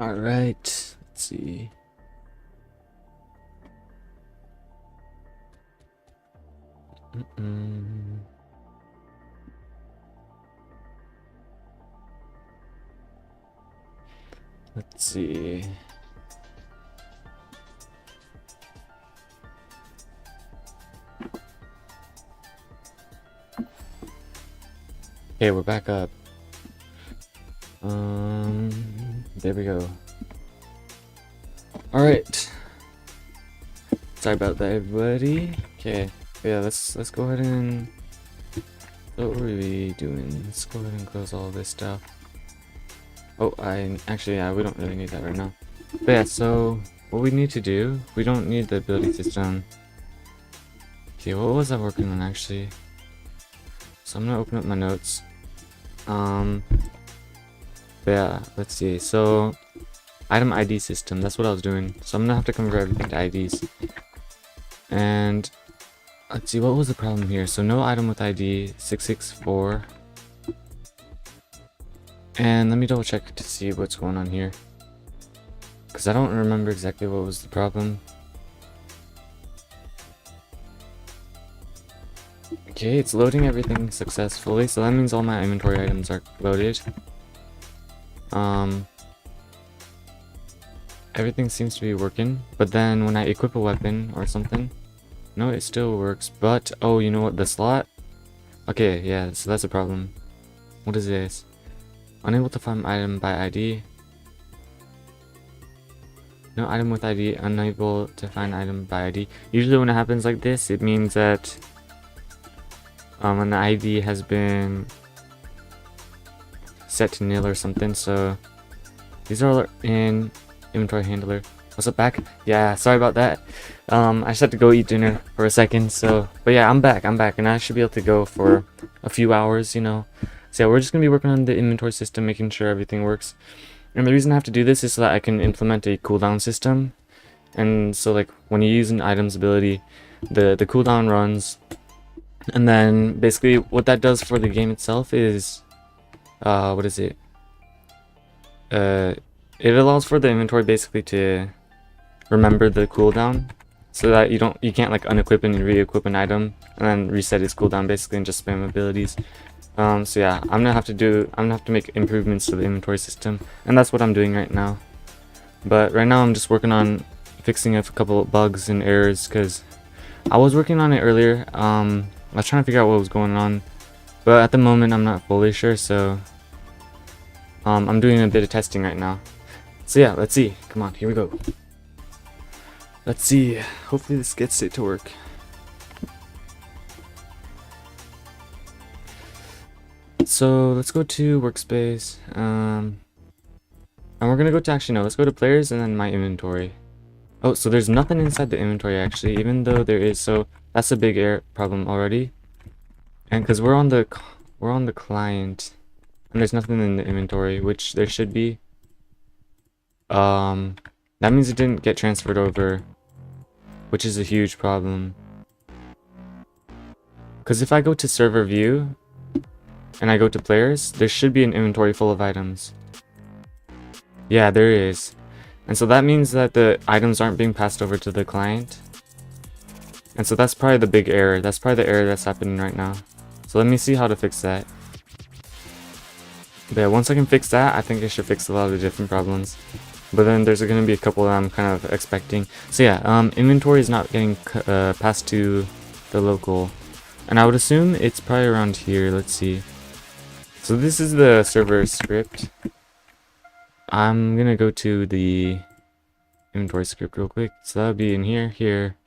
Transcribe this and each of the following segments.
All right, let's see. Let's see. Okay, we're back up. There we go. All right. Sorry about that, everybody. Okay, yeah, let's go ahead and what were we doing? Let's go ahead and close all this stuff. Oh, yeah, we don't really need that right now. But yeah, so what we need to do, we don't need the ability system. Okay, what was I working on actually? So I'm gonna open up my notes. But yeah, let's see. So item ID system, that's what I was doing. So I'm gonna have to convert everything to IDs. And let's see, what was the problem here? So no item with ID 664. And let me double check to see what's going on here, because I don't remember exactly what was the problem. Okay, it's loading everything successfully, so that means all my inventory items are loaded. Everything seems to be working, but then when I equip a weapon or something, no, it still works. But oh, you know what, the slot? Okay, yeah, so that's a problem. What is this? Unable to find item by ID. No item with ID, unable to find item by ID. Usually when it happens like this, it means that an ID has been set to nil or something. So these are in inventory handler. What's up, back? Yeah, sorry about that. I just had to go eat dinner for a second. So, but yeah, I'm back, and I should be able to go for a few hours, you know. So yeah, we're just gonna be working on the inventory system, making sure everything works. And the reason I have to do this is so that I can implement a cooldown system. And so like when you use an item's ability, the cooldown runs, and then basically what that does for the game itself is what is it? It allows for the inventory basically to remember the cooldown, so that you can't like unequip and re-equip an item and then reset its cooldown basically and just spam abilities. So yeah, I'm gonna have to make improvements to the inventory system, and that's what I'm doing right now. But right now I'm just working on fixing a couple of bugs and errors, because I was working on it earlier. I was trying to figure out what was going on, but at the moment I'm not fully sure, so I'm doing a bit of testing right now. So yeah, let's see. Come on, here we go. Let's see. Hopefully this gets it to work. So let's go to workspace, and we're gonna go to, actually no, let's go to players and then my inventory. Oh, so there's nothing inside the inventory actually, even though there is. So that's a big error problem already. And because we're on the client, and there's nothing in the inventory, which there should be. That means it didn't get transferred over, which is a huge problem. Because if I go to server view and I go to players, there should be an inventory full of items. Yeah, there is. And so that means that the items aren't being passed over to the client. And so that's probably the big error. That's probably the error that's happening right now. So let me see how to fix that. But yeah, once I can fix that, I think it should fix a lot of the different problems. But then there's going to be a couple that I'm kind of expecting. So yeah, inventory is not getting passed to the local. And I would assume it's probably around here. Let's see. So this is the server script. I'm gonna go to the inventory script real quick. So that would be in here,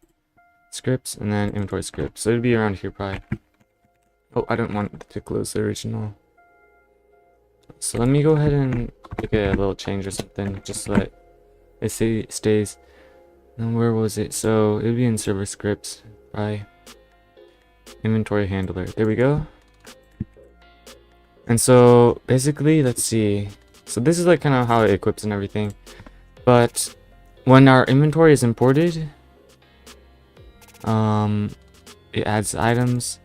scripts, and then inventory script. So it'd be around here probably. Oh, I don't want to close the original. So let me go ahead and make a little change or something, just so that it stays. And where was it? So it would be in server scripts by inventory handler. There we go. And so basically, let's see. So this is like kind of how it equips and everything. But when our inventory is imported, it adds items.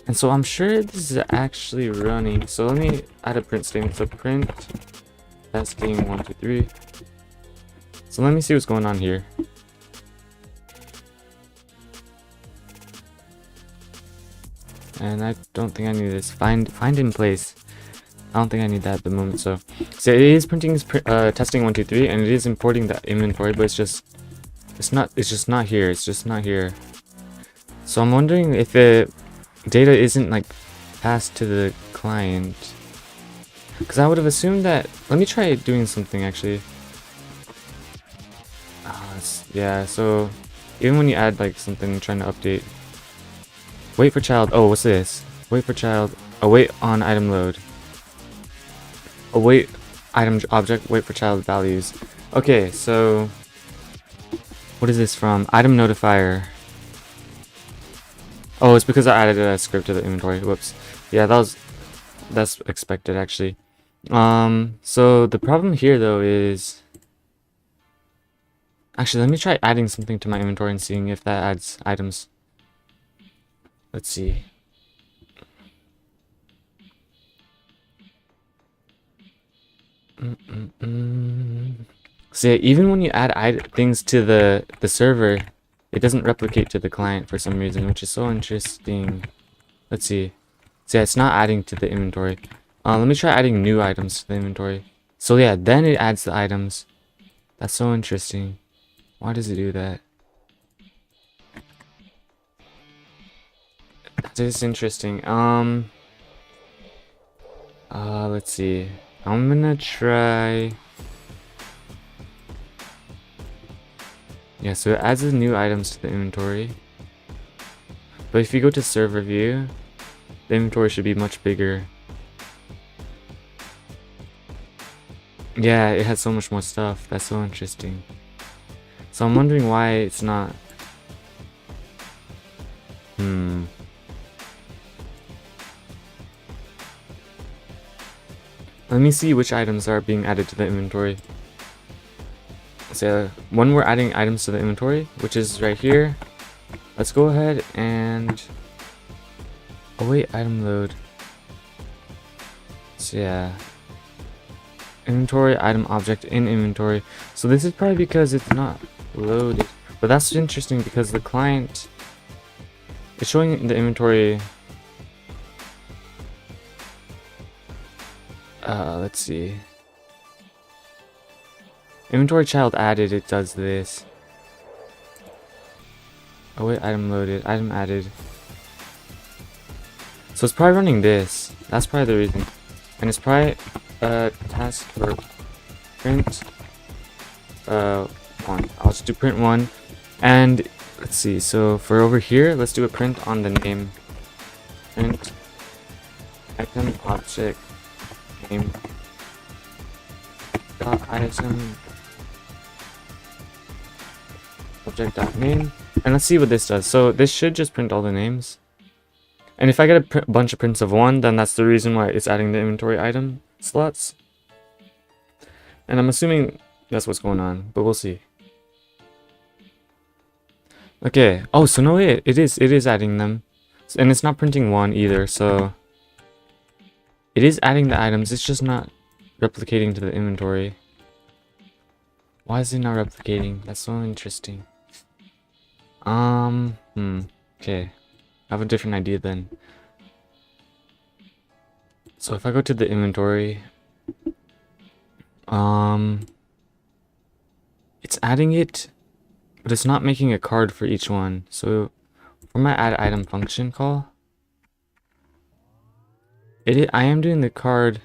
And so I'm sure this is actually running. So let me add a print statement. So print Testing 1, 2, 3. So let me see what's going on here. And I don't think I need this. Find in place. I don't think I need that at the moment. So it is printing testing 1, 2, 3, and it is importing the inventory, but it's just not here. It's just not here. So I'm wondering if the data isn't like passed to the client, because I would have assumed that. Let me try doing something actually. Yeah, so even when you add like something trying to update, wait for child. Oh, what's this? Wait for child. Await on item load. Await item object. Wait for child values. Okay, so what is this from? Item notifier. Oh, it's because I added a script to the inventory. Whoops. Yeah, that's expected actually. So the problem here though is, actually, let me try adding something to my inventory and seeing if that adds items. Let's see. So yeah, even when you add things to the server, it doesn't replicate to the client for some reason, which is so interesting. Let's see. So yeah, it's not adding to the inventory. Let me try adding new items to the inventory. So yeah, then it adds the items. That's so interesting. Why does it do that? That is interesting. Let's see. I'm gonna try. Yeah, so it adds the new items to the inventory. But if you go to server view, the inventory should be much bigger. Yeah, it has so much more stuff. That's so interesting. So I'm wondering why it's not. Let me see which items are being added to the inventory. So when we're adding items to the inventory, which is right here, let's go ahead and await item load. So yeah, inventory item object in inventory. So this is probably because it's not loaded, but that's interesting because the client is showing the inventory. Let's see. Inventory child added, it does this. Oh wait, item loaded, item added. So it's probably running this. That's probably the reason. And it's probably task for print 1. I'll just do print 1. And let's see, so for over here, let's do a print on the name. Print item object name dot item object dot name, and let's see what this does. So this should just print all the names, and if I get a bunch of prints of 1, then that's the reason why it's adding the inventory item slots, and I'm assuming that's what's going on, but we'll see. Okay, oh, so no, it is adding them, and it's not printing 1 either, so it is adding the items. It's just not replicating to the inventory. Why is it not replicating? That's so interesting. Okay. I have a different idea then. So if I go to the inventory, it's adding it, but it's not making a card for each one. So for my add item function call, I am doing the card.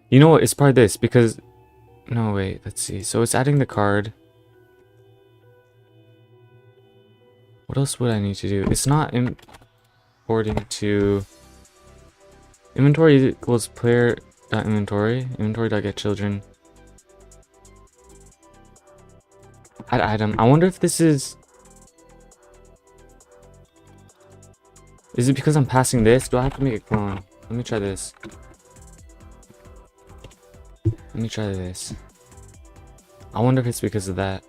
You know what? It's probably this because. No, wait. Let's see. So it's adding the card. What else would I need to do? It's not importing to inventory equals player.inventory. Inventory.getChildren. Add item. I wonder if this is. Is it because I'm passing this? Do I have to make a clone? Let me try this. Let me try this. I wonder if it's because of that.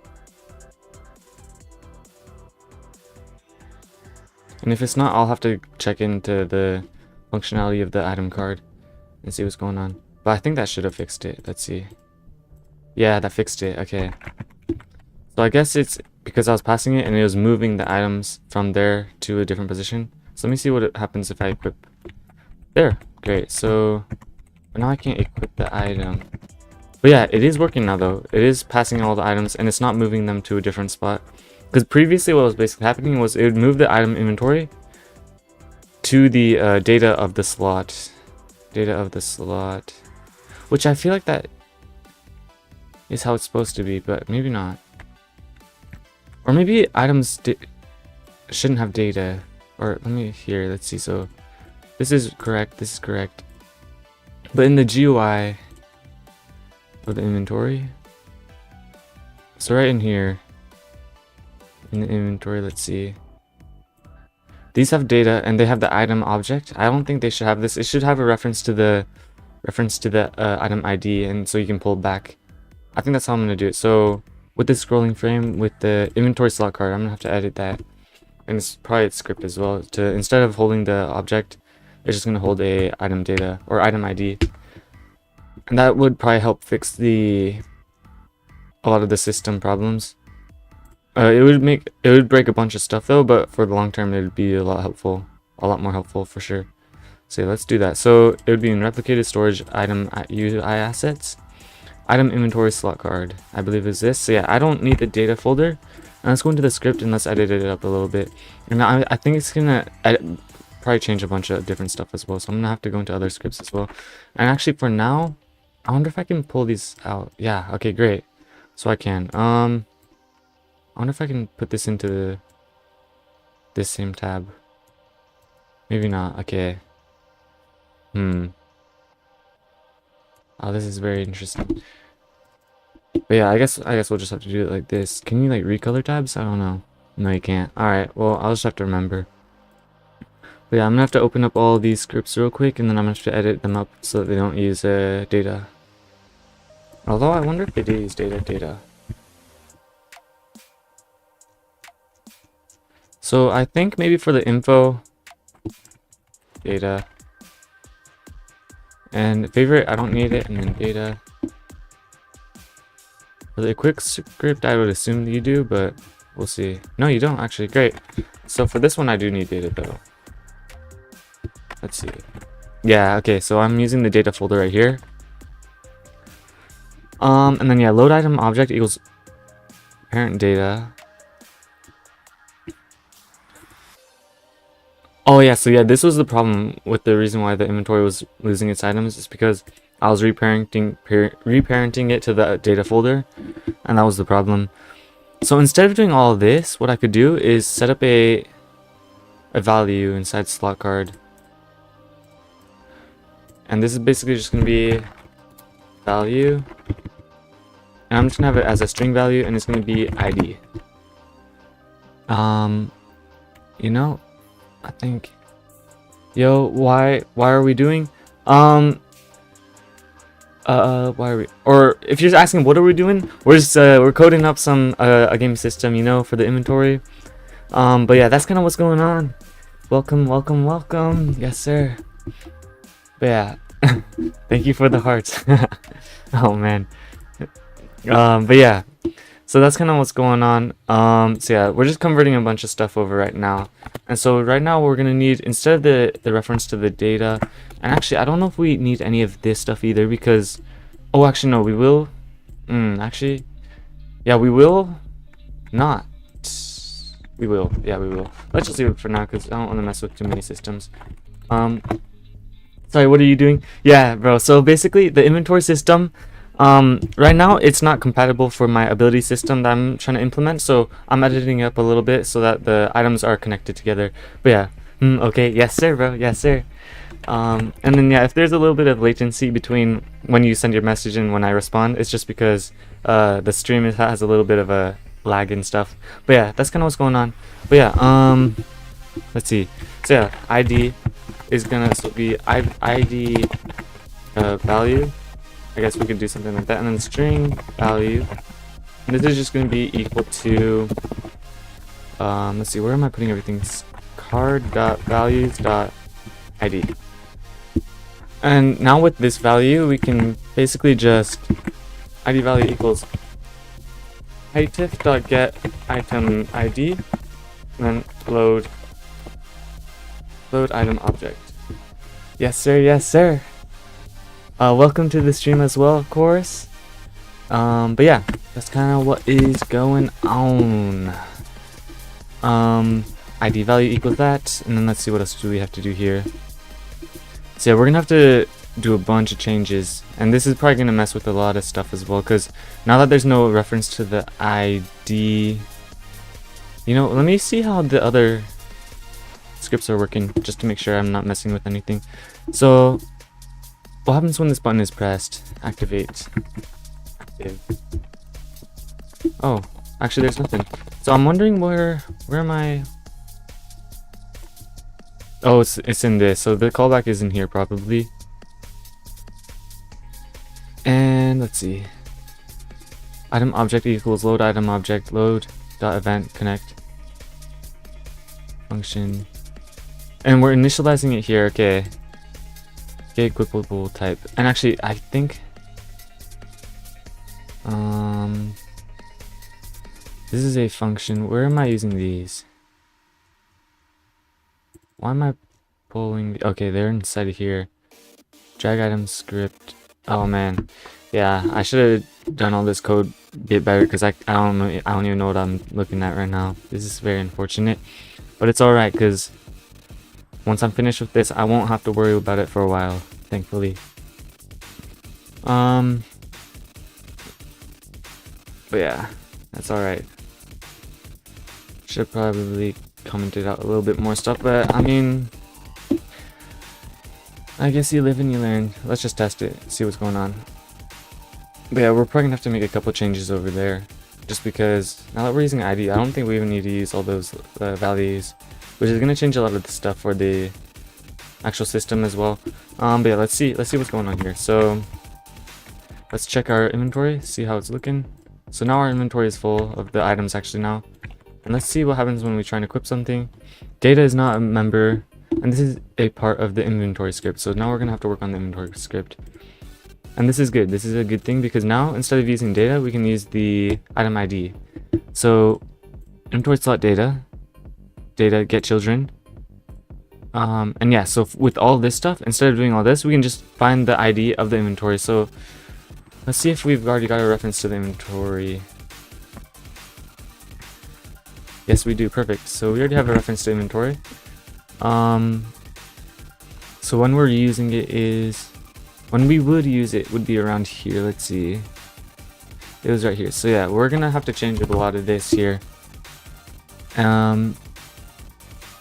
And if it's not, I'll have to check into the functionality of the item card and see what's going on. But I think that should have fixed it. Let's see. Yeah, that fixed it. Okay. So I guess it's because I was passing it and it was moving the items from there to a different position. So let me see what happens if I equip. There. Great. So now I can't equip the item. But yeah, it is working now though. It is passing all the items and it's not moving them to a different spot. Because previously what was basically happening was it would move the item inventory to the data of the slot. Data of the slot. Which I feel like that is how it's supposed to be, but maybe not. Or maybe items shouldn't have data. Or let me here, let's see. So this is correct, this is correct. But in the GUI of the inventory, so right in here, in the inventory, let's see. These have data and they have the item object. I don't think they should have this. It should have a reference to the item ID, and so you can pull back. I think that's how I'm gonna do it. So with this scrolling frame, with the inventory slot card, I'm gonna have to edit that, and it's probably its script as well. To instead of holding the object, it's just gonna hold a item data or item ID, and that would probably help fix a lot of the system problems. It would break a bunch of stuff though, but for the long term, it would be a lot more helpful for sure. So yeah, let's do that. So it would be in replicated storage item UI assets, item inventory slot card, I believe is this. So yeah, I don't need the data folder. And let's go into the script and let's edit it up a little bit. And I think it's gonna probably change a bunch of different stuff as well. So I'm gonna have to go into other scripts as well. And actually for now, I wonder if I can pull these out. Yeah, okay, great. So I can. I wonder if I can put this into this same tab. Maybe not. Okay. Oh, this is very interesting. But yeah, I guess we'll just have to do it like this. Can you like recolor tabs? I don't know. No, you can't. Alright, well, I'll just have to remember. But yeah, I'm gonna have to open up all these scripts real quick, and then I'm gonna have to edit them up so that they don't use data. Although I wonder if they do use data. So I think maybe for the info, data, and favorite, I don't need it, and then data. For the quick script, I would assume you do, but we'll see. No, you don't, actually. Great. So for this one, I do need data, though. Let's see. Yeah, okay, so I'm using the data folder right here. And then, yeah, load item object equals parent data. Oh yeah, so yeah, this was the problem with the reason why the inventory was losing its items. Is because I was reparenting it to the data folder, and that was the problem. So instead of doing all of this, what I could do is set up a value inside slot card, and this is basically just gonna be value, and I'm just gonna have it as a string value, and it's gonna be ID. You know, I think, yo, why are we doing, why are we, or if you're asking what are we doing, we're just we're coding up some a game system, you know, for the inventory. But yeah, that's kind of what's going on. Welcome, yes sir. But yeah, thank you for the hearts. Oh man. But yeah, so that's kind of what's going on. So yeah, we're just converting a bunch of stuff over right now. And so right now we're gonna need, instead of the reference to the data, and actually I don't know if we need any of this stuff either, because, oh actually no, we will. Actually, yeah, we will not. We will, yeah, we will. Let's just leave it for now because I don't want to mess with too many systems. Sorry, what are you doing? Yeah, bro. So basically, the inventory system, right now it's not compatible for my ability system that I'm trying to implement. So I'm editing it up a little bit so that the items are connected together. But yeah, okay, yes sir, bro, yes sir. And then yeah, if there's a little bit of latency between when you send your message and when I respond, it's just because the stream has a little bit of a lag and stuff. But yeah, that's kind of what's going on. But yeah, let's see. So yeah, ID is gonna be ID value. I guess we could do something like that, and then string value, and this is just gonna be equal to let's see, where am I putting everything? Card.values.id. And now with this value, we can basically just ID value equals itif.get item ID, and then load item object. Yes sir, yes sir. Welcome to the stream as well, of course. But yeah, that's kind of what is going on. ID value equals that, and then let's see what else do we have to do here. So yeah, we're gonna have to do a bunch of changes, and this is probably gonna mess with a lot of stuff as well, because now that there's no reference to the ID, you know, let me see how the other scripts are working just to make sure I'm not messing with anything. So what happens when this button is pressed? Activate. Active. Oh, actually there's nothing. So I'm wondering where am I? Oh, it's in this. So the callback is in here probably. And let's see. Item object equals load item object load dot event connect function. And we're initializing it here. Okay. Get equipable type. And actually I think this is a function. Where am I using these? Why am I pulling? Okay, they're inside of here. Drag item script. Oh man, yeah, I should have done all this code a bit better, because I don't know, I don't even know what I'm looking at right now. This is very unfortunate, but it's all right, because once I'm finished with this, I won't have to worry about it for a while, thankfully. But yeah, that's all right. Should probably commented out a little bit more stuff, but I mean, I guess you live and you learn. Let's just test it, see what's going on. But yeah, we're probably gonna have to make a couple changes over there, just because now that we're using ID, I don't think we even need to use all those values, which is gonna change a lot of the stuff for the actual system as well. But yeah, let's see what's going on here. So let's check our inventory, see how it's looking. So now our inventory is full of the items actually now. And let's see what happens when we try and equip something. Data is not a member, and this is a part of the inventory script. So now we're gonna have to work on the inventory script. And this is good. This is a good thing, because now instead of using data, we can use the item ID. So inventory slot data get children. And yeah, so with all this stuff, instead of doing all this, we can just find the ID of the inventory. So let's see if we've already got a reference to the inventory. Yes, we do. Perfect. So we already have a reference to inventory. So when we're using it is, when we would use it would be around here. Let's see. It was right here. So yeah, we're gonna have to change up a lot of this here. And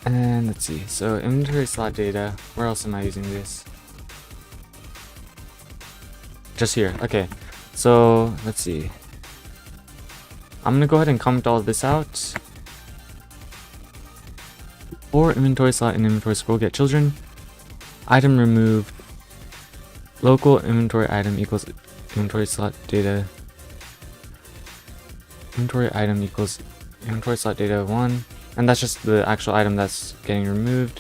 let's see. So inventory slot data. Where else am I using this? Just here. Okay. So let's see. I'm gonna go ahead and comment all of this out. For inventory slot and inventory scroll get children, item removed, local inventory item equals inventory slot data, inventory item equals inventory slot data 1, and that's just the actual item that's getting removed.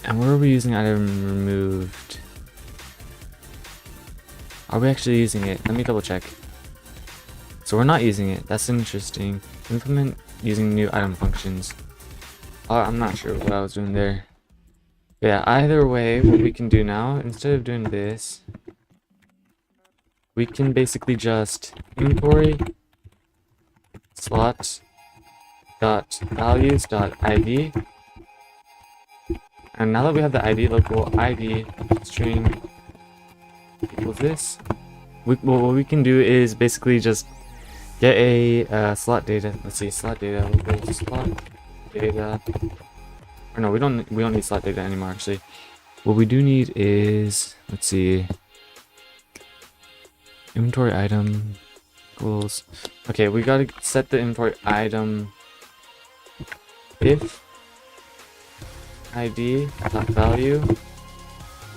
And where are we using item removed? Are we actually using it? Let me double check. So we're not using it. That's interesting. Implement using new item functions. I'm not sure what I was doing there. But yeah, either way, what we can do now, instead of doing this, we can basically just inventory slot dot values dot ID. And now that we have the ID, local ID string equals this, what we can do is basically just get a slot data. Let's see, slot data, local slot data. Or no, we don't need slot data anymore actually. What we do need is, let's see, inventory item equals, okay, we gotta set the inventory item if ID dot value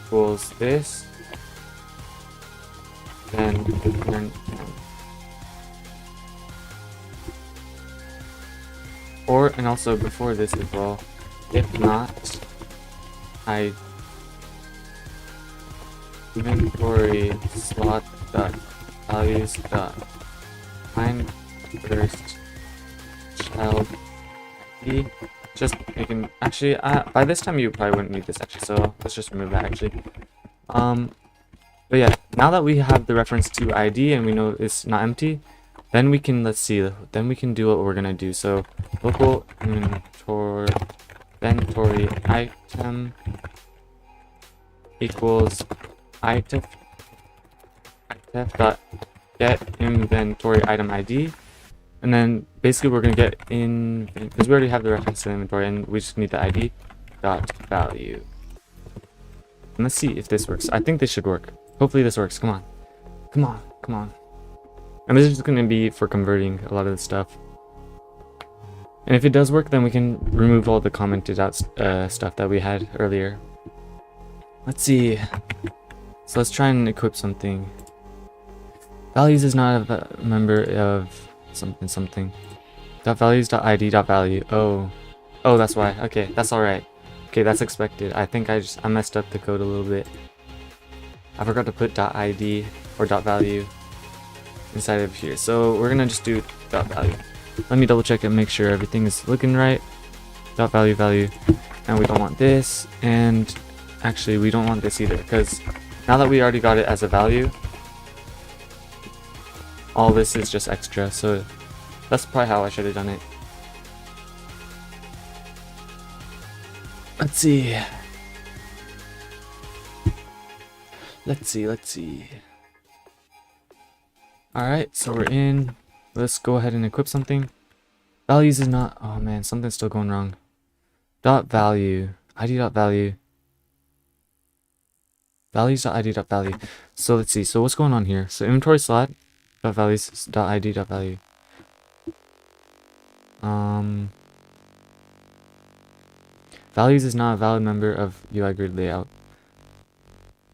equals this, then return. Or, and also before this as well, if not, inventory slot dot values dot find first child ID. Just making, actually, by this time you probably wouldn't need this actually, so let's just remove that actually. But yeah, now that we have the reference to ID and we know it's not empty, then we can, let's see, then we can do what we're gonna do. So local inventory item equals item dot get inventory item ID. And then basically we're gonna get in, because we already have the reference to the inventory and we just need the ID dot value. And let's see if this works. I think this should work. Hopefully this works. Come on. Come on. Come on. And this is just gonna be for converting a lot of the stuff. And if it does work, then we can remove all the commented out stuff that we had earlier. Let's see. So let's try and equip something. Values is not a member of something something. Dot values dot ID dot value. Oh, that's why. Okay, that's all right. Okay, that's expected. I think I messed up the code a little bit. I forgot to put dot ID or dot value inside of here. So we're gonna just do dot value. Let me double check and make sure everything is looking right. Dot value value, and we don't want this, and actually we don't want this either, because now that we already got it as a value, all this is just extra. So that's probably how I should have done it. Let's see. Let's see. Alright, so we're in. Let's go ahead and equip something. Values is not, oh man, something's still going wrong. Dot value, ID dot value. Values dot ID dot value. So let's see, so what's going on here? So inventory slot dot values dot ID dot value. Values is not a valid member of UI grid layout.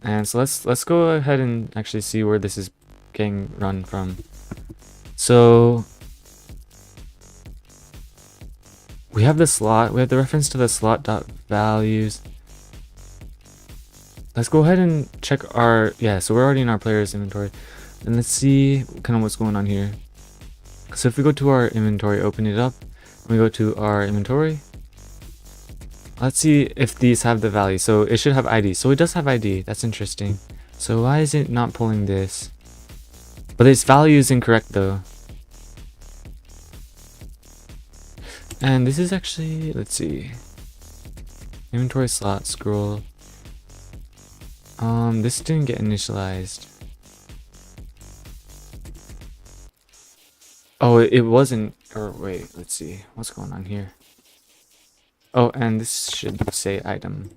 And so let's go ahead and actually see where this is getting run from. So we have the slot, we have the reference to the slot dot values. Let's go ahead and check our, yeah, so we're already in our player's inventory. And let's see kind of what's going on here. So if we go to our inventory, open it up, we go to our inventory. Let's see if these have the value. So it should have ID. So it does have ID. That's interesting. So why is it not pulling this? But its value is incorrect though. And this is actually, let's see. Inventory slot, scroll. This didn't get initialized. Oh, it wasn't, or wait, let's see. What's going on here? Oh, and this should say item.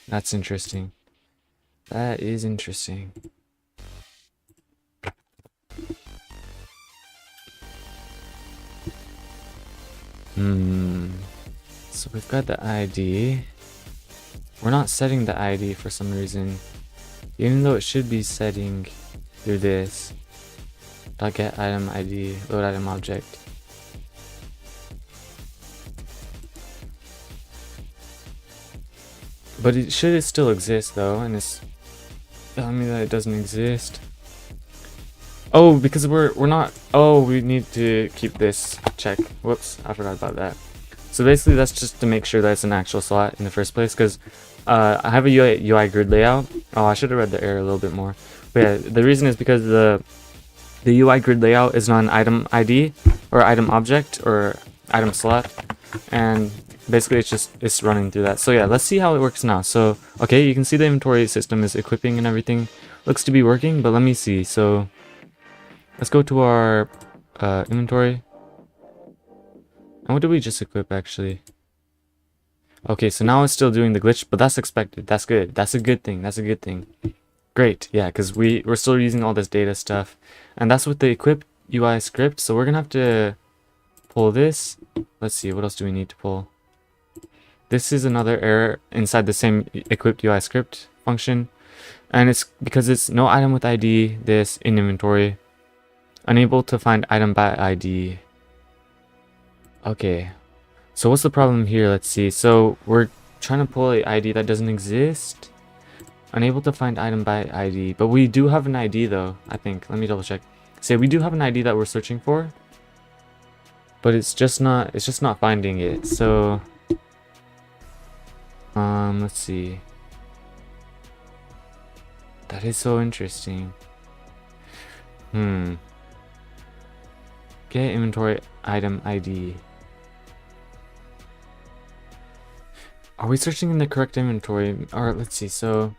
That's interesting. That is interesting. So we've got the ID. We're not setting the ID for some reason, even though it should be setting through this. Dot get item ID, load item object. But it should still exist though, and it's telling me that it doesn't exist. Oh, because we're not, oh, we need to keep this check. Whoops, I forgot about that. So basically that's just to make sure that it's an actual slot in the first place, because I have a UI grid layout. Oh, I should have read the error a little bit more. But yeah, the reason is because the UI grid layout is not an item ID or item object or item slot, and basically it's running through that. So yeah, let's see how it works now. So okay, you can see the inventory system is equipping and everything looks to be working, but let me see. So let's go to our inventory. And what did we just equip actually? Okay, so now it's still doing the glitch, but that's expected. That's good. That's a good thing. That's a good thing. Great, yeah, because we're still using all this data stuff, and that's with the equip UI script. So we're gonna have to pull this. Let's see, what else do we need to pull? This is another error inside the same equipped UI script function, and it's because it's no item with ID. This in inventory, unable to find item by ID. Okay, so what's the problem here? Let's see. So we're trying to pull a ID that doesn't exist. Unable to find item by ID. But we do have an ID though, I think. Let me double check. Say we do have an ID that we're searching for. But it's just not finding it. So let's see. That is so interesting. Get inventory item ID. Are we searching in the correct inventory? Alright, let's see. So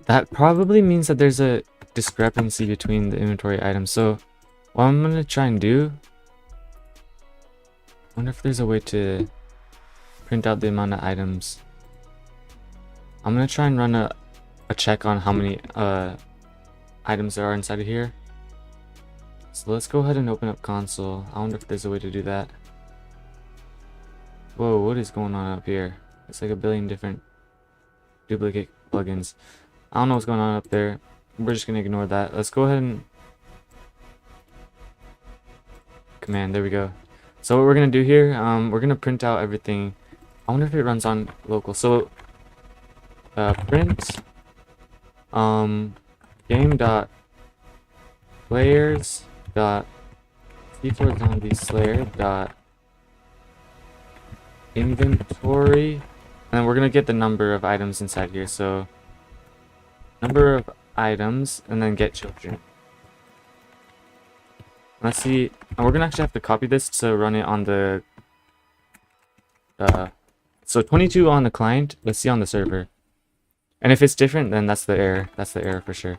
that probably means that there's a discrepancy between the inventory items. So what I'm gonna try and do, I wonder if there's a way to print out the amount of items. I'm gonna try and run a check on how many items there are inside of here. So let's go ahead and open up console. I wonder if there's a way to do that. Whoa, what is going on up here? It's like a billion different duplicate plugins. I don't know what's going on up there. We're just gonna ignore that. Let's go ahead and command. There we go. So what we're gonna do here, we're gonna print out everything. I wonder if it runs on local. So print game dot players dot C4 zombie slayer dot inventory, and then we're gonna get the number of items inside here. So number of items, and then get children. Let's see, and we're gonna actually have to copy this to run it on the so 22 on the client. Let's see on the server, and if it's different, then that's the error. That's the error for sure.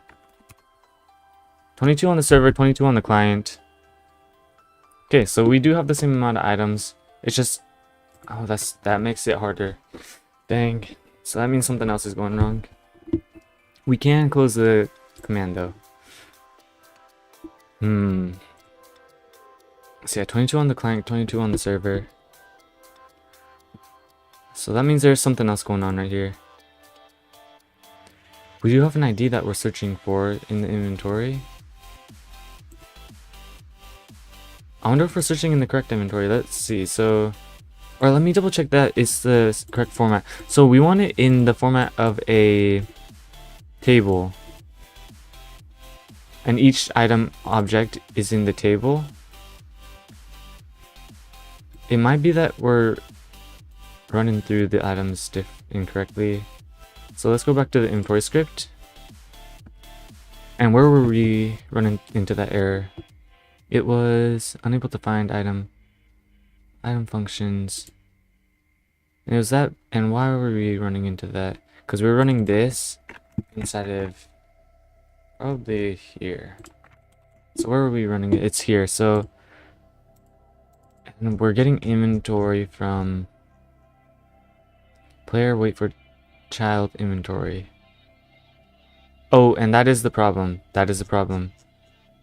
22 on the server, 22 on the client. Okay, so we do have the same amount of items. It's just, oh, that makes it harder. Dang. So that means something else is going wrong. We can close the command though. So yeah, 22 on the client, 22 on the server. So that means there's something else going on right here. We do have an ID that we're searching for in the inventory. I wonder if we're searching in the correct inventory. Let's see. So, or let me double check that it's the correct format. So we want it in the format of a table, and each item object is in the table. It might be that we're running through the items incorrectly. So let's go back to the inventory script. And where were we running into that error? It was unable to find item functions. And it was that, and why were we running into that? Because we were running this inside of probably here. So where were we running it? It's here. So, and we're getting inventory from player wait for child inventory. Oh, and that is the problem. That is the problem.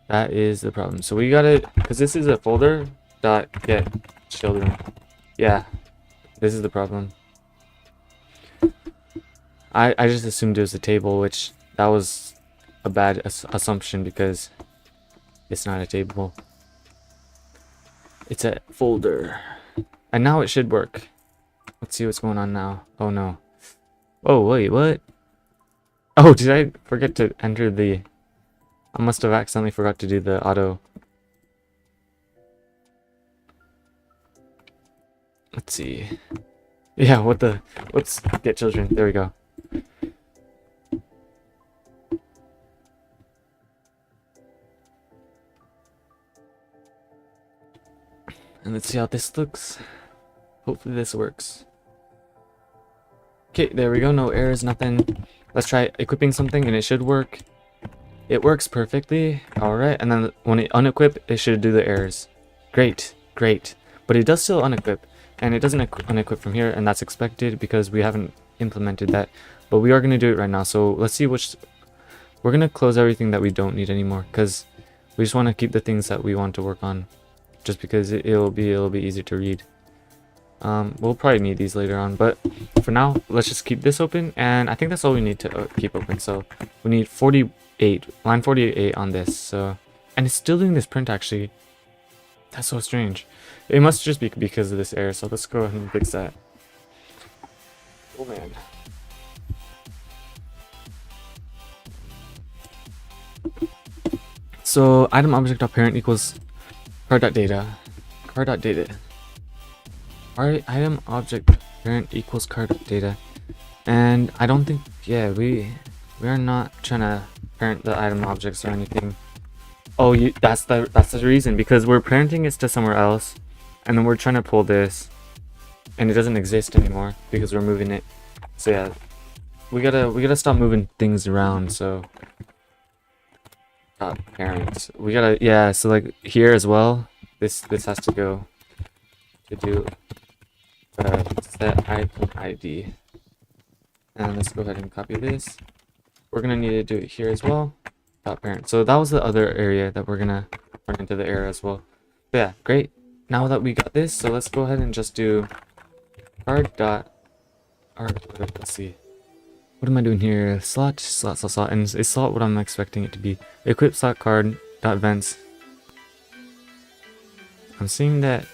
That is the problem. So we gotta, because this is a folder dot get children. Yeah, this is the problem. I just assumed it was a table, which that was a bad assumption because it's not a table. It's a folder. And now it should work. Let's see what's going on now. Oh no. Oh wait, what? Oh, did I forget to enter the... I must have accidentally forgot to do the auto. Let's see. Yeah, what's get children. There we go. And let's see how this looks. Hopefully this works. Okay, there we go. No errors, nothing. Let's try equipping something and it should work. It works perfectly. Alright, and then when it unequip, it should do the errors. Great, great. But it does still unequip, and it doesn't unequip from here, and that's expected because we haven't implemented that. But we are going to do it right now. So let's see which... We're going to close everything that we don't need anymore because we just want to keep the things that we want to work on. Just because it'll be a little bit easier to read. We'll probably need these later on, but for now, let's just keep this open, and I think that's all we need to keep open. So we need 48, line 48 on this. So, and it's still doing this print actually. That's so strange. It must just be because of this error. So let's go ahead and fix that. Oh man. So item object dot parent equals card dot data. Card dot data. Our item object parent equals card dot data. And I don't think, yeah, we are not trying to parent the item objects or anything. Oh, that's the reason, because we're parenting it to somewhere else, and then we're trying to pull this, and it doesn't exist anymore because we're moving it. So yeah, we gotta stop moving things around. So parent, we gotta, yeah. So like here as well, this has to go to do set item ID, and let's go ahead and copy this. We're gonna need to do it here as well. Parent. So that was the other area that we're gonna run into the error as well. But yeah, great. Now that we got this, so let's go ahead and just do card dot. Let's see. What am I doing here? Slot, and is slot what I'm expecting it to be. Equip slot card dot vents. I'm seeing that.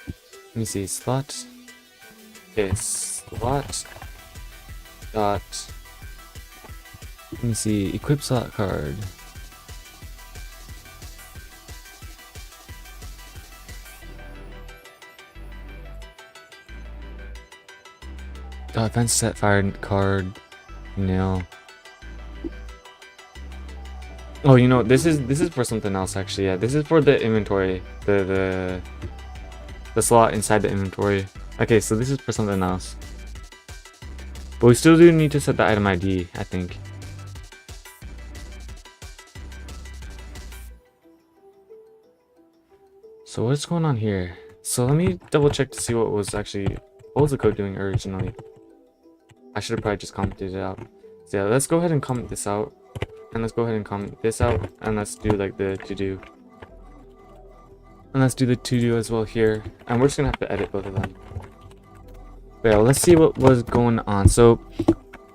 Let me see. Slot is slot dot. Let me see. Equip slot card. Vent set fired card. No. Oh, you know, this is for something else actually. Yeah, this is for the inventory. The slot inside the inventory. Okay, so this is for something else. But we still do need to set the item ID, I think. So what's going on here? So let me double check to see what was the code doing originally. I should have probably just commented it out. So yeah, let's go ahead and comment this out. And let's go ahead and comment this out. And let's do like the to do. And let's do the to do as well here. And we're just gonna have to edit both of them. But yeah, let's see what was going on. So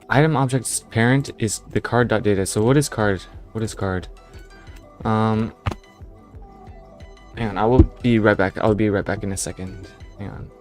item object's parent is the card.data. So what is card? What is card? Hang on, I will be right back. I'll be right back in a second. Hang on.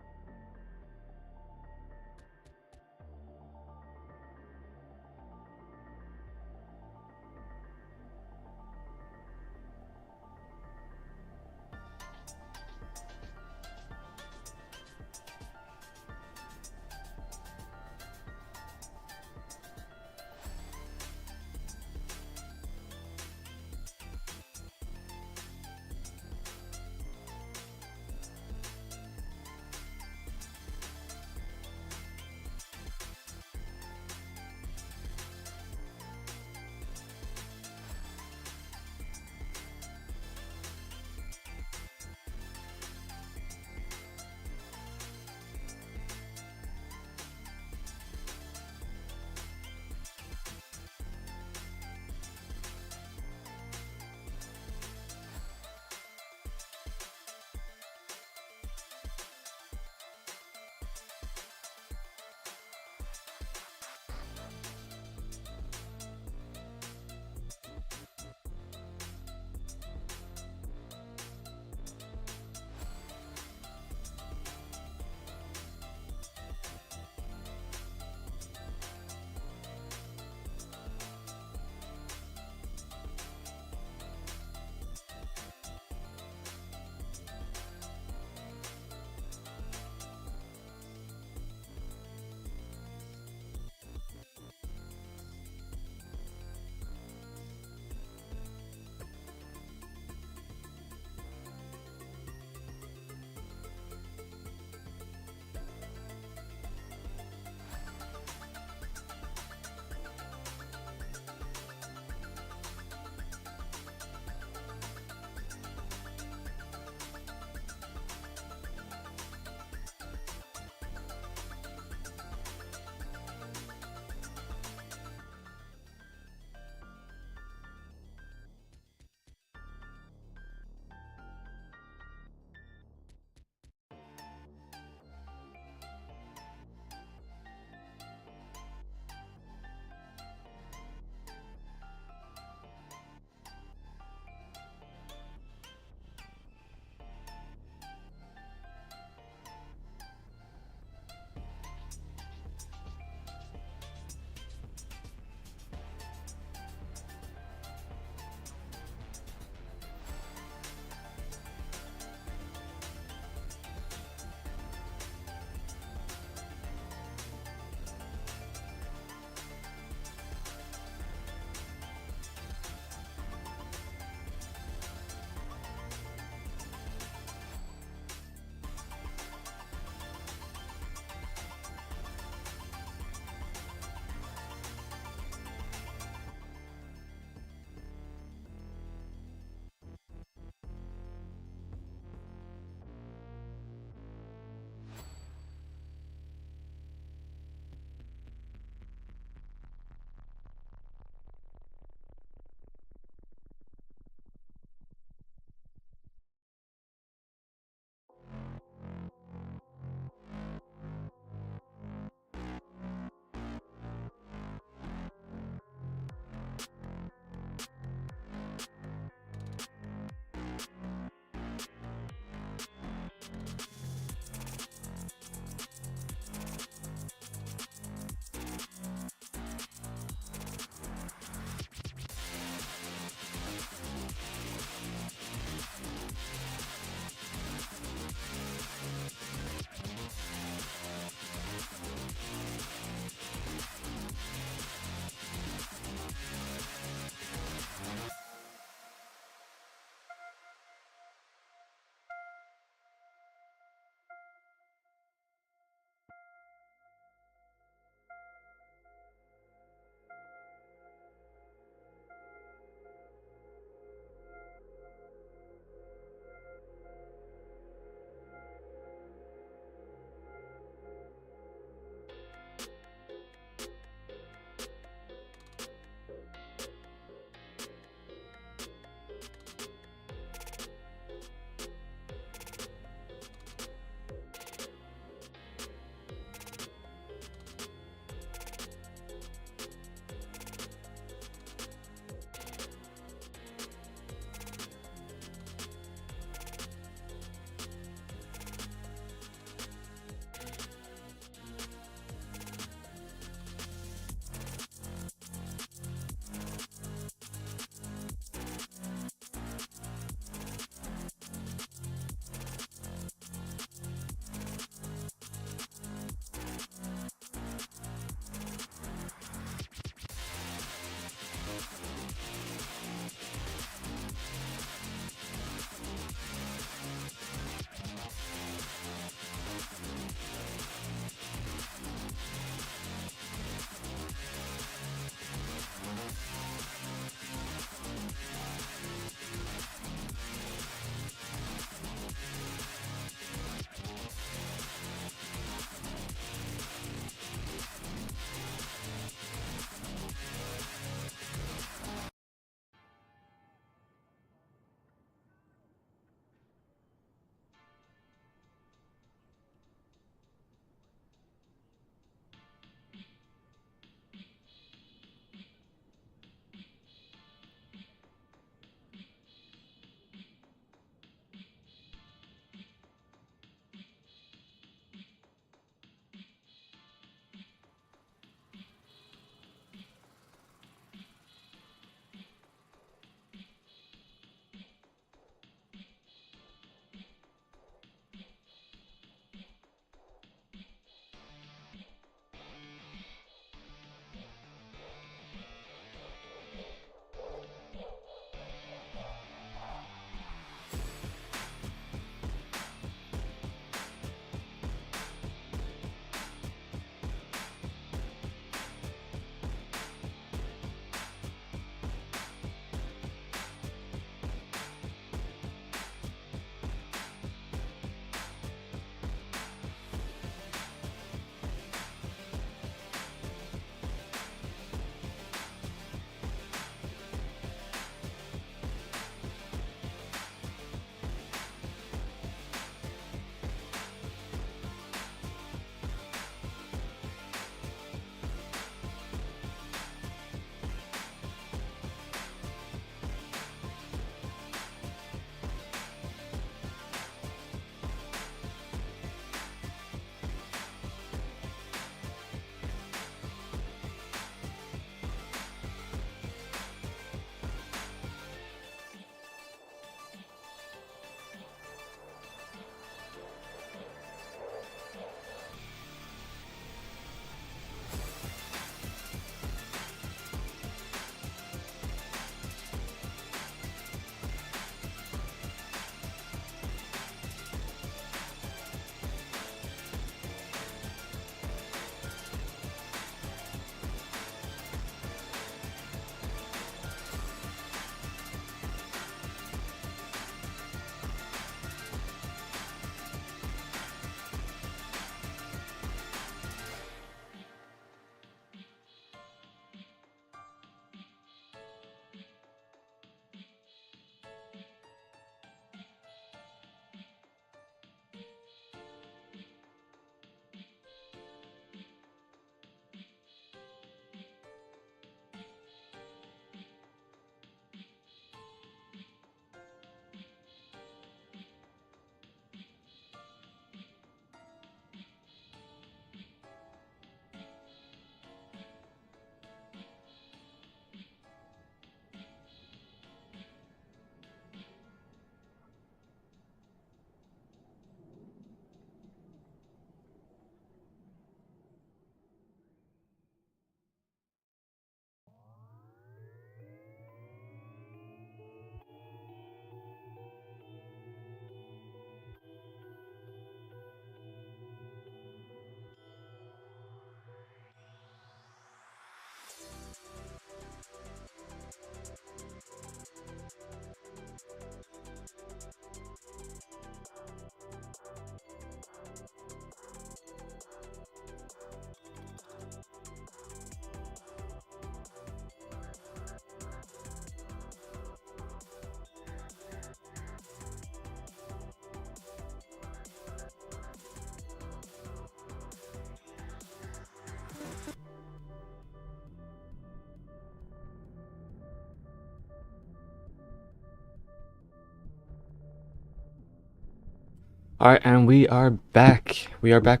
Alright, and we are back. We are back.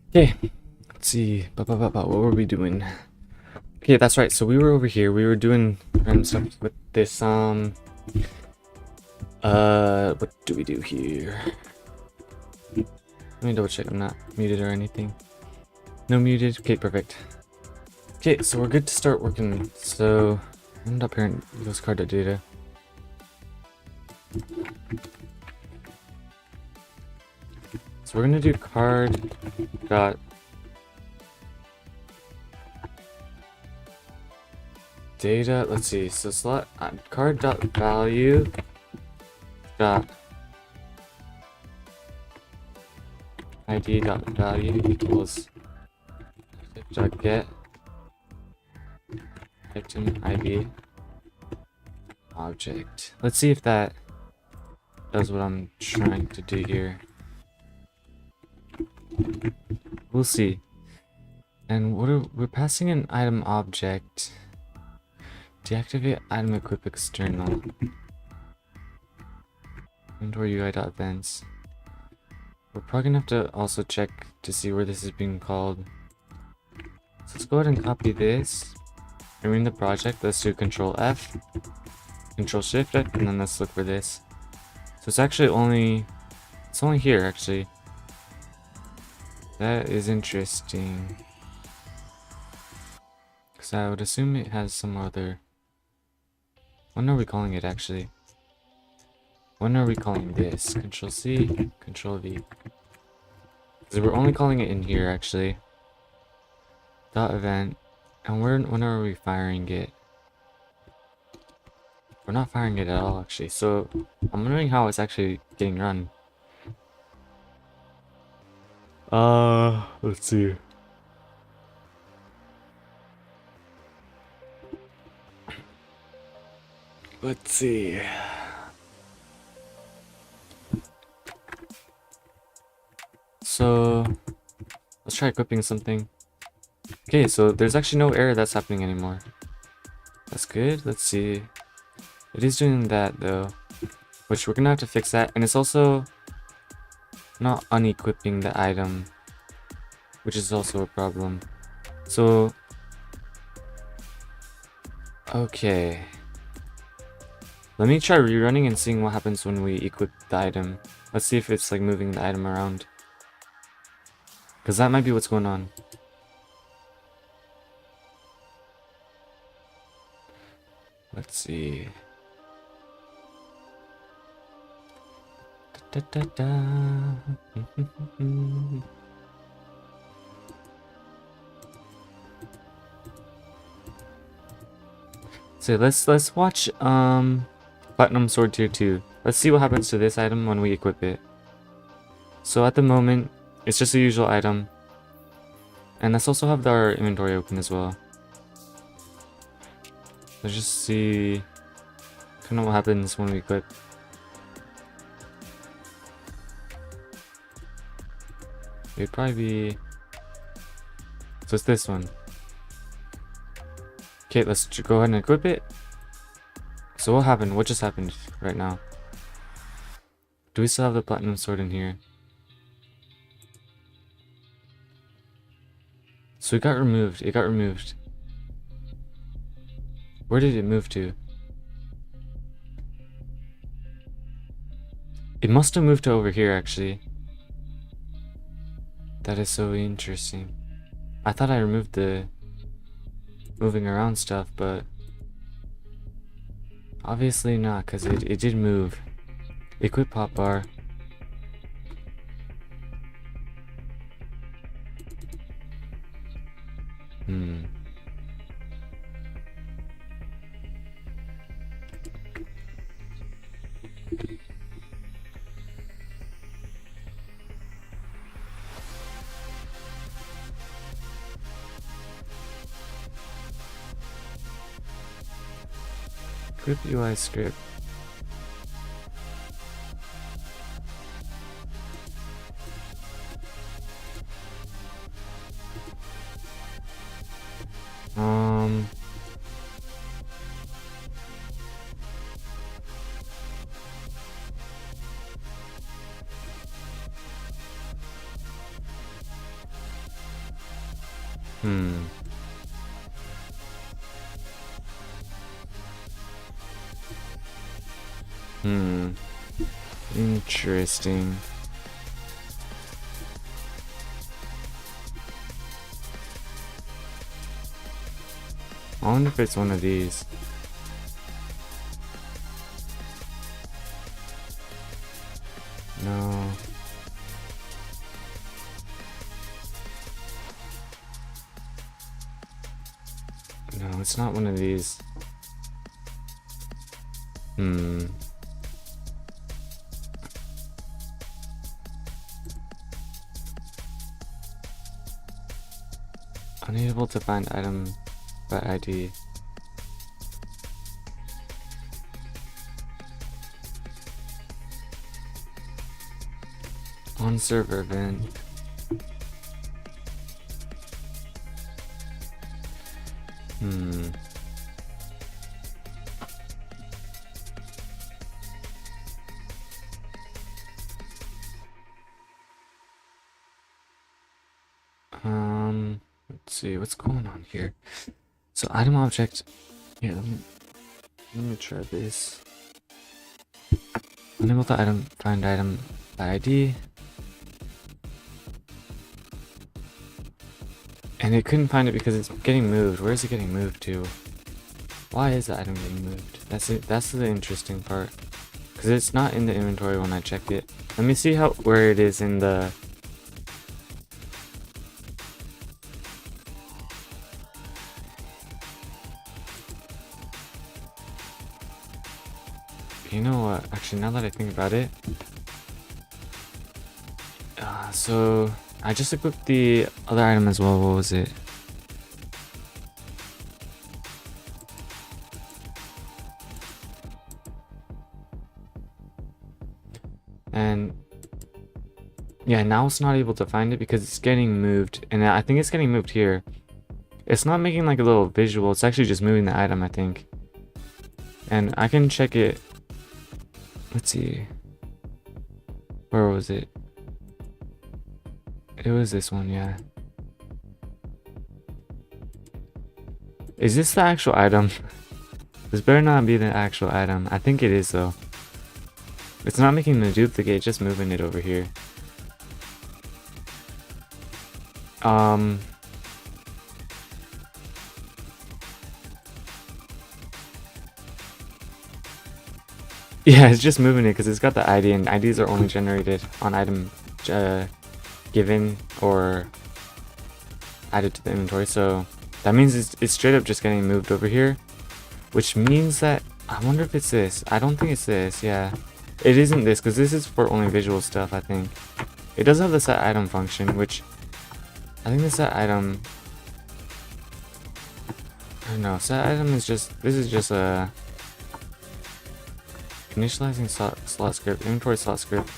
Okay, let's see. What were we doing? Okay, that's right. So we were over here. We were doing random stuff with this, what do we do here? Let me double check I'm not muted or anything. No muted. Okay, perfect. Okay, so we're good to start working. So, end up here in use card.data. So we're gonna do card dot data. Let's see. So slot card dot value dot id dot value equals dot get item id object. Let's see if that does what I'm trying to do here. We'll see. And we're passing an item object. Deactivate item equip external. Inventory UI.events. We're probably gonna have to also check to see where this is being called. So let's go ahead and copy this. And we're in the project. Let's do Control F, Control Shift F, and then let's look for this. So it's actually only here actually. That is interesting. Because I would assume it has some other... What are we calling it actually? What are we calling this? Control C, Control V. Because we're only calling it in here actually. Dot event. And when are we firing it? We're not firing it at all actually. So I'm wondering how it's actually getting run. Let's see. Let's see. So let's try equipping something. Okay, so there's actually no error that's happening anymore. That's good. Let's see. It is doing that though, which we're gonna have to fix that. And it's also not unequipping the item, which is also a problem. So okay, let me try rerunning and seeing what happens when we equip the item. Let's see if it's like moving the item around, because that might be what's going on. Let's see. Da, da, da. So let's watch Platinum Sword Tier 2. Let's see what happens to this item when we equip it. So at the moment, it's just a usual item. And let's also have our inventory open as well. Let's just see kind of what happens when we equip. It'd probably be... So it's this one. Okay, let's go ahead and equip it. So what happened? What just happened right now? Do we still have the platinum sword in here? So it got removed. It got removed. Where did it move to? It must have moved to over here actually. That is so interesting. I thought I removed the moving around stuff, but obviously not, because it did move. Equip hotbar. Equip UI script. Hmm. Hmm. Interesting. I wonder if it's one of these. No. No, it's not one of these. Hmm. Unable to find item by ID. On server event. Hmm. Let's see what's going on here. So item object. Yeah, let me try this. Unable to find item by ID. And it couldn't find it because it's getting moved. Where is it getting moved to? Why is the item getting moved? That's it. That's the interesting part. Because it's not in the inventory when I check it. Let me see where it is in the... You know what? Actually, now that I think about it... so... I just equipped the other item as well. What was it? And... yeah, now it's not able to find it because it's getting moved. And I think it's getting moved here. It's not making like a little visual. It's actually just moving the item, I think. And I can check it. Let's see. Where was it? It was this one, yeah. Is this the actual item? This better not be the actual item. I think it is though. It's not making the duplicate, just moving it over here. Yeah, it's just moving it because it's got the ID, and IDs are only generated on item given or added to the inventory. So that means it's straight up just getting moved over here, which means that I wonder if it's this. I don't think it's this. Yeah, it isn't this because this is for only visual stuff. I think it does have the set item function, which I think the set item. I don't know. Set item is just this is just a initializing slot script, inventory slot script,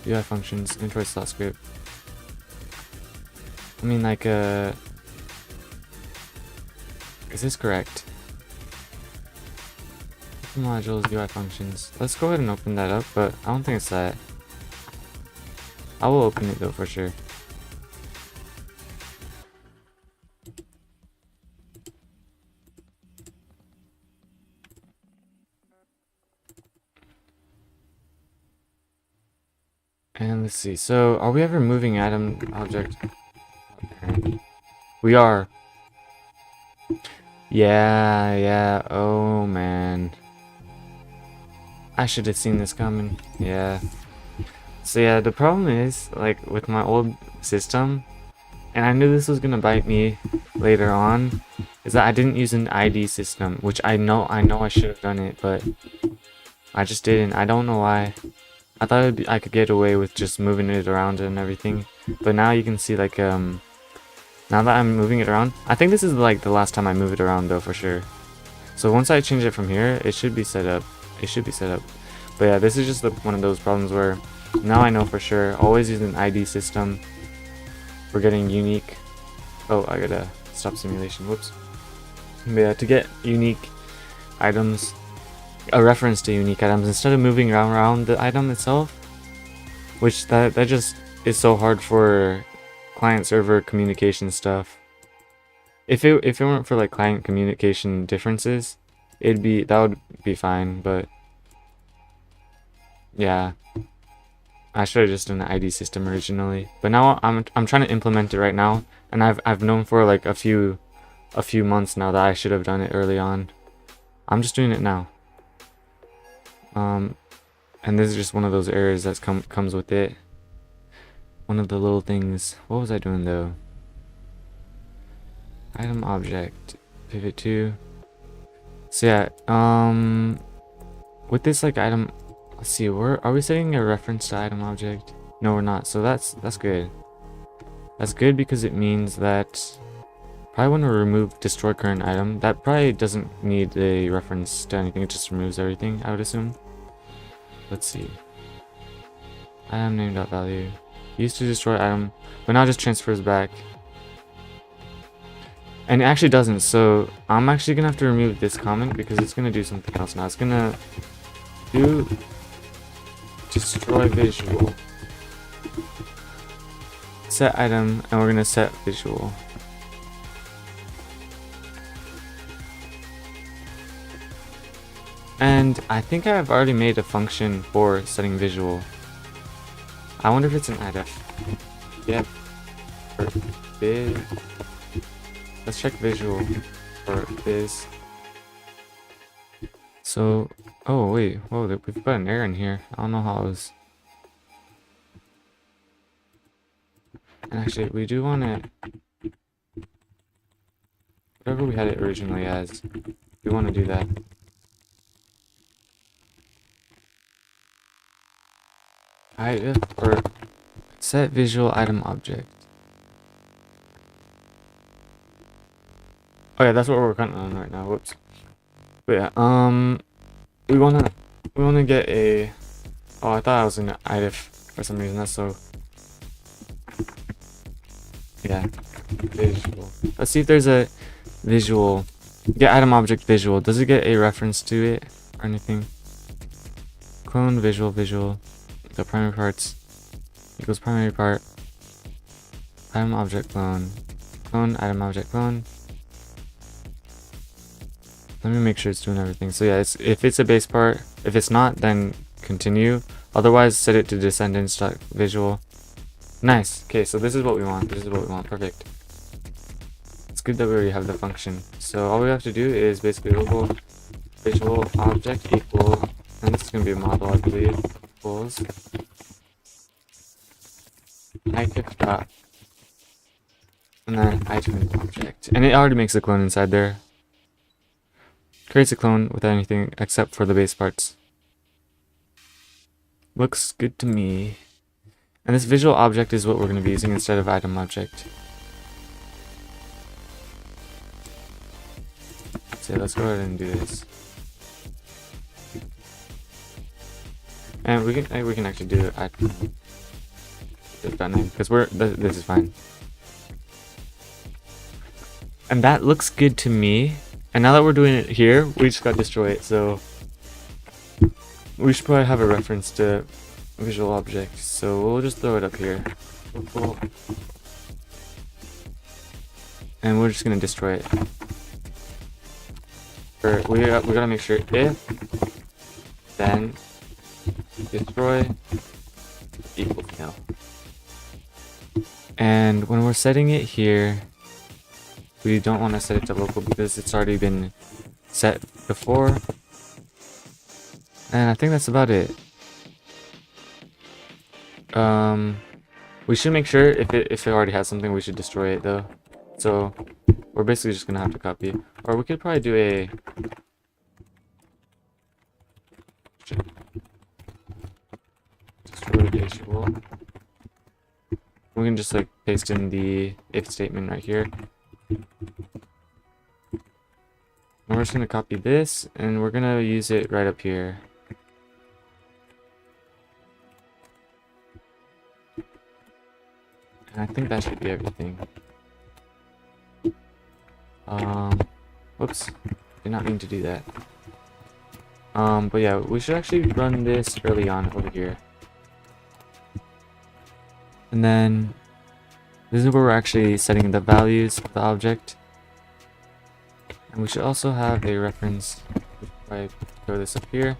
UI functions, inventory slot script. I mean, like, is this correct? Modules, UI functions. Let's go ahead and open that up, but I don't think it's that. I will open it though for sure. And let's see. So, are we ever moving item object? We are. Yeah. Oh man. I should have seen this coming. Yeah. So yeah, the problem is, like, with my old system, and I knew this was gonna bite me later on, is that I didn't use an ID system, which I know I should have done it, but I just didn't. I don't know why. I thought I could get away with just moving it around and everything, but now you can see, like, now that I'm moving it around, I think this is like the last time I move it around though, for sure. So once I change it from here, it should be set up. It should be set up. But yeah, this is just one of those problems where now I know for sure. Always use an ID system. We're getting unique. Oh, I gotta stop simulation. Whoops. But yeah, to get unique items, a reference to unique items instead of moving around the item itself, which that just is so hard for client server communication stuff. If it weren't for like client communication differences, that would be fine, but yeah. I should have just done the ID system originally. But now I'm trying to implement it right now, and I've known for like a few months now that I should have done it early on. I'm just doing it now. And this is just one of those errors that comes with it. One of the little things. What was I doing though? Item object pivot to. So yeah, with this like item, let's see, are we setting a reference to item object? No, we're not. So that's good. That's good because it means that probably when we remove destroy current item, that probably doesn't need a reference to anything. It just removes everything, I would assume. Let's see. Item name.value. Used to destroy item, but now just transfers back. And it actually doesn't, so I'm actually gonna have to remove this comment because it's gonna do something else now. It's gonna do destroy visual. Set item, and we're gonna set visual. And I think I've already made a function for setting visual. I wonder if it's an idef. Yep. For biz. Let's check visual for biz. So, oh wait, whoa, we've got an error in here. I don't know how it was. And actually, we do want to, whatever we had it originally as, we want to do that. Or set visual item object. Oh yeah, that's what we're working on right now. Whoops. But yeah, we wanna get a. Oh, I thought I was in idef for some reason. That's so. Yeah, visual. Let's see if there's a visual. Get item object visual. Does it get a reference to it or anything? Clone visual. The primary parts equals primary part. Item object clone. Clone item object clone. Let me make sure it's doing everything. So yeah, if it's a base part. If it's not, then continue. Otherwise, set it to descendants.visual. Nice. Okay, so this is what we want. Perfect. It's good that we already have the function. So all we have to do is basically local visual object equal, and this is going to be a model, I believe, equals iClick dot, and then item object. And it already makes a clone inside there. Creates a clone without anything except for the base parts. Looks good to me. And this visual object is what we're going to be using instead of item object. So let's go ahead and do this. And we can actually do it at .name because this is fine. And that looks good to me. And now that we're doing it here, we just got to destroy it, so we should probably have a reference to visual object. So we'll just throw it up here. And we're just gonna destroy it. We gotta make sure if then destroy equals nil. And when we're setting it here, we don't want to set it to local because it's already been set before. And I think that's about it. We should make sure if it already has something, we should destroy it though. So we're basically just gonna have to copy, or we could probably do a. Destroy visual. We can just like paste in the if statement right here. And we're just gonna copy this, and we're gonna use it right up here. And I think that should be everything. Whoops, did not mean to do that. But yeah, we should actually run this early on over here. And then This is where we're actually setting the values of the object. And we should also have a reference. If I throw this up here.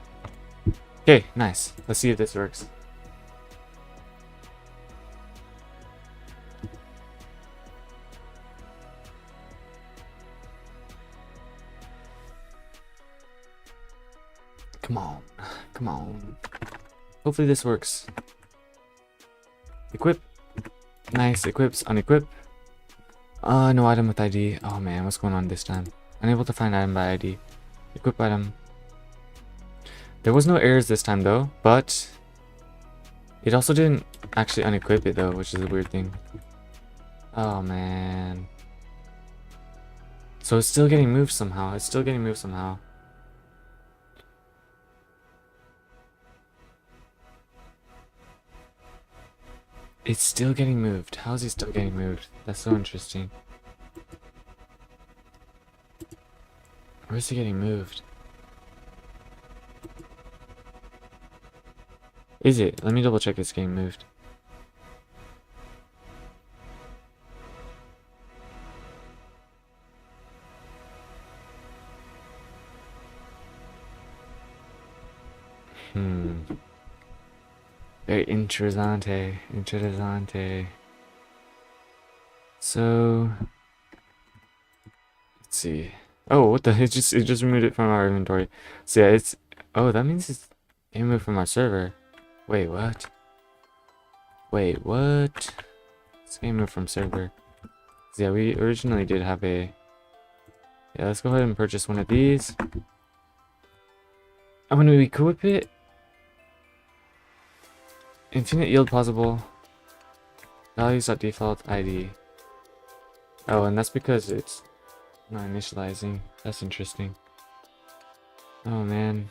Okay, nice. Let's see if this works. Come on. Come on. Hopefully this works. Equip. Nice. Equips. Unequip. No item with ID. Oh man, what's going on this time? Unable to find item by ID. Equip item. There was no errors this time though, but it also didn't actually unequip it though, which is a weird thing. Oh man. So it's still getting moved somehow. It's still getting moved somehow. It's still getting moved. How is he still getting moved? That's so interesting. Where is he getting moved? Is it? Let me double check it's getting moved. Very interessante. Interessante. So let's see. Oh, what the? It just removed it from our inventory. So yeah, it's. Oh, that means it's removed from our server. Wait, what? Wait, what? It's getting moved from server. So yeah, we originally did have a. Yeah, let's go ahead and purchase one of these. I'm gonna equip it. Infinite yield possible. Values.default ID. Oh, and that's because it's not initializing. That's interesting. Oh man.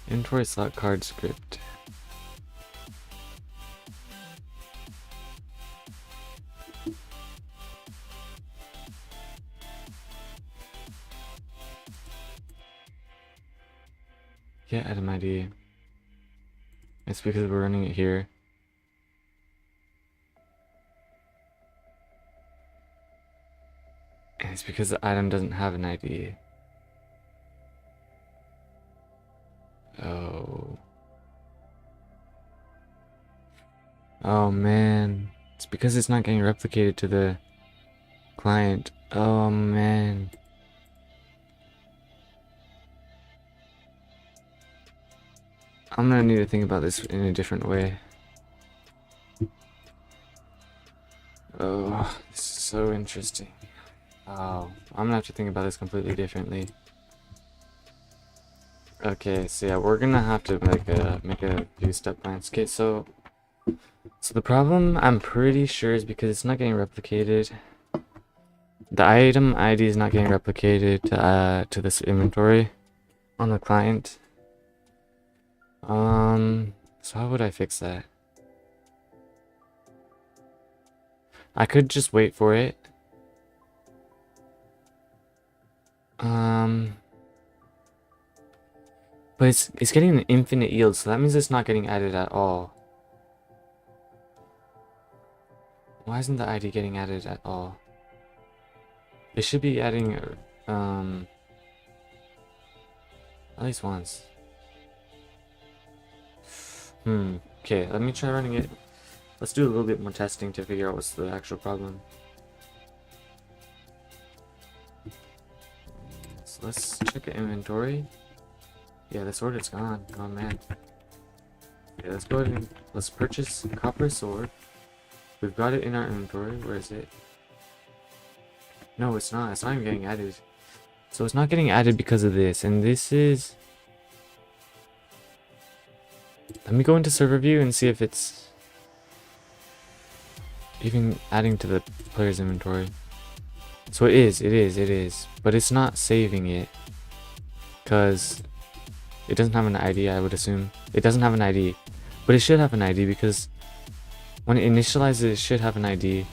Inventory slot card script. Get item ID. It's because we're running it here. And it's because the item doesn't have an ID. Oh. Oh man. It's because it's not getting replicated to the client. Oh man. I'm gonna need to think about this in a different way. Oh, this is so interesting. Oh, I'm gonna have to think about this completely differently. Okay, so yeah, we're gonna have to make a few step plans. Okay, so the problem I'm pretty sure is because it's not getting replicated. The item ID is not getting replicated to this inventory on the client. So how would I fix that? I could just wait for it. But it's getting an infinite yield, so that means it's not getting added at all. Why isn't the ID getting added at all? It should be adding at least once. Okay, let me try running it. Let's do a little bit more testing to figure out what's the actual problem. So let's check the inventory. Yeah, the sword is gone. Oh man. Okay, let's go ahead and let's purchase a copper sword. We've got it in our inventory. Where is it? No, it's not. It's not even getting added. So it's not getting added because of this. And this is... Let me go into server view and see if it's even adding to the player's inventory. So it is. But it's not saving it. Because It doesn't have an ID, I would assume. It doesn't have an ID, but it should have an ID because when it initializes, it should have an ID.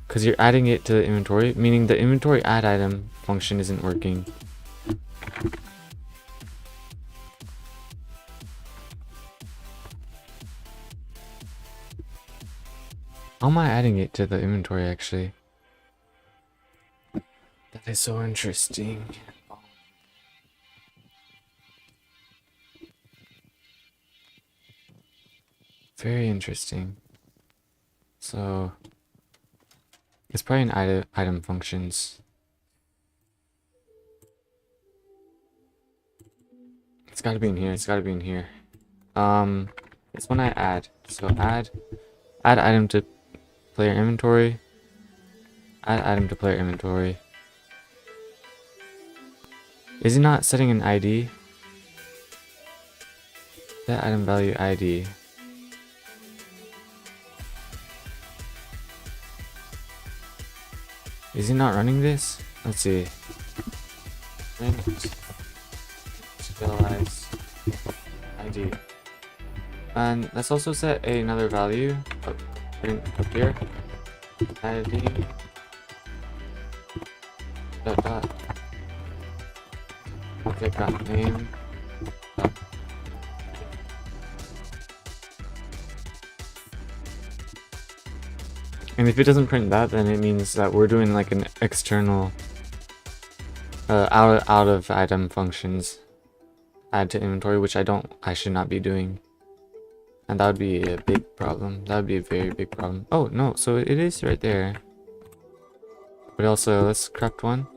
Because you're adding it to the inventory, meaning the inventory add item function isn't working. How am I adding it to the inventory actually? That is so interesting. Very interesting. So it's probably an item functions. It's gotta be in here. It's gotta be in here. It's when I add. So add item to player inventory. Add item to player inventory. Is it not setting an ID? That item value ID. Is he not running this? Let's see. Serialize ID. And let's also set another value up here. ID. Dot. Okay, got name. And if it doesn't print that, then it means that we're doing like an external out of item functions add to inventory, which I should not be doing. And that would be a big problem. That would be a very big problem. Oh no, so it is right there. But also, let's craft one.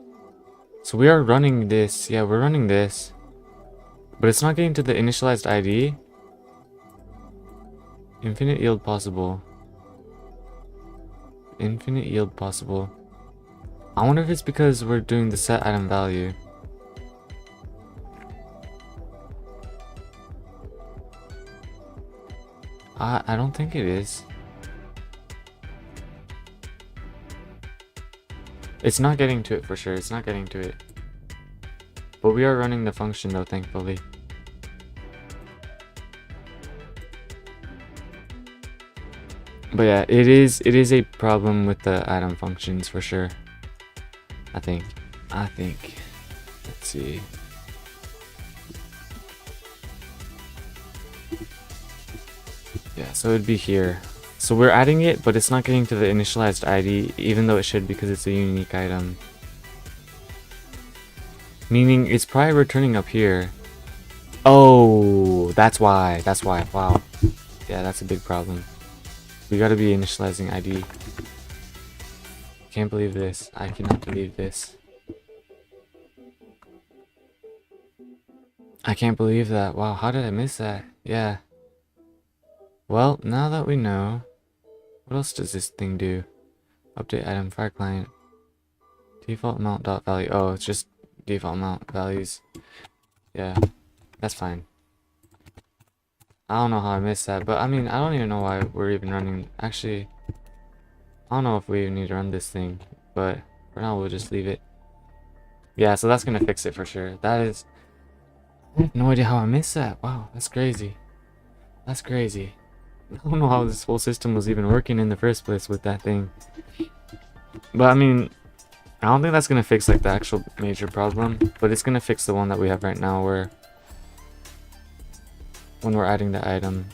So we are running this. Yeah, we're running this. But it's not getting to the initialized ID. Infinite yield possible. Infinite yield possible. I wonder if it's because we're doing the set item value. I don't think it is. It's not getting to it for sure. It's not getting to it. But we are running the function though, thankfully. But yeah, it is a problem with the item functions for sure. I think. Let's see. Yeah, so it'd be here. So we're adding it, but it's not getting to the initialized ID, even though it should because it's a unique item. Meaning it's probably returning up here. Oh, that's why. That's why. Wow. Yeah, that's a big problem. We gotta be initializing ID. Can't believe this. I cannot believe this. I can't believe that. Wow, how did I miss that? Yeah. Well, now that we know, what else does this thing do? Update item fire client. Default amount dot value. Oh, it's just default amount values. Yeah, that's fine. I don't know how I missed that, but I mean, I don't even know why we're even running. Actually, I don't know if we even need to run this thing, but for now we'll just leave it. Yeah, so that's gonna fix it for sure. That is, I have no idea how I missed that. Wow, that's crazy. That's crazy. I don't know how this whole system was even working in the first place with that thing. But I mean, I don't think that's gonna fix like the actual major problem, but it's gonna fix the one that we have right now where when we're adding the item.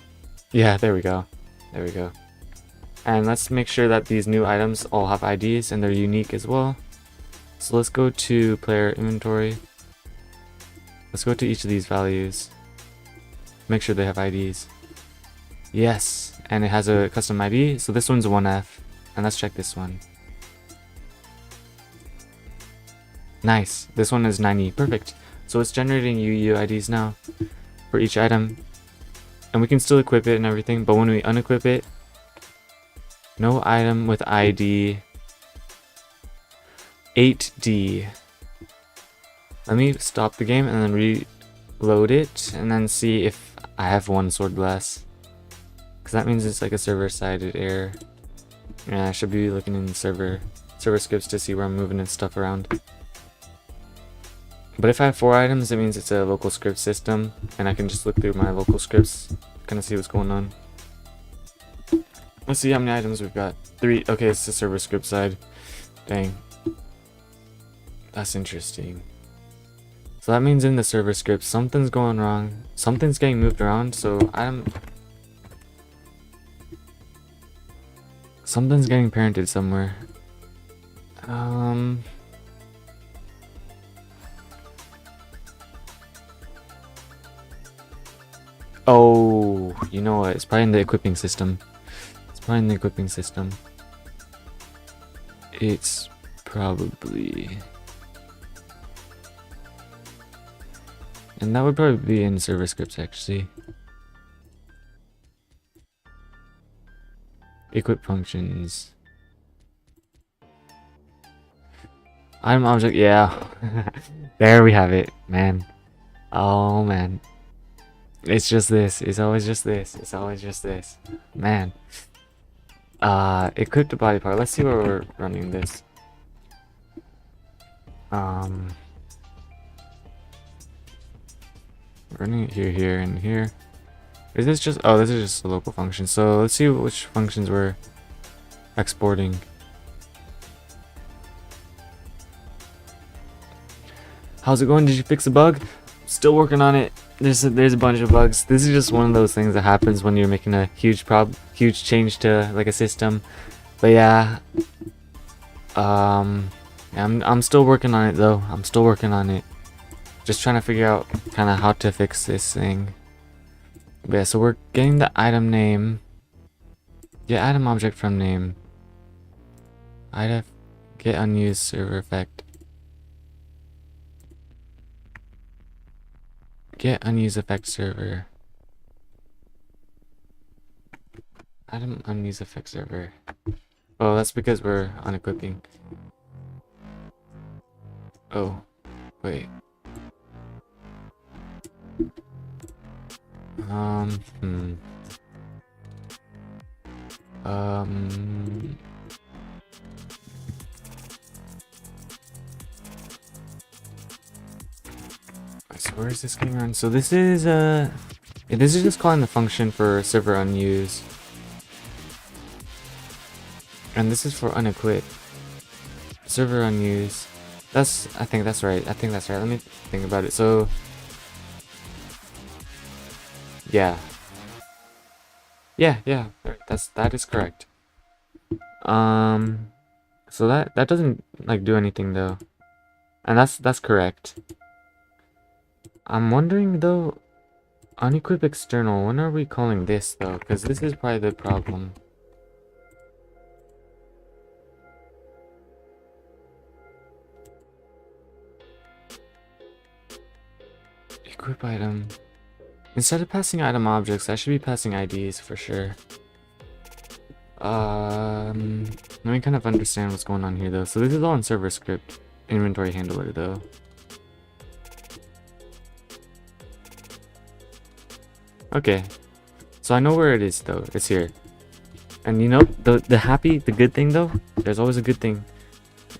Yeah, there we go. There we go. And let's make sure that these new items all have IDs and they're unique as well. So let's go to player inventory. Let's go to each of these values. Make sure they have IDs. Yes, and it has a custom ID. So this one's 1F. And let's check this one. Nice. This one is 90. Perfect. So it's generating UUIDs now for each item. And we can still equip it and everything, but when we unequip it, no item with ID 8D. Let me stop the game and then reload it and then see if I have one sword less. Because that means it's like a server-sided error. Yeah, I should be looking in server scripts to see where I'm moving and stuff around. But if I have 4 items, it means it's a local script system, and I can just look through my local scripts, kind of see what's going on. Let's see how many items we've got. 3. Okay, it's the server script side. Dang. That's interesting. So that means in the server script, something's going wrong. Something's getting moved around, so something's getting parented somewhere. Oh, you know what? It's probably in the equipping system. It's probably in the equipping system. It's probably... And that would probably be in server scripts, actually. Equip functions. Item object, yeah. There we have it, man. Oh, man. It's just this. It's always just this. It's always just this. Man. Equip the body part. Let's see where we're running this. Running it here, here, and here. Is this just... Oh, this is just a local function. So let's see which functions we're exporting. How's it going? Did you fix a bug? Still working on it. There's a bunch of bugs. This is just one of those things that happens when you're making a huge change to like a system. But yeah, I'm still working on it though. I'm still working on it. Just trying to figure out kind of how to fix this thing. But yeah, so we're getting the item name. Get item object from name. Item get unused server effect. Get unused effect server. Item unused effect server. Oh, that's because we're unequipping. Oh, wait. So where is this getting run? So this is this is just calling the function for server unused. And this is for unequip. Server unused. I think that's right. I think that's right. Let me think about it. So yeah. Yeah, that is correct. So that doesn't like do anything though. And that's correct. I'm wondering though, unequip external, when are we calling this though? Because this is probably the problem. Equip item. Instead of passing item objects, I should be passing IDs for sure. Let me kind of understand what's going on here though. So this is all in server script. Inventory handler though. Okay. So I know where it is though. It's here. And you know, the good thing though, there's always a good thing.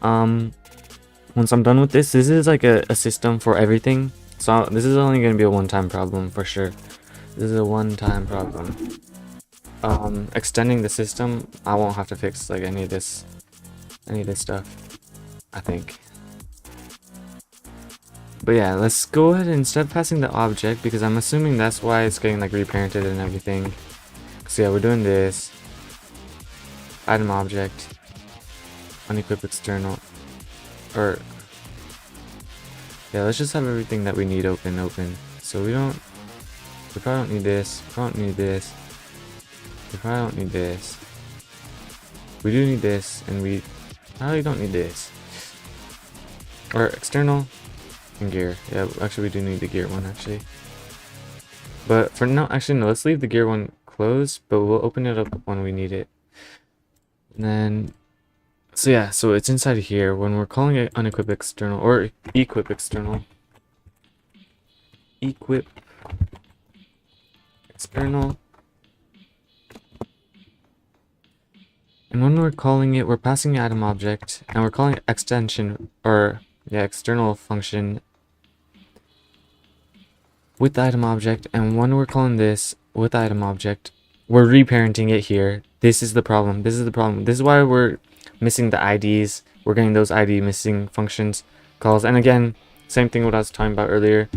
Once I'm done with this is like a system for everything. So this is only going to be a one-time problem for sure. This is a one-time problem. Extending the system, I won't have to fix like any of this stuff, I think. But yeah, let's go ahead and instead of passing the object, because I'm assuming that's why it's getting like reparented and everything. So yeah, we're doing this. Item object. Unequip external. Or yeah, let's just have everything that we need open. So we probably don't need this. We probably don't need this. We probably don't need this. We do need this, and we probably don't need this. Or external and gear. Yeah, actually we do need the gear one actually. But for now, actually no, let's leave the gear one closed, but we'll open it up when we need it. And then, so yeah, so it's inside of here when we're calling it unequip external or equip external. Equip external. And when we're calling it, we're passing the item object and we're calling it extension or yeah, external function with the item object, and when we're calling this with the item object, we're reparenting it here. This is the problem. This is the problem. This is why we're missing the IDs. We're getting those ID missing functions calls. And again, same thing what I was talking about earlier.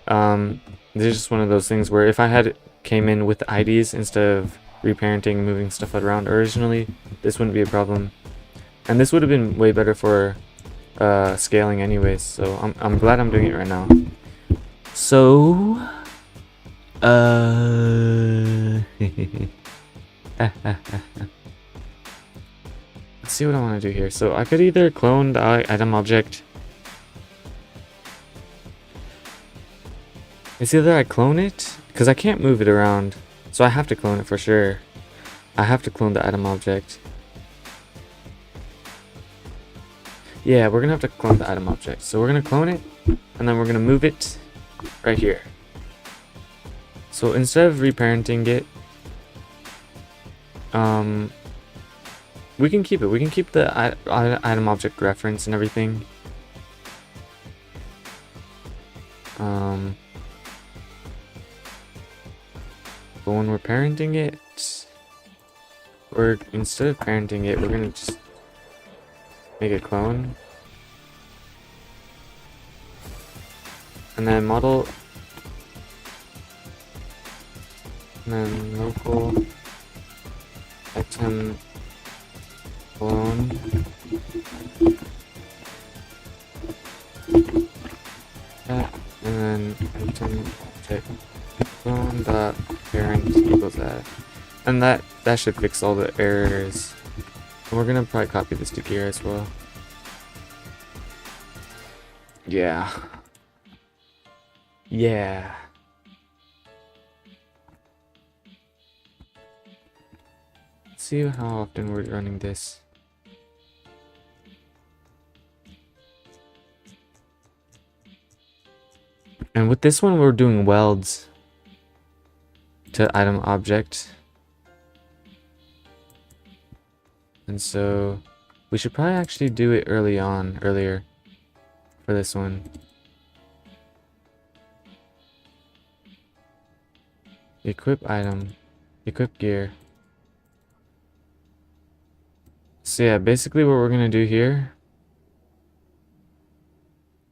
This is just one of those things where if I had came in with the IDs instead of reparenting, moving stuff around originally, this wouldn't be a problem. And this would have been way better for scaling anyways. So I'm glad I'm doing it right now. So let's see what I want to do here. So I could either clone the item object. It's either I clone it, because I can't move it around, so I have to clone it for sure. I have to clone the item object. Yeah, we're gonna have to clone the item object. So we're gonna clone it, and then we're gonna move it right here. So instead of reparenting it, we can keep it. We can keep the item object reference and everything. But when we're parenting it, instead of parenting it, we're gonna just make a clone, and then model, and then local item clone. That, and then item object clone dot parent equals that, and that should fix all the errors. And we're gonna probably copy this to gear as well. Yeah. Let's see how often we're running this. And with this one, we're doing welds to item object. And so we should probably actually do it earlier for this one. Equip item, equip gear. So yeah, basically what we're gonna do here,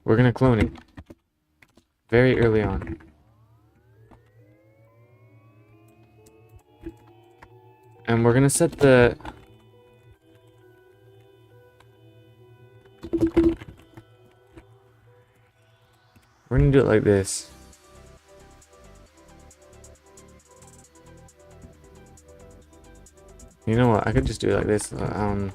we're gonna clone it very early on. And we're gonna set the we're gonna do it like this. You know what? I could just do it like this. I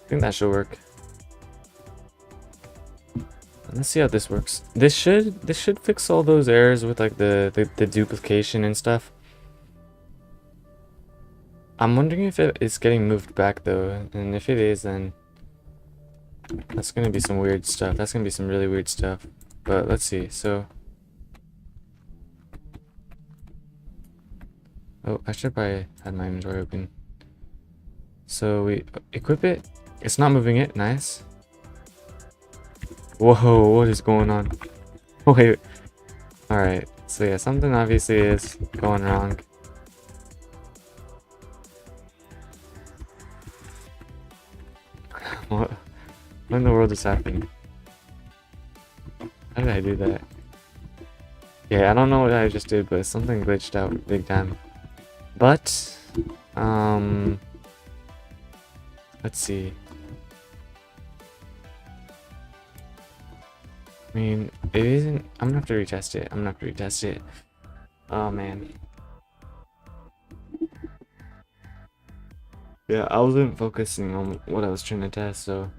think that should work. Let's see how this works. This should fix all those errors with like the duplication and stuff. I'm wondering if it's getting moved back though, and if it is, then that's gonna be some weird stuff. That's gonna be some really weird stuff. But let's see. So, oh, I should probably had my inventory open. So we equip it. It's not moving it. Nice. Whoa, what is going on? Wait. Alright, so yeah, something obviously is going wrong. What in the world is happening? How did I do that? Yeah, I don't know what I just did, but something glitched out big time. But, let's see. I mean, it isn't. I'm gonna have to retest it. Oh man. Yeah, I wasn't focusing on what I was trying to test, so.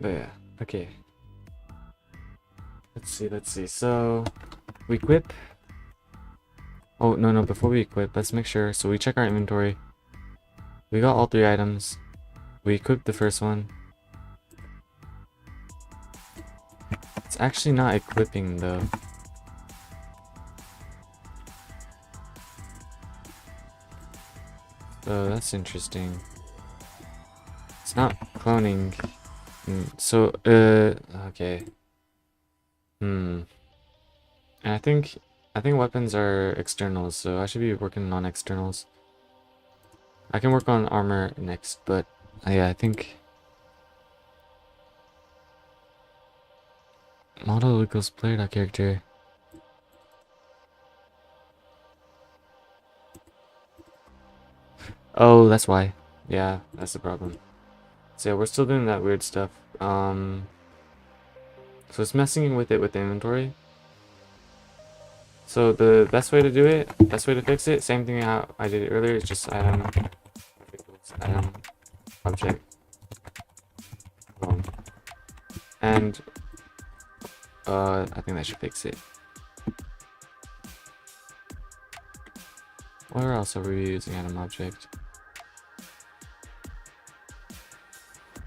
But yeah, okay. Let's see. So, we equip. Oh, no, before we equip, let's make sure. So we check our inventory. We got all 3 items. We equipped the first one. actually not equipping though. So that's interesting. It's not cloning. So, okay. And I think weapons are externals, so I should be working on externals. I can work on armor next, but yeah, I think model equals player.character. Oh, that's why. Yeah, that's the problem. So yeah, we're still doing that weird stuff. So it's messing with it with the inventory. So the best way to do it, best way to fix it, same thing how I did it earlier, is just item equals item object clone. And I think that should fix it. Where else are we using item object?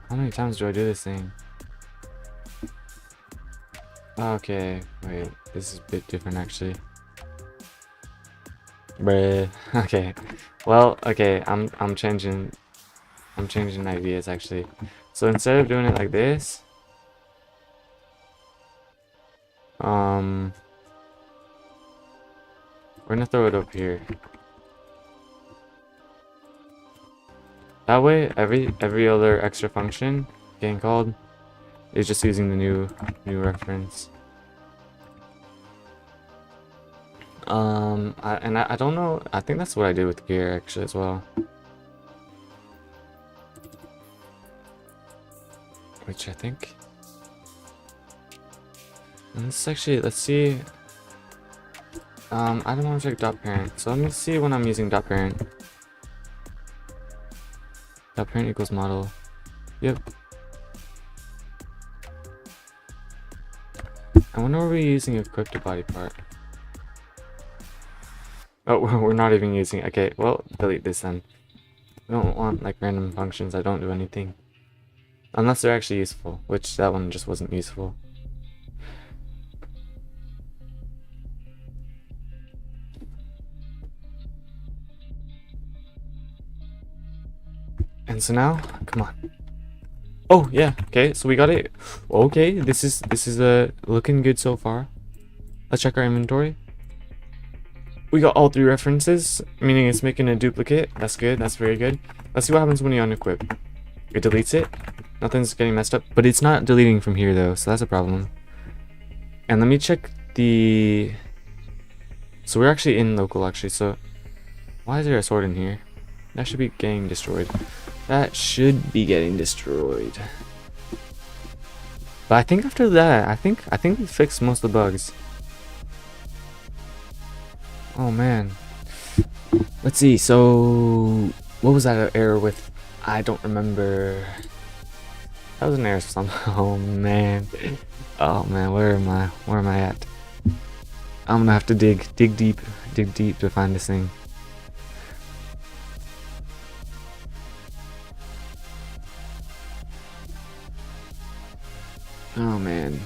How many times do I do this thing? Okay, wait, this is a bit different actually. Bruh. Okay. Well, okay, I'm changing ideas actually. So instead of doing it like this, we're gonna throw it up here. That way, every other extra function getting called is just using the new reference. I don't know. I think that's what I did with gear actually as well. Which I think. And this actually, let's see. Item object dot parent. So let me see when I'm using dot parent. Dot parent equals model. Yep. And when are we using equipped body part? Oh, we're not even using. Okay, well, delete this then. We don't want like random functions that don't do anything. Unless they're actually useful, which that one just wasn't useful. And so now, come on. Oh yeah, okay, so we got it. Okay, this is looking good so far. Let's check our inventory. We got all 3 references, meaning it's making a duplicate. That's good, that's very good. Let's see what happens when you unequip. It deletes it. Nothing's getting messed up, but it's not deleting from here though, so that's a problem. And let me check the... So we're actually in local actually, so why is there a sword in here? That should be getting destroyed. That should be getting destroyed. But I think after that, I think we fixed most of the bugs. Oh man. Let's see, so what was that error with? I don't remember. That was an error somehow. Oh man. Oh man, where am I at? I'm gonna have to dig deep to find this thing. Oh man.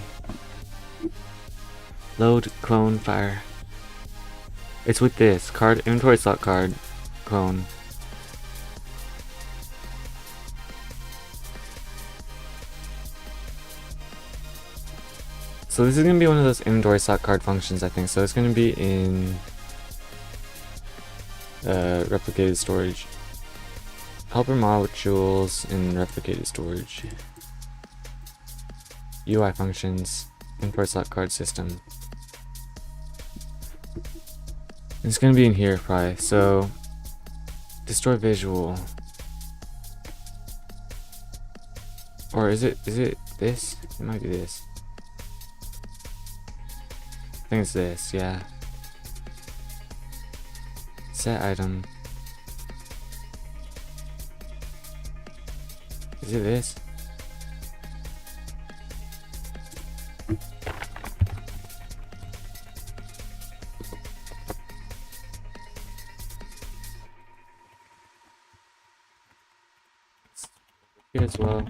Load, clone, fire. It's with this card, inventory slot card, clone. So this is gonna be one of those inventory slot card functions, I think. So it's gonna be in replicated storage. Helper modules in replicated storage. UI functions, inventory slot card system. It's gonna be in here probably. So destroy visual. Or is it this? It might be this. I think it's this, yeah. Set item. Is it this? Here as well.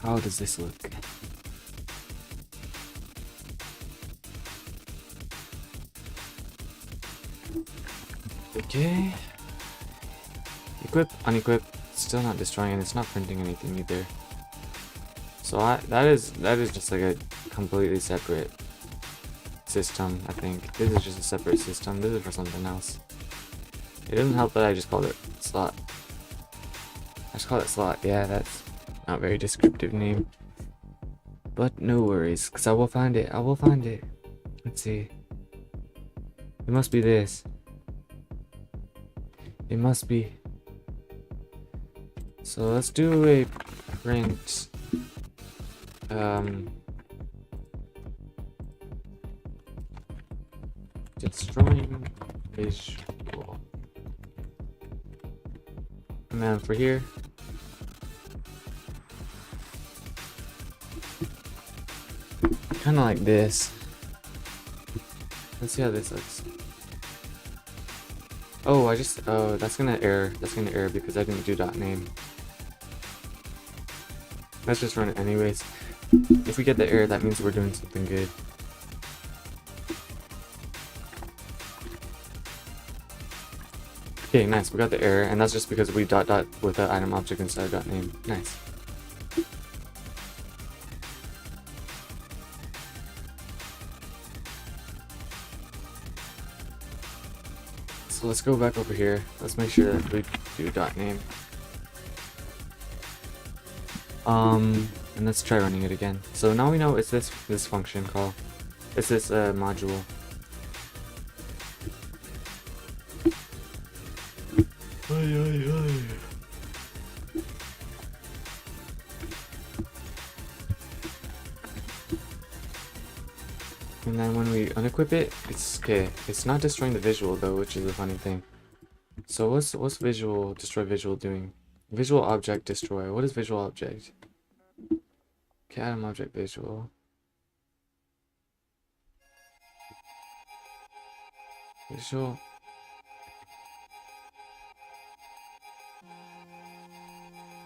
How does this look? Okay. Equip, unequip, still not destroying, and it's not printing anything either. So that is just like a completely separate system, I think. This is just a separate system. This is for something else. It doesn't help that I just called it slot. I just call it slot. Yeah, that's not a very descriptive name. But no worries, because I will find it. I will find it. Let's see. It must be this. It must be. So let's do a print. Destroying visual. And then for here, kind of like this. Let's see how this looks. Oh, oh, that's gonna error. That's gonna error because I didn't do dot name. Let's just run it anyways. If we get the error, that means we're doing something good. Okay, nice. We got the error, and that's just because we dot with the item object instead of dot name. Nice. So let's go back over here. Let's make sure that we do dot name. And let's try running it again. So now we know it's this function call. It's this module. And then when we unequip it, it's okay. It's not destroying the visual though, which is a funny thing. So what's visual destroy visual doing? Visual object destroy. What is visual object? Okay, item object visual. Visual.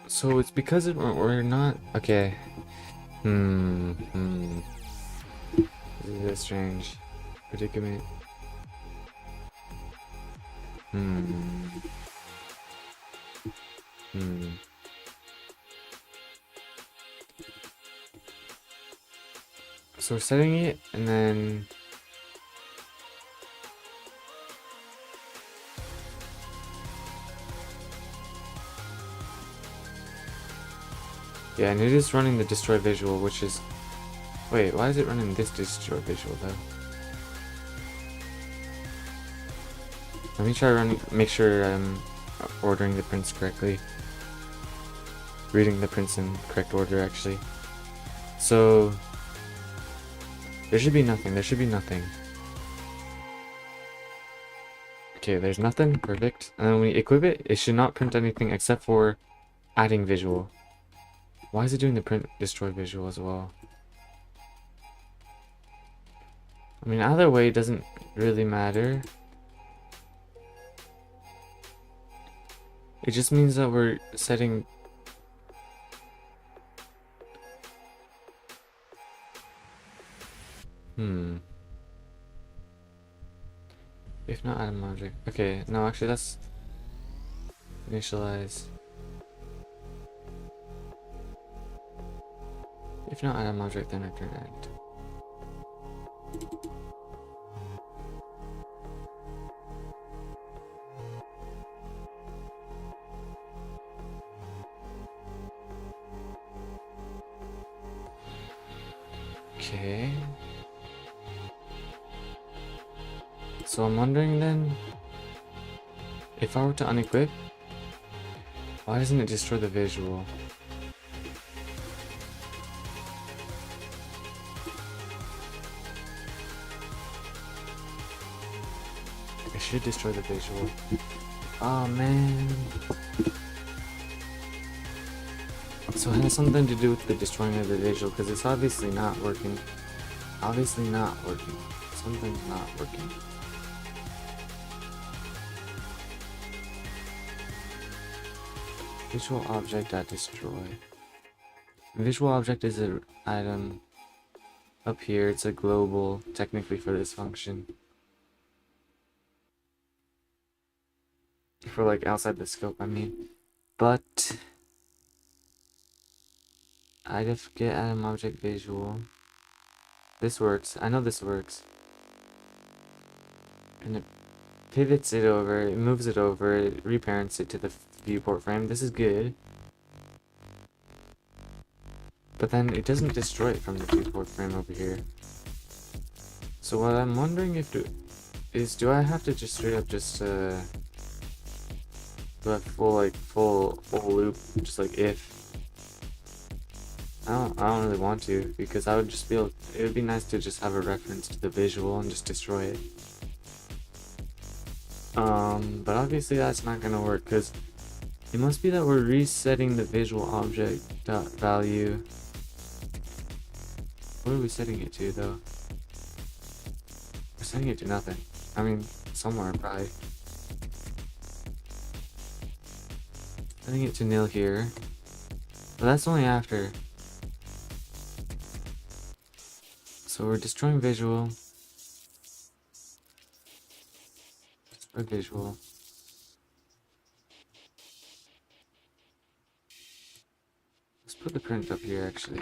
So it's because we're not okay. This is a strange predicament. So we're setting it, and then yeah, and it is running the destroy visual, which is wait, why is it running this destroy visual though? Let me try running, make sure I'm ordering the prints correctly. Reading the prints in correct order actually. So there should be nothing, there should be nothing. Okay, there's nothing, perfect. And then when we equip it, it should not print anything except for adding visual. Why is it doing the print destroy visual as well? I mean, either way, it doesn't really matter. It just means that we're setting... If not item object. Okay, no, actually that's... Initialize. If not item object, then return end. Okay. So I'm wondering then, if I were to unequip, why doesn't it destroy the visual? It should destroy the visual. Oh man. So it has something to do with the destroying of the visual, because it's obviously not working. Obviously not working. Something's not working. Visual object that destroy. Visual object is an item. Up here, it's a global, technically, for this function. For like outside the scope, I mean. But IDEF get item object visual. This works. I know this works. And it pivots it over, it moves it over, it reparents it to the viewport frame. This is good. But then it doesn't destroy it from the viewport frame over here. So what I'm wondering do I have to just straight up just do a full loop, just like if. I don't really want to, because I would just it would be nice to just have a reference to the visual and just destroy it. But obviously that's not gonna work, because it must be that we're resetting the visual object dot value. What are we setting it to though? We're setting it to nothing. I mean, somewhere probably. Setting it to nil here. But that's only after. So we're destroying visual. Destroy visual. Let's put the print up here actually.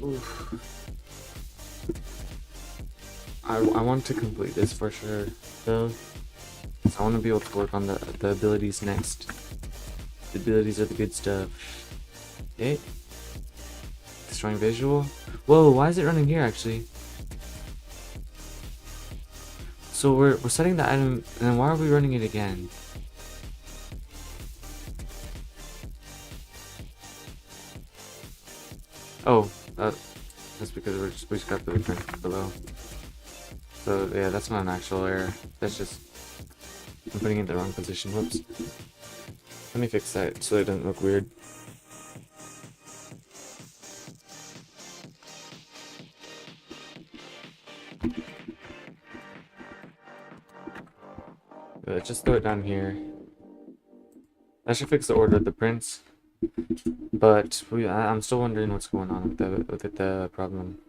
Oof. I want to complete this for sure, though. So I want to be able to work on the abilities next. The abilities are the good stuff. Okay. Destroying visual. Whoa, why is it running here actually? So we're setting the item, and then why are we running it again? Oh, that's because we just got the print below. So yeah, that's not an actual error. That's just I'm putting it in the wrong position. Whoops. Let me fix that so it doesn't look weird. Just throw it down here. That should fix the order of the prints. But I'm still wondering what's going on with the problem.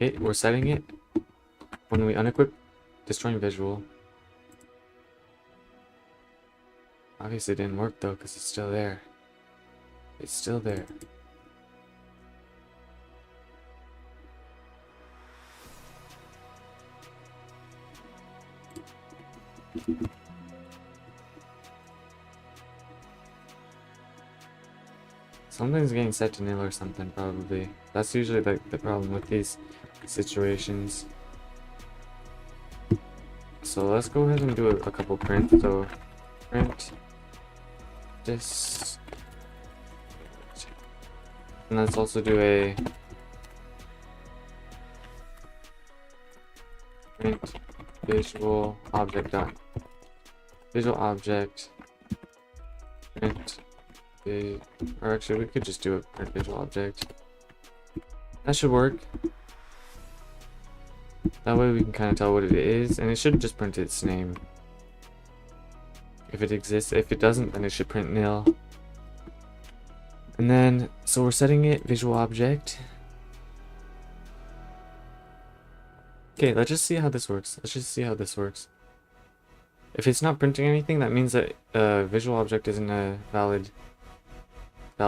Okay, we're setting it. When we unequip, destroying visual. Obviously it didn't work though, because it's still there. It's still there. Something's getting set to nil or something, probably. That's usually the problem with these situations. So let's go ahead and do a couple prints. So print this, and let's also do a print visual object done. Visual object print. Or actually, we could just do a print visual object. That should work. That way we can kind of tell what it is, and it should just print its name. If it exists. If it doesn't, then it should print nil. And then, so we're setting it visual object. Okay, let's just see how this works. If it's not printing anything, that means that visual object isn't a valid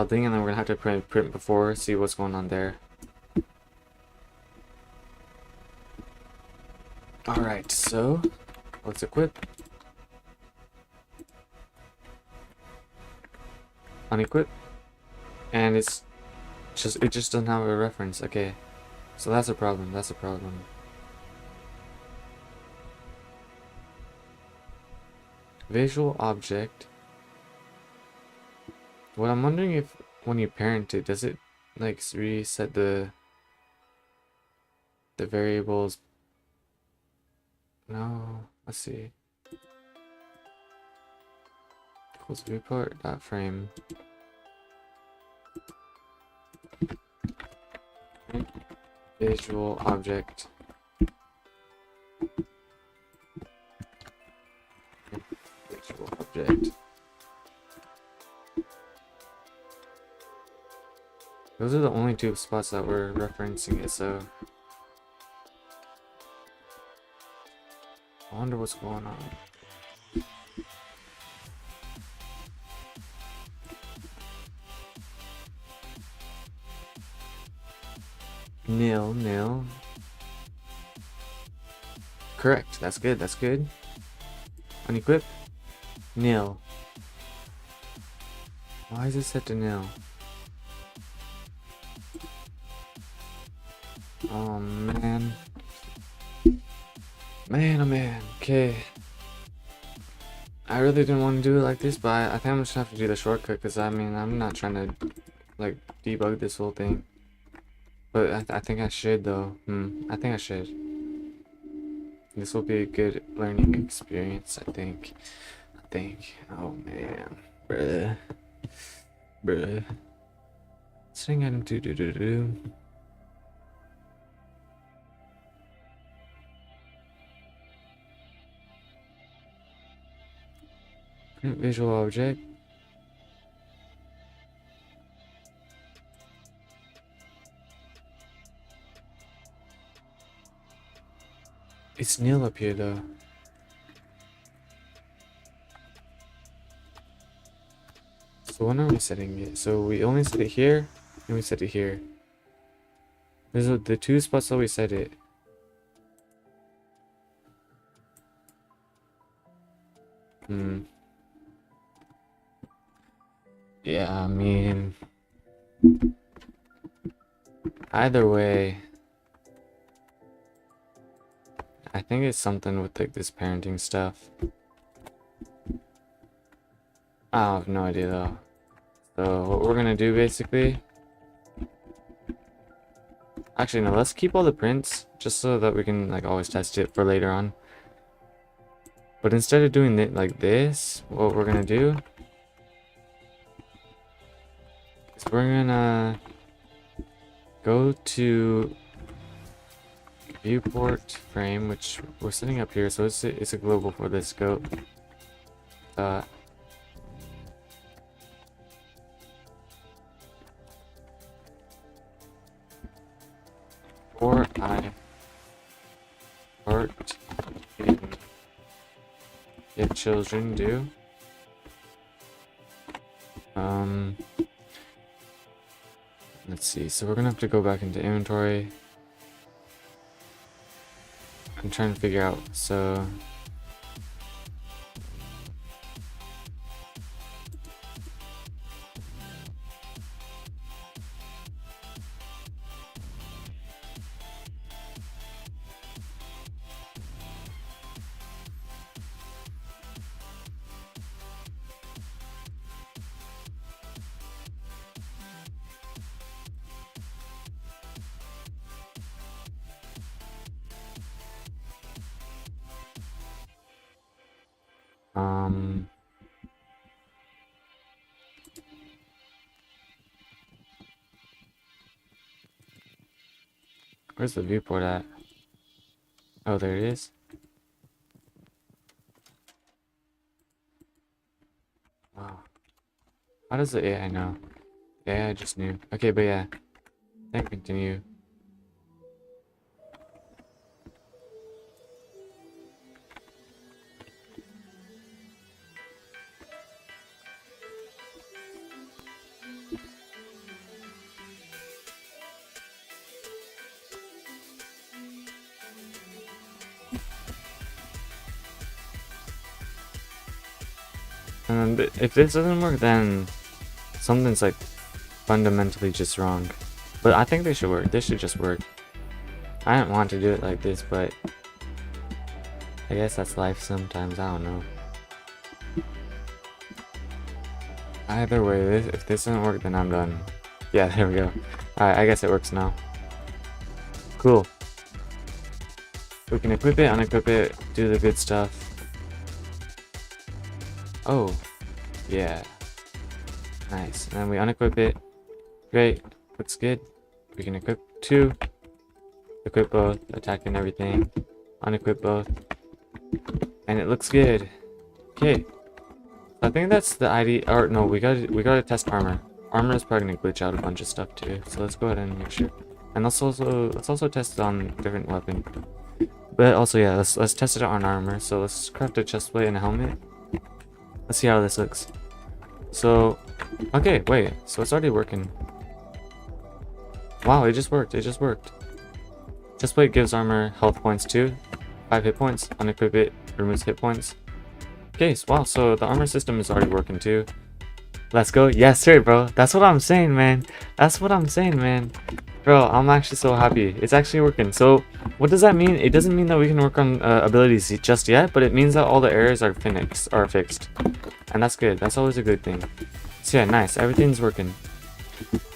thing, and then we're gonna have to print before, see what's going on there. Alright, so let's equip. Unequip. And it just doesn't have a reference. Okay. So that's a problem. Visual object. What I'm wondering if when you parent it, does it like reset the variables No, let's see. Equals viewport dot frame. Visual object. Visual object. Those are the only two spots that we're referencing it, so I wonder what's going on. Nil. Correct. That's good. That's good. Unequip. Nil. Why is it set to nil? Oh man. Man, oh man. Okay. I really didn't want to do it like this, but I think I'm just gonna have to do the shortcut because I mean I'm not trying to like debug this whole thing. But I think I should though. I think I should. This will be a good learning experience, I think. Oh man. Bruh. Setting item do. Print visual object. It's nil up here though. So when are we setting it? So we only set it here and we set it here. These are the two spots that we set it. Yeah, I mean, either way, I think it's something with like this parenting stuff. I have no idea though. So what we're gonna do basically, actually no, let's keep all the prints just so that we can like always test it for later on. But instead of doing it like this, what we're gonna do is we're gonna go to viewport frame, which we're setting up here, so it's a global for this scope. Or I art in if children do. Let's see, so we're gonna have to go back into inventory. I'm trying to figure out, so where's the viewport at? Oh, there it is. Wow. How does the AI know? The AI just knew. Okay, but yeah. Then continue. And if this doesn't work, then something's like fundamentally just wrong. But I think they should work. This should just work. I didn't want to do it like this, but I guess that's life sometimes. I don't know. Either way, if this doesn't work, then I'm done. Yeah, there we go. Alright, I guess it works now. Cool. We can equip it, unequip it, do the good stuff. Oh, yeah. Nice. And then we unequip it. Great. Looks good. We can equip 2. Equip both, attack and everything. Unequip both. And it looks good. Okay. I think that's the ID. Or no, we gotta test armor. Armor is probably gonna glitch out a bunch of stuff too. So let's go ahead and make sure. And let's also test on different weapon. But also yeah, let's test it on armor. So let's craft a chest plate and a helmet. Let's see how this looks. So okay, wait. So it's already working. Wow, it just worked. It just worked. Chest plate gives armor health points too. 5 hit points. Unequip it removes hit points. Okay, so, wow, so the armor system is already working too. Let's go. Yes, sir, bro. That's what I'm saying, man. That's what I'm saying, man. Bro, I'm actually so happy. It's actually working. So, what does that mean? It doesn't mean that we can work on abilities just yet, but it means that all the errors are fixed. And that's good. That's always a good thing. So yeah, nice. Everything's working.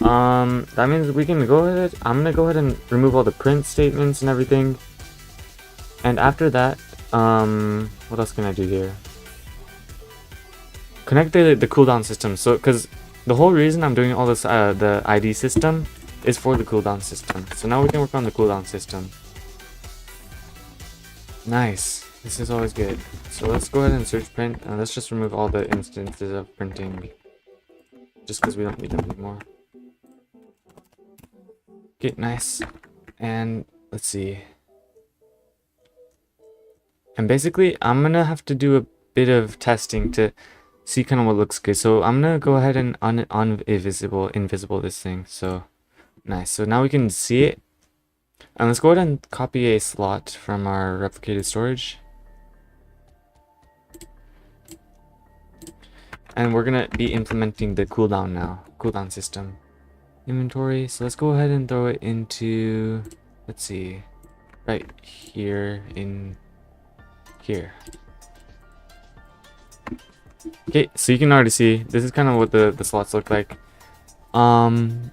That means we can go ahead. I'm gonna go ahead and remove all the print statements and everything. And after that, what else can I do here? Connect the cooldown system. So, because the whole reason I'm doing all this, the ID system, is for the cooldown system. So now we can work on the cooldown system. Nice. This is always good. So let's go ahead and search print, and let's just remove all the instances of printing, just because we don't need them anymore. Okay, nice. And let's see. And basically, I'm gonna have to do a bit of testing to see kind of what looks good. So I'm gonna go ahead and invisible this thing. So nice. So now we can see it. And let's go ahead and copy a slot from our replicated storage. And we're gonna be implementing the cooldown now. Cooldown system. Inventory. So let's go ahead and throw it into, let's see, right here in here. Okay, so you can already see this is kind of what the slots look like. And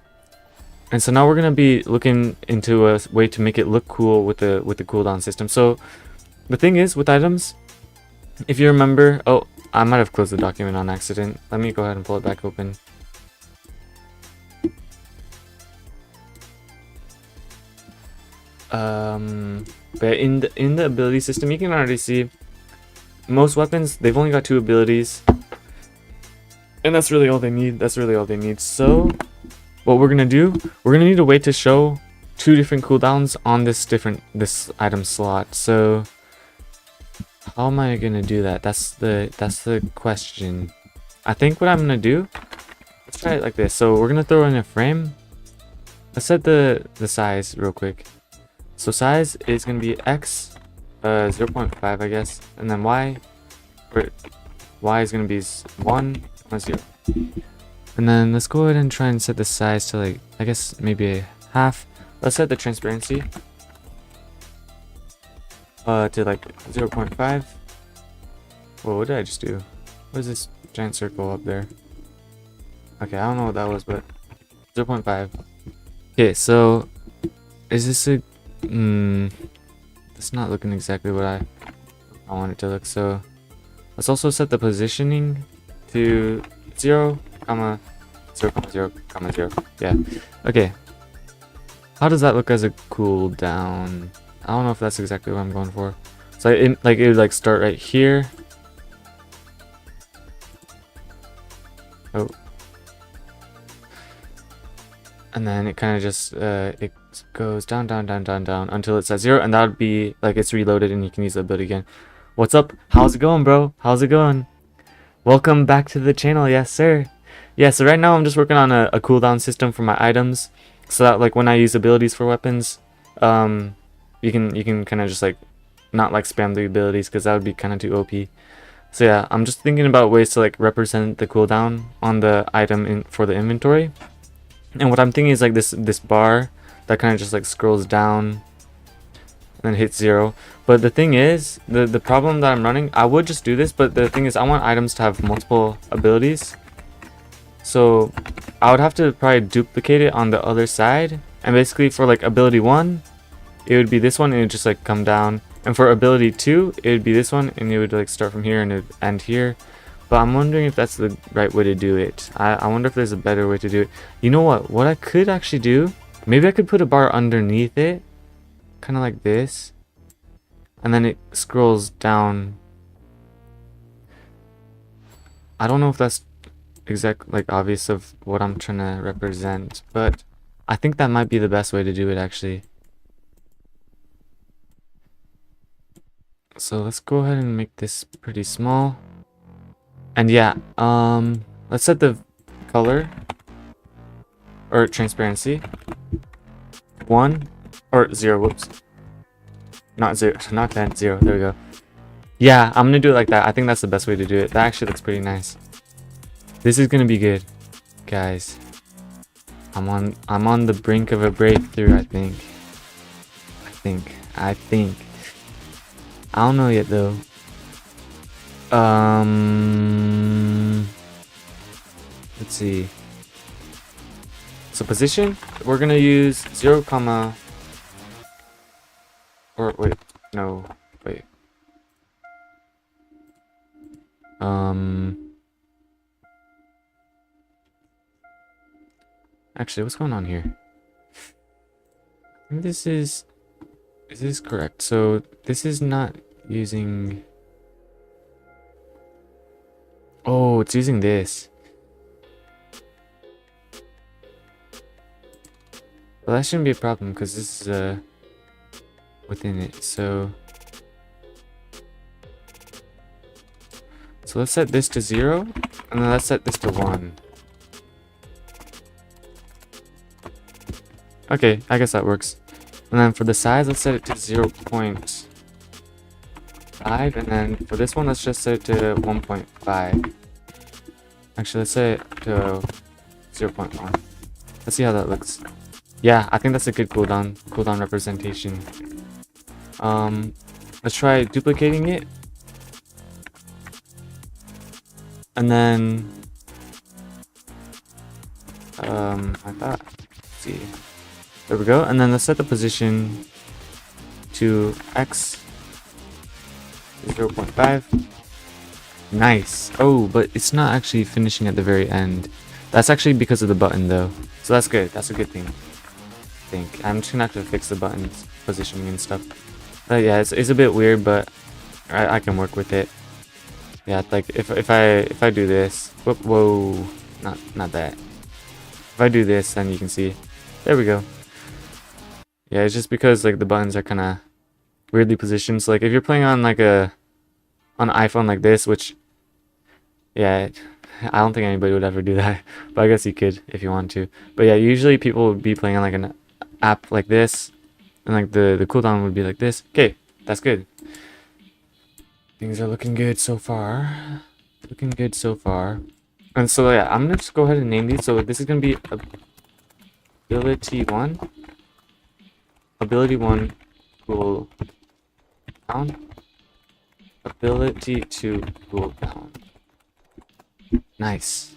so now we're gonna be looking into a way to make it look cool with the cooldown system. So the thing is with items, if you remember, oh, I might have closed the document on accident. Let me go ahead and pull it back open. But in the ability system, you can already see most weapons, they've only got 2 abilities, and that's really all they need. So what we're gonna do, we're gonna need a way to show 2 different cooldowns on this item slot. So how am I gonna do that? That's the question. I think what I'm gonna do, let's try it like this. So we're gonna throw in a frame. Let's set the size real quick. So size is gonna be x 0.5, I guess, and then y is gonna be 1, 0. And then let's go ahead and try and set the size to, like, I guess maybe a half. Let's set the transparency to like 0.5. Whoa, what did I just do? What is this giant circle up there? Okay, I don't know what that was, but 0.5. Okay, so is this a it's not looking exactly what I want it to look. So let's also set the positioning to 0, 0, 0, 0. Yeah. Okay. How does that look as a cooldown? I don't know if that's exactly what I'm going for. So it would start right here. Oh. And then it kind of just it goes down until it's at 0, and that would be like it's reloaded and you can use the ability again. What's up? How's it going, bro? How's it going? Welcome back to the channel. Yes, sir. Yeah, so right now I'm just working on a cooldown system for my items, so that like when I use abilities for weapons, you can kind of just like not like spam the abilities, because that would be kind of too OP. So yeah, I'm just thinking about ways to like represent the cooldown on the item for the inventory. And what I'm thinking is like this bar that kind of just like scrolls down and then hits 0. But the thing is, the problem that I'm running, I would just do this, but the thing is I want items to have multiple abilities. So I would have to probably duplicate it on the other side, and basically for like ability 1, it would be this one, and it would just like come down, And for ability 2, it would be this one, and it would like start from here and it would end here. But I'm wondering if that's the right way to do it. I wonder if there's a better way to do it. You know what? What I could actually do, maybe I could put a bar underneath it, kind of like this, and then it scrolls down. I don't know if that's exactly like obvious of what I'm trying to represent, but I think that might be the best way to do it actually. So let's go ahead and make this pretty small. And yeah, let's set the color or transparency 1 or 0. Whoops, not 0, not 10, 0. There we go. Yeah, I'm gonna do it like that. I think that's the best way to do it. That actually looks pretty nice. This is gonna be good, guys. I'm on the brink of a breakthrough. I think. I don't know yet though. Let's see. So position, we're gonna use 0, comma, or wait, no, wait. Actually, what's going on here? I think this is correct? So this is not using. Oh, it's using this. Well, that shouldn't be a problem because this is within it. So let's set this to 0, and then let's set this to 1. Okay, I guess that works. And then for the size, let's set it to 0.5, and then for this one, let's just set it to 1.5. Actually, let's set it to 0.1. Let's see how that looks. Yeah, I think that's a good cooldown representation. Let's try duplicating it. And then like that. Let's see. There we go. And then let's set the position to X 0.5. Nice. Oh, but it's not actually finishing at the very end. That's actually because of the button though. So that's good. That's a good thing. I think. I'm just gonna have to fix the buttons positioning and stuff. But yeah, it's a bit weird, but I can work with it. Yeah, like if I do this, whoa, not that. If I do this, then you can see. There we go. Yeah, it's just because like the buttons are kind of weirdly positioned. So like if you're playing on like on an iPhone like this, which yeah, I don't think anybody would ever do that, but I guess you could if you want to. But yeah, usually people would be playing on like an app like this, and like the cooldown would be like this. Okay, that's good. Things are looking good so far. Looking good so far. And so yeah, I'm gonna just go ahead and name these. So this is gonna be ability 1. Ability 1 cool down. Ability 2 cool down. Nice.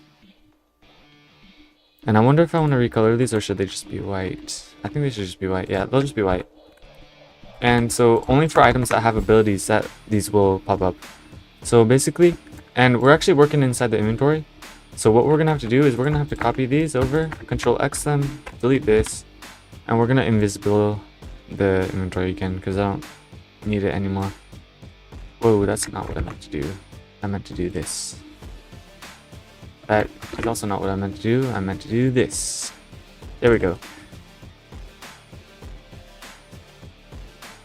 And I wonder if I want to recolor these or should they just be white? I think they should just be white. Yeah, they'll just be white. And so only for items that have abilities that these will pop up. So basically, and we're actually working inside the inventory. So what we're gonna have to do is we're gonna have to copy these over, Control X them, delete this, and we're gonna invisible the inventory again because I don't need it anymore. Whoa, that's not what I meant to do. I meant to do this. That is also not what I meant to do. I meant to do this. There we go.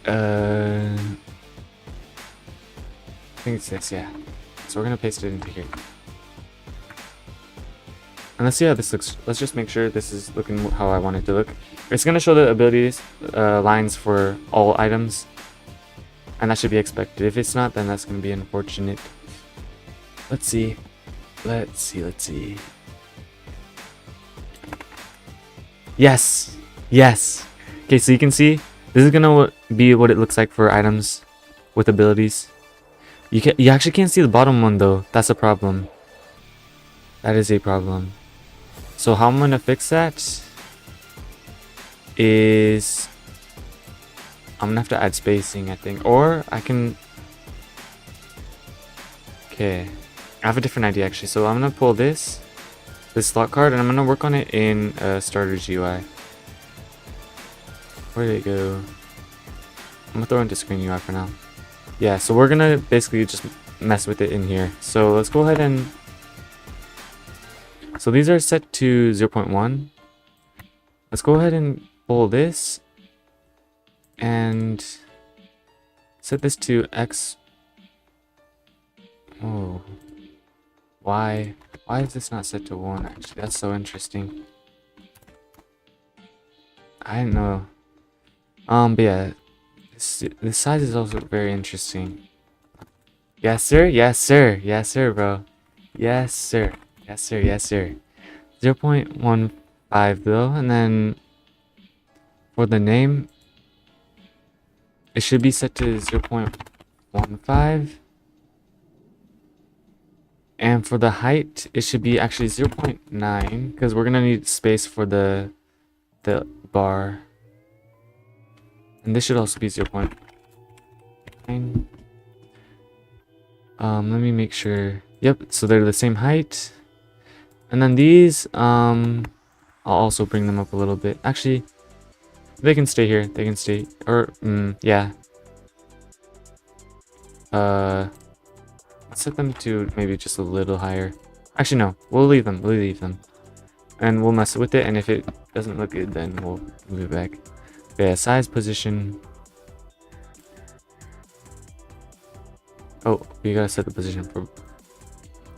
I think it's this, yeah. So we're gonna paste it into here. And let's see how this looks. Let's just make sure this is looking how I want it to look. It's gonna show the abilities lines for all items, and that should be expected. If it's not, then that's gonna be unfortunate. Let's see. Let's see. Yes. Okay, so you can see this is gonna be what it looks like for items with abilities. You actually can't see the bottom one though. That's a problem. That is a problem. So how I'm gonna fix that is I'm gonna have to add spacing, I think. Or I can... Okay. I have a different idea, actually. So I'm gonna pull this slot card, and I'm gonna work on it in Starter GUI. Where did it go? I'm gonna throw it into Screen UI for now. Yeah, so we're gonna basically just mess with it in here. So let's go ahead and... So these are set to 0.1. Let's go ahead and pull this and set this to X. Oh, why is this not set to 1? Actually, that's so interesting. I didn't know. But yeah, this size is also very interesting. Yes sir, yes sir, yes sir, bro. Yes sir, yes sir, yes sir. 0.15 though, and then for the name, it should be set to 0.15. And for the height, it should be actually 0.9, because we're gonna need space for the bar. And this should also be 0.9. Let me make sure. Yep, so they're the same height. And then these, I'll also bring them up a little bit. Actually, they can stay here. They can stay, or, yeah. Let's set them to maybe just a little higher. Actually, no, we'll leave them. We'll leave them. And we'll mess with it, and if it doesn't look good, then we'll move it back. But yeah, size, position. Oh, we gotta set the position for...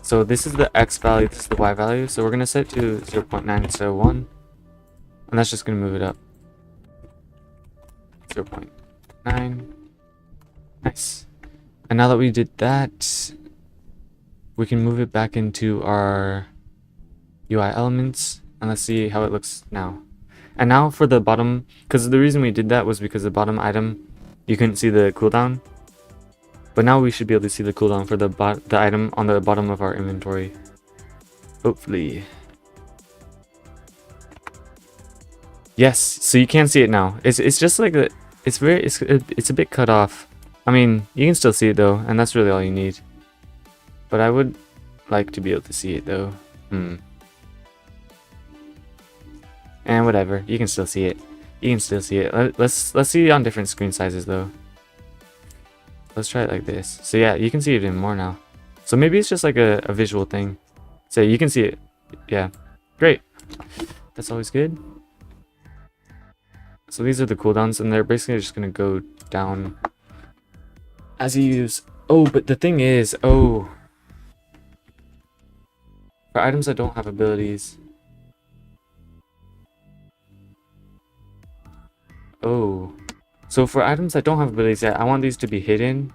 So this is the X value, this is the Y value. So we're gonna set it to 0.9 instead of 1. And that's just gonna move it up. 0.9. Nice. And now that we did that, we can move it back into our UI elements. And let's see how it looks now. And now for the bottom, because the reason we did that was because the bottom item, you couldn't see the cooldown. But now we should be able to see the cooldown for the item on the bottom of our inventory. Hopefully. Yes, so you can see it now. It's just like it's a bit cut off. I mean, you can still see it though, and that's really all you need. But I would like to be able to see it though. And whatever, you can still see it. You can still see it. Let's see it on different screen sizes though. Let's try it like this. So yeah, you can see it even more now. So maybe it's just like a visual thing. So you can see it. Yeah, great. That's always good. So these are the cooldowns, and they're basically just gonna go down as you use. Oh, but the thing is, for items that don't have abilities. Oh. So for items that don't have abilities yet, I want these to be hidden.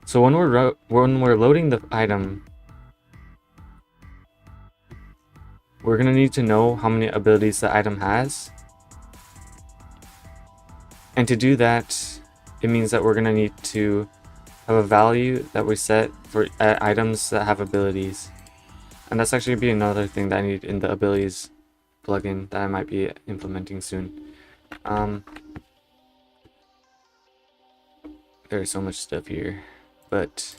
So when we're loading the item, we're gonna need to know how many abilities the item has. And to do that, it means that we're gonna need to have a value that we set for items that have abilities. And that's actually gonna be another thing that I need in the abilities plugin that I might be implementing soon. There's so much stuff here, but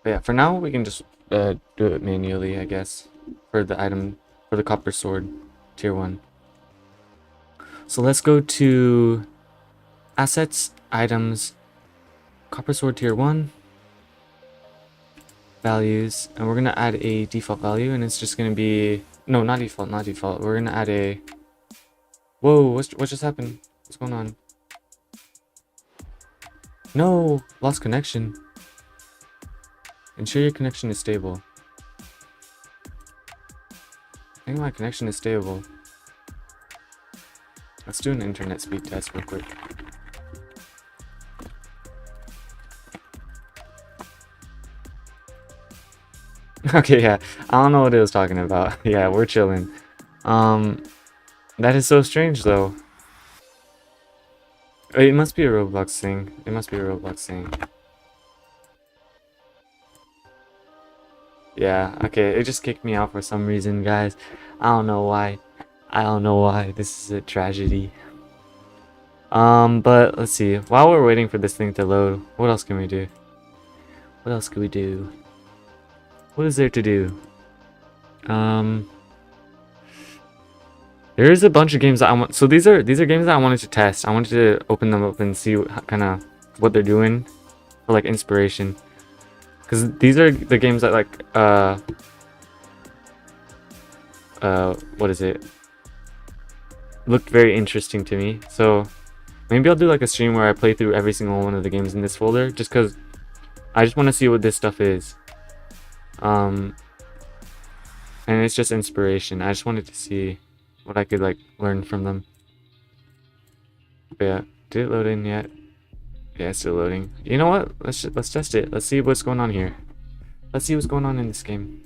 yeah, for now we can just do it manually, I guess, for the item, for the copper sword tier 1. So let's go to assets, items, copper sword tier 1, values, and we're gonna add a default value, and it's just gonna be, no, not default. We're gonna add a, whoa, what just happened? What's going on? No, lost connection. Ensure your connection is stable. I think my connection is stable. Let's do an internet speed test real quick. Okay, yeah, I don't know what it was talking about. Yeah, we're chilling. That is so strange though. It must be a Roblox thing. It must be a Roblox thing. Yeah, okay, it just kicked me out for some reason, guys. I don't know why. I don't know why. This is a tragedy. But let's see. While we're waiting for this thing to load, what else can we do? What else can we do? What is there to do? There's a bunch of games that I want. So these are games that I wanted to test. I wanted to open them up and see kind of what they're doing for like inspiration. Because these are the games that like what is it? Looked very interesting to me. So maybe I'll do like a stream where I play through every single one of the games in this folder, just because I just want to see what this stuff is. And it's just inspiration. I just wanted to see what I could like learn from them. But yeah, did it load in yet? Yeah, it's still loading. You know what? Let's test it. Let's see what's going on here. Let's see what's going on in this game.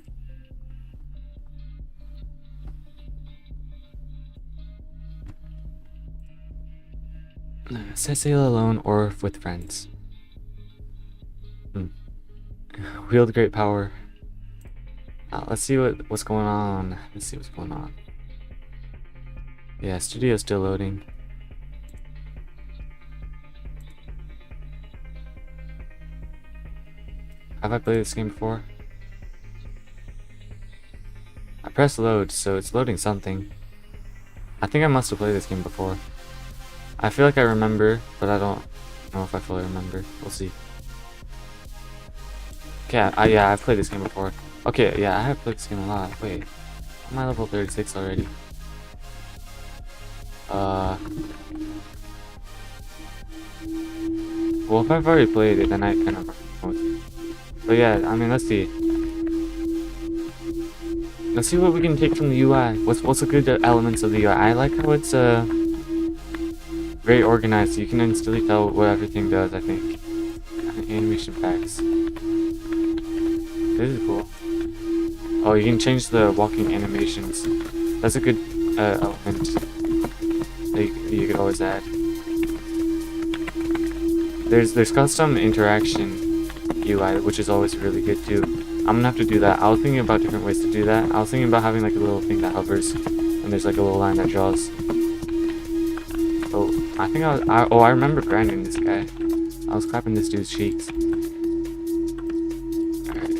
Set sail alone or with friends. Wield great power. Let's see what's going on. Let's see what's going on. Yeah, studio's still loading. Have I played this game before? I pressed load, so it's loading something. I think I must have played this game before. I feel like I remember, but I don't know if I fully remember. We'll see. Okay, yeah, I've played this game before. Okay, yeah, I have played this game a lot. Wait, am I level 36 already? Well, if I've already played it, then I kind of know. But yeah, I mean, let's see. Let's see what we can take from the UI. What's the good elements of the UI? I like how it's very organized. So you can instantly tell what everything does. I think. Animation packs. This is cool. Oh, you can change the walking animations. That's a good element that you could always add. There's custom interaction UI, which is always really good too. I'm gonna have to do that. I was thinking about different ways to do that. I was thinking about having like a little thing that hovers, and there's like a little line that draws. Oh, I think I remember grinding this guy. I was clapping this dude's cheeks. Alright.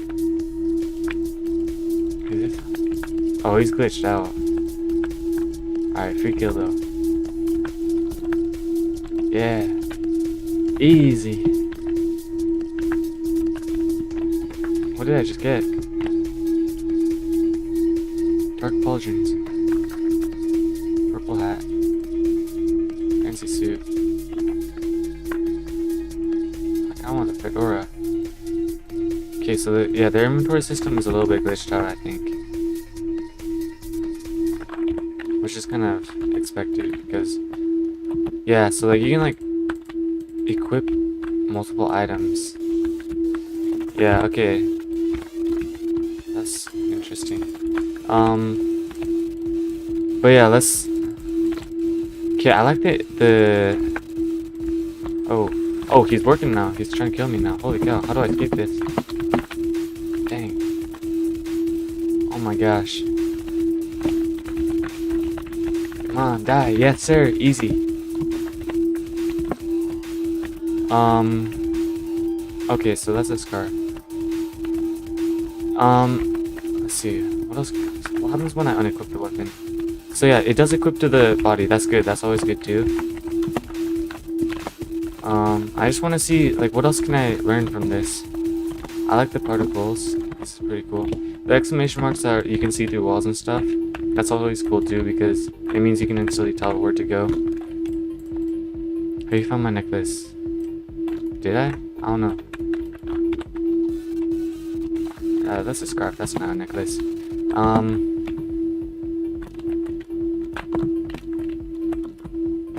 Is this? Oh, he's glitched out. Alright, free kill though. Yeah. Easy. What did I just get? Dark pauldrons. Purple hat. Fancy suit. I want the fedora. Okay, so yeah, their inventory system is a little bit glitched out, I think. Which is kind of expected because, yeah, so like you can like equip multiple items. Yeah, okay. That's interesting. But yeah, let's. Okay, I like the. Oh, he's working now. He's trying to kill me now. Holy cow! How do I escape this? Dang. Oh my gosh. Come on, die. Yes, sir. Easy. Okay, so that's a scar. Let's see. What else? What happens when I unequip the weapon? So yeah, it does equip to the body. That's good. That's always good too. I just want to see, like, what else can I learn from this? I like the particles. This is pretty cool. The exclamation marks that you can see through walls and stuff. That's always cool too because it means you can instantly tell where to go. Hey, you found my necklace. Did I? I don't know. That's a scarf. That's not a necklace.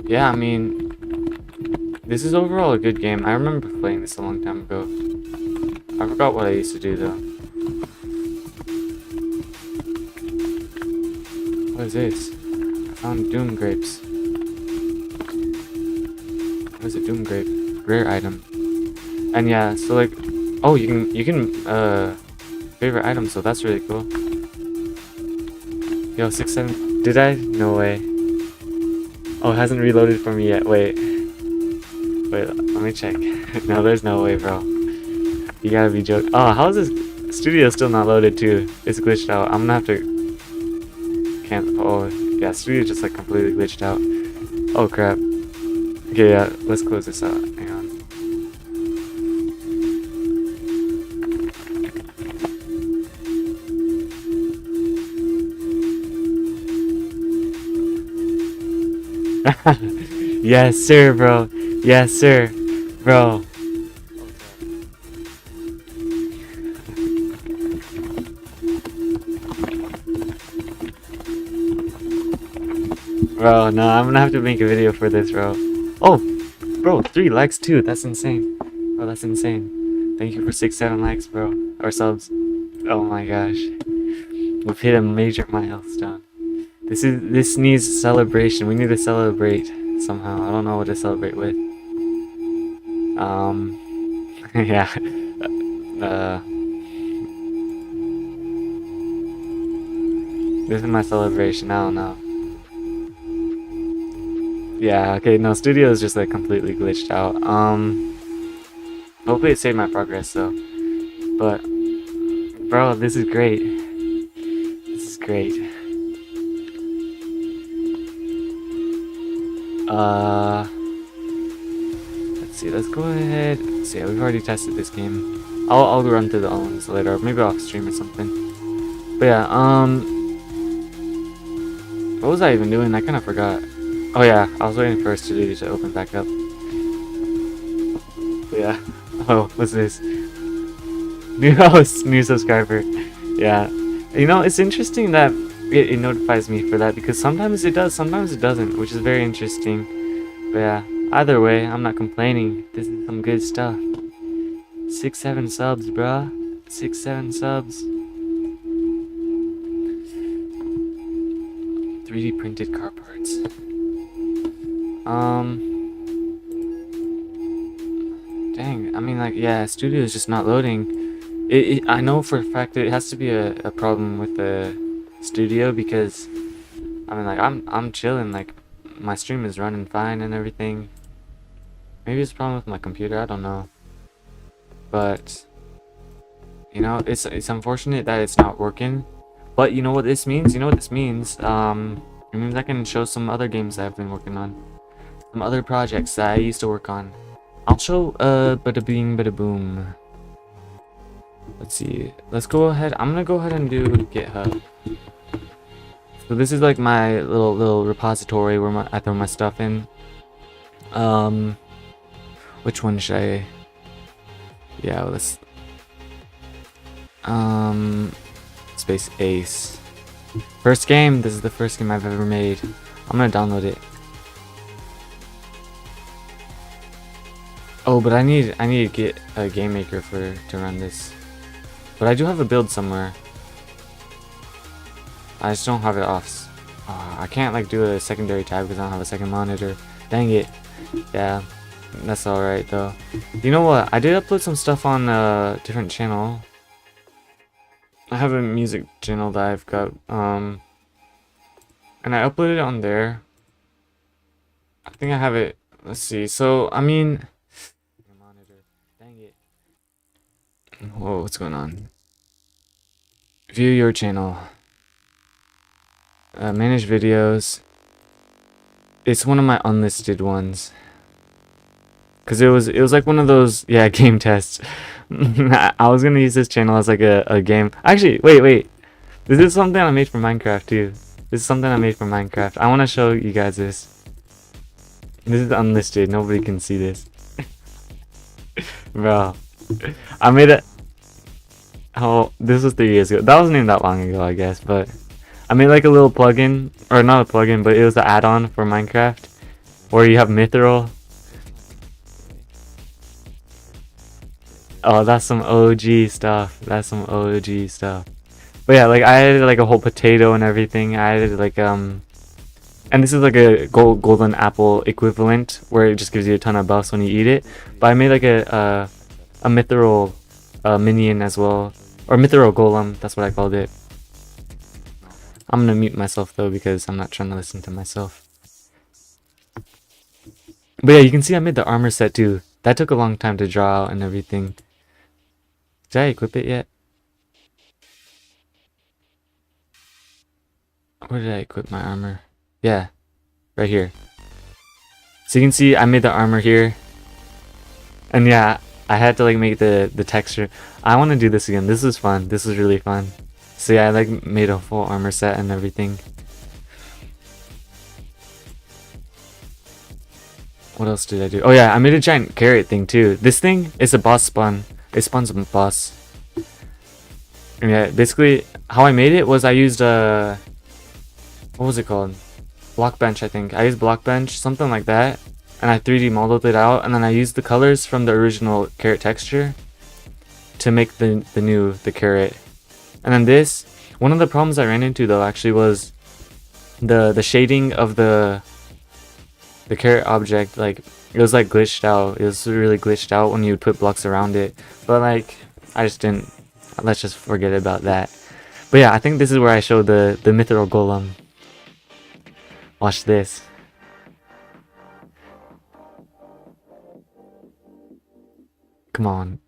Yeah, I mean, this is overall a good game. I remember playing this a long time ago. I forgot what I used to do though. What is this? I found doom grapes. What is a doom grape? Rare item. And yeah, so like, oh, you can favorite item, so that's really cool. Yo, 6-7. Did I? No way. Oh, it hasn't reloaded for me yet. Wait, let me check. No, there's no way, bro. You gotta be joking. Oh, how is this studio still not loaded too? It's glitched out. I'm gonna have to. Can't. Oh, yeah, studio just like completely glitched out. Oh crap. Okay, yeah, let's close this out. Hang on. Yes, sir, bro. Yes, sir, bro. Bro, no, I'm gonna have to make a video for this, bro. Oh, bro, 3 likes too. That's insane. Bro, that's insane. Thank you for 6-7 likes, bro. Or subs. Oh my gosh. We've hit a major milestone. This needs celebration. We need to celebrate somehow. I don't know what to celebrate with. Yeah. This is my celebration. I don't know. Yeah, okay, no, studio is just like completely glitched out. Hopefully it saved my progress though. But bro, this is great. This is great. Let's see, let's go ahead. Let's see, we've already tested this game. I'll run through the owns later, or maybe off stream or something. But yeah, what was I even doing? I kinda forgot. Oh yeah, I was waiting for Studio to open back up. But yeah. Oh, what's this? New host, new subscriber. Yeah. You know, it's interesting that it notifies me for that, because sometimes it does, sometimes it doesn't, which is very interesting. But yeah, either way, I'm not complaining. This is some good stuff. 6-7 subs, bruh. 6-7 subs. 3D printed car parts. Dang, I mean, like, yeah, studio is just not loading. I know for a fact that it has to be a problem with the studio, because I mean, like, I'm chilling, like my stream is running fine and everything. Maybe it's a problem with my computer, I don't know. But you know, it's unfortunate that it's not working. But you know what this means? You know what this means? It means I can show some other games that I've been working on. Some other projects that I used to work on. I'll show bada bing bada boom. Let's see. Let's go ahead. I'm gonna go ahead and do GitHub. So this is like my little repository where I throw my stuff in. Which one should I? Yeah, let's. Space Ace. First game. This is the first game I've ever made. I'm gonna download it. Oh, but I need to get a game maker to run this. But I do have a build somewhere. I just don't have it off. I can't like do a secondary tab because I don't have a second monitor. Dang it. Yeah, that's alright though. You know what? I did upload some stuff on a different channel. I have a music channel that I've got. And I uploaded it on there. I think I have it. Let's see. So I mean. Dang it. Whoa, what's going on? View your channel. Manage videos. It's one of my unlisted ones. Cause it was like one of those, yeah, game tests. I was gonna use this channel as like a game. Actually, wait. This is something I made for Minecraft too. This is something I made for Minecraft. I want to show you guys this. This is unlisted. Nobody can see this. Bro, I made it. Oh, this was 3 years ago. That wasn't even that long ago, I guess. But I made like a little plugin, or not a plugin, but it was an add-on for Minecraft, where you have Mithril. Oh, that's some OG stuff. That's some OG stuff. But yeah, like I added like a whole potato and everything. I added like and this is like a golden apple equivalent, where it just gives you a ton of buffs when you eat it. But I made like a mithril minion as well, Or Mithril Golem, that's what I called it. I'm gonna mute myself though because I'm not trying to listen to myself. But yeah, you can see I made the armor set too. That took a long time to draw out and everything. Did I equip it yet? Where did I equip my armor? Yeah, right here. So you can see I made the armor here. And yeah, I had to like make the texture. I want to do this again. This is fun. This is really fun. So yeah, I like made a full armor set and everything. What else did I do? Oh yeah, I made a giant carrot thing too. This thing is a boss spawn. It spawns a boss. And yeah, basically how I made it was I used a what was it called? Blockbench, I think. I used Blockbench, something like that. And I 3D modeled it out, and then I used the colors from the original carrot texture to make the carrot. And then this, one of the problems I ran into though actually was the shading of the carrot object. Like it was like glitched out. It was really glitched out when you would put blocks around it. But like I just didn't. Let's just forget about that. But yeah, I think this is where I showed the Mithril Golem. Watch this. Come on.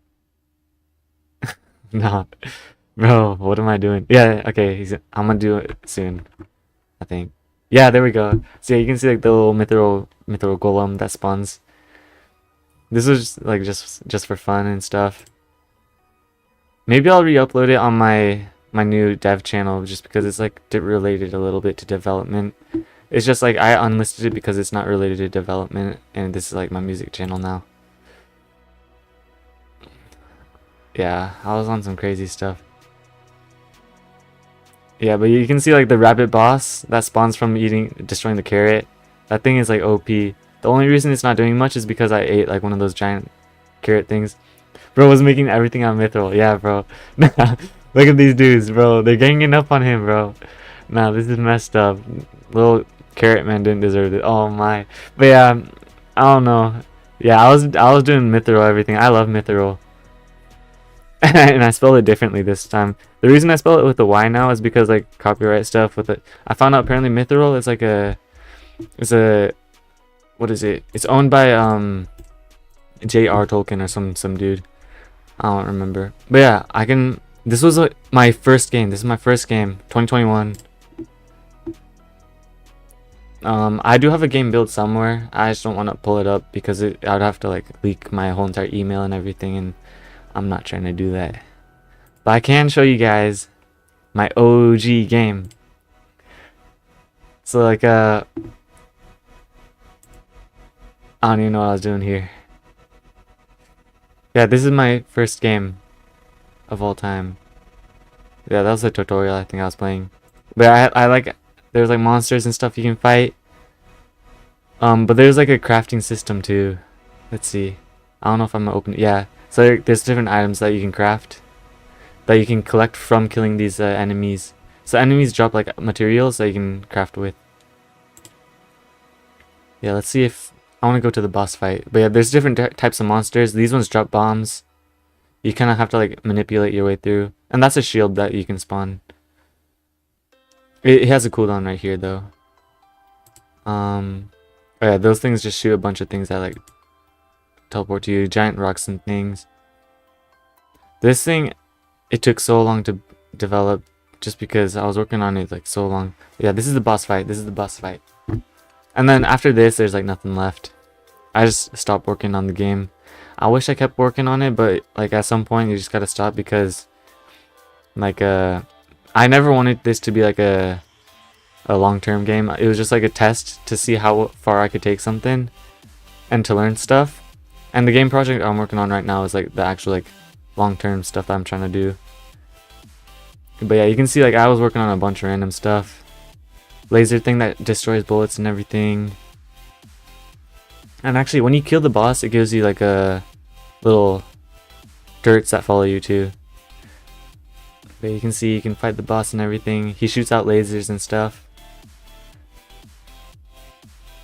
No. Bro, what am I doing? Yeah, okay, I'm gonna do it soon. I think. Yeah, there we go. So yeah, you can see like the little mithril golem that spawns. This was like just for fun and stuff. Maybe I'll re-upload it on my new dev channel just because it's like related a little bit to development. It's just like I unlisted it because it's not related to development, and this is like my music channel now. Yeah, I was on some crazy stuff. Yeah, but you can see like the rabbit boss that spawns from destroying the carrot. That thing is like OP. The only reason it's not doing much is because I ate like one of those giant carrot things. Bro was making everything on Mithril. Yeah, bro. Look at these dudes, bro. They're ganging up on him, bro. Nah, this is messed up. Little carrot man didn't deserve it. Oh my. But yeah, I don't know. Yeah, I was doing Mithril everything. I love Mithril. And I spelled it differently this time. The reason I spell it with the Y now is because like copyright stuff with it. I found out apparently Mithril is like what is it? It's owned by J.R. Tolkien or some dude. I don't remember. But yeah, this was my first game. This is my first game, 2021. I do have a game build somewhere. I just don't want to pull it up because I'd have to like leak my whole entire email and everything, and I'm not trying to do that. But I can show you guys my OG game. So like I don't even know what I was doing here. Yeah, this is my first game of all time. Yeah, that was the tutorial I think I was playing. But I like there's like monsters and stuff you can fight. But there's like a crafting system too. Let's see. I don't know if I'm gonna open it. Yeah. So there's different items that you can craft, that you can collect from killing these enemies. So enemies drop like materials that you can craft with. Yeah, let's see if I want to go to the boss fight. But yeah, there's different types of monsters. These ones drop bombs. You kind of have to like manipulate your way through. And that's a shield that you can spawn. It has a cooldown right here though. Oh yeah, those things just shoot a bunch of things that like teleport to you, giant rocks and things. This thing, it took so long to develop just because I was working on it like so long. Yeah, this is the boss fight. This is the boss fight. And then after this, there's like nothing left. I just stopped working on the game. I wish I kept working on it, but like at some point you just gotta stop because like I never wanted this to be like a long-term game. It was just like a test to see how far I could take something and to learn stuff. And the game project I'm working on right now is like the actual like long-term stuff that I'm trying to do. But yeah, you can see like I was working on a bunch of random stuff. Laser thing that destroys bullets and everything. And actually when you kill the boss, it gives you like a little turrets that follow you too. But you can see you can fight the boss and everything. He shoots out lasers and stuff.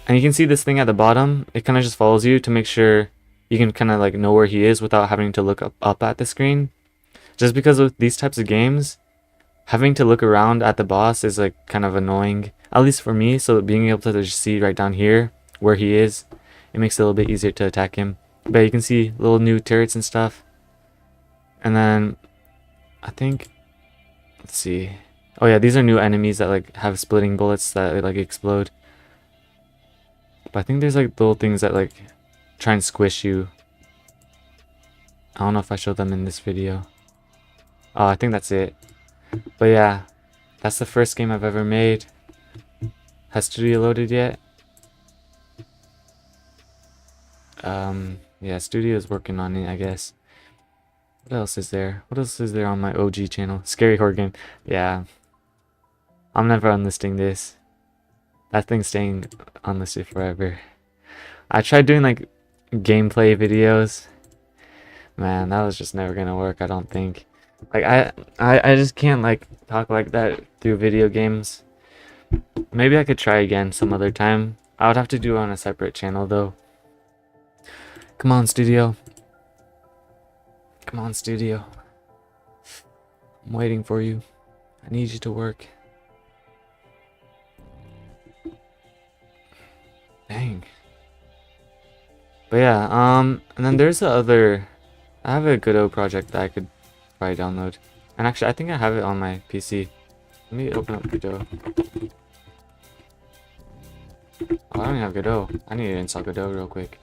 And you can see this thing at the bottom. It kind of just follows you to make sure you can kind of like know where he is without having to look up at the screen. Just because with these types of games, having to look around at the boss is like kind of annoying, at least for me. So being able to just see right down here where he is, it makes it a little bit easier to attack him. But you can see little new turrets and stuff. And then I think, let's see. Oh yeah, these are new enemies that like have splitting bullets that like explode. But I think there's like little things that like try and squish you. I don't know if I showed them in this video. Oh, I think that's it. But yeah, that's the first game I've ever made. Has Studio loaded yet? Yeah, Studio is working on it, I guess. What else is there? What else is there on my OG channel? Scary horror game. Yeah. I'm never unlisting this. That thing's staying unlisted forever. I tried doing like gameplay videos. Man, that was just never gonna work, I don't think. Like I just can't like talk like that through video games. Maybe I could try again some other time. I would have to do it on a separate channel though. Come on, Studio. Come on, Studio. I'm waiting for you. I need you to work. Dang. But yeah, and then there's the other. I have a Godot project that I could probably download. And actually, I think I have it on my PC. Let me open up Godot. Oh, I don't even have Godot. I need to install Godot real quick.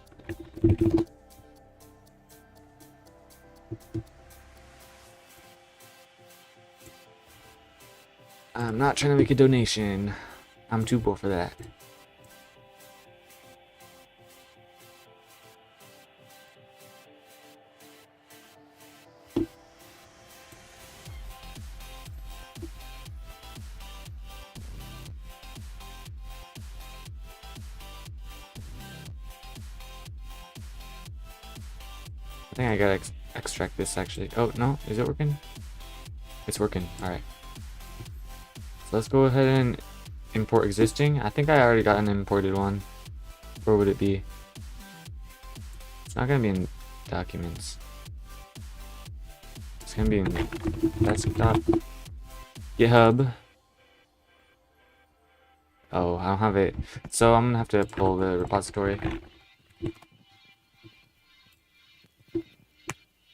I'm not trying to make a donation. I'm too poor for that. I think I gotta extract this actually. Oh, no, is it working? It's working, alright. So let's go ahead and import existing. I think I already got an imported one. Where would it be? It's not gonna be in documents. It's gonna be in desktop. GitHub. Oh, I don't have it. So I'm gonna have to pull the repository.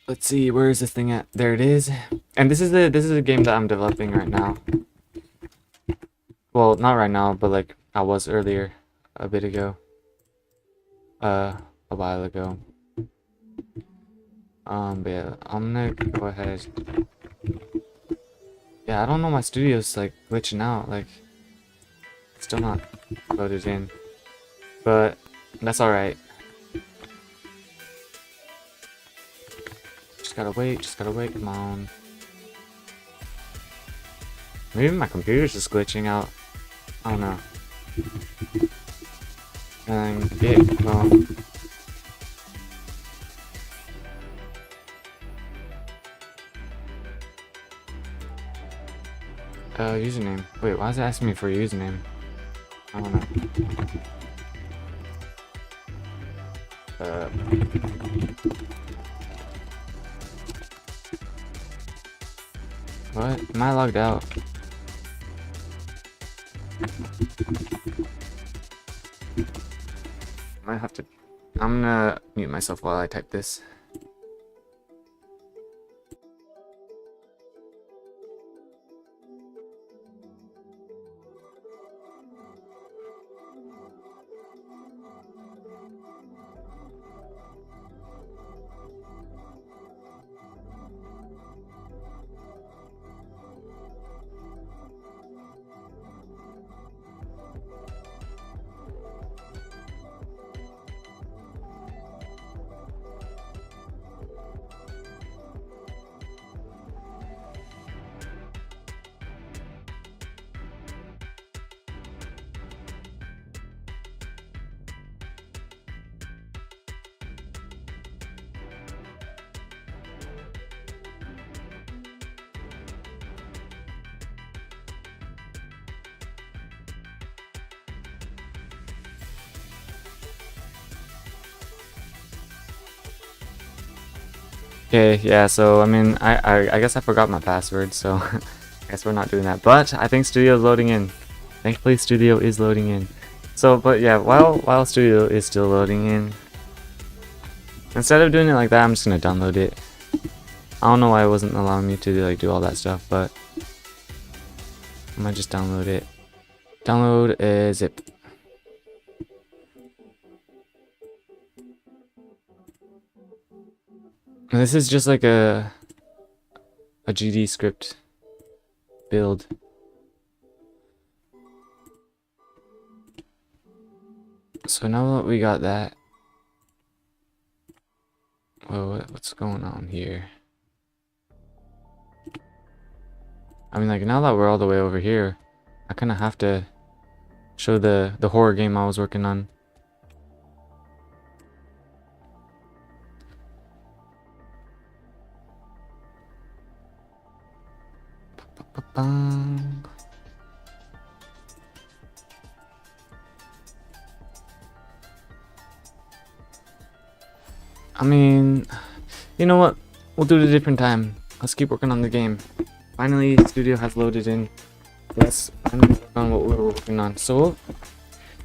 Let's see, where is this thing at? There it is. And this is a game that I'm developing right now. Well, not right now, but like I was earlier, a bit ago. A while ago. But yeah, I'm gonna go ahead. Yeah, I don't know, my studio's like glitching out, like it's still not loaded in. But that's alright. Just gotta wait, come on. Maybe my computer's just glitching out. I don't know. And get home. Username. Wait, why is it asking me for a username? I don't know. What? Am I logged out? I have to. I'm gonna mute myself while I type this. Okay, yeah, so I mean, I guess I forgot my password, so I guess we're not doing that. But I think Studio is loading in. Thankfully, Studio is loading in. So, but yeah, while Studio is still loading in, instead of doing it like that, I'm just gonna download it. I don't know why it wasn't allowing me to like do all that stuff, but I might just download it. Download a zip. And this is just like a GD script build. So now that we got that, whoa, what's going on here? I mean, like, now that we're all the way over here, I kind of have to show the horror game I was working on. Ba-ba-bum. I mean, you know what? We'll do it a different time. Let's keep working on the game. Finally, Studio has loaded in. Let's finally work on what we were working on. So,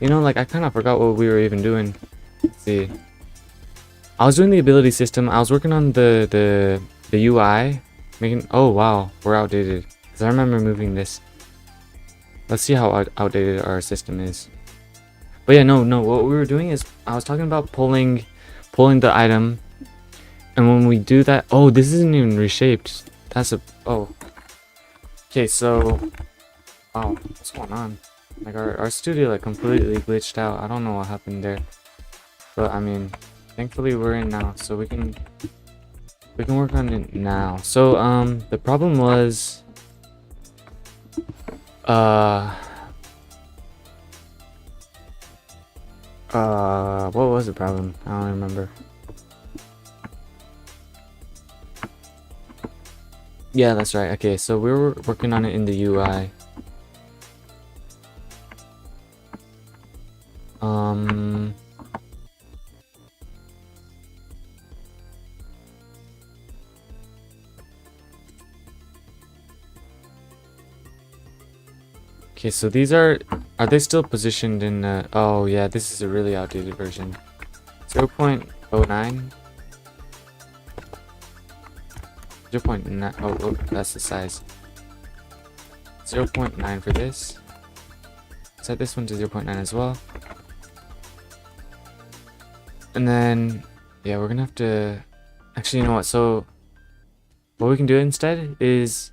you know, like, I kind of forgot what we were even doing. Let's see. I was doing the ability system. I was working on the UI. Making. Oh, wow. We're outdated. Because I remember moving this. Let's see how outdated our system is. But yeah, no. What we were doing is I was talking about pulling the item, and when we do that, oh, this isn't even reshaped. That's a okay. So, wow, what's going on? Like our studio like completely glitched out. I don't know what happened there, but I mean, thankfully we're in now, so we can work on it now. So the problem was what was the problem? I don't remember. Yeah, that's right. Okay, so we were working on it in the UI. Okay, so these are they still positioned in oh yeah, this is a really outdated version. 0.09 0.9 oh, that's the size. 0.9 for this. Set this one to 0.9 as well. And then yeah, we're gonna have to actually, you know what, so what we can do instead is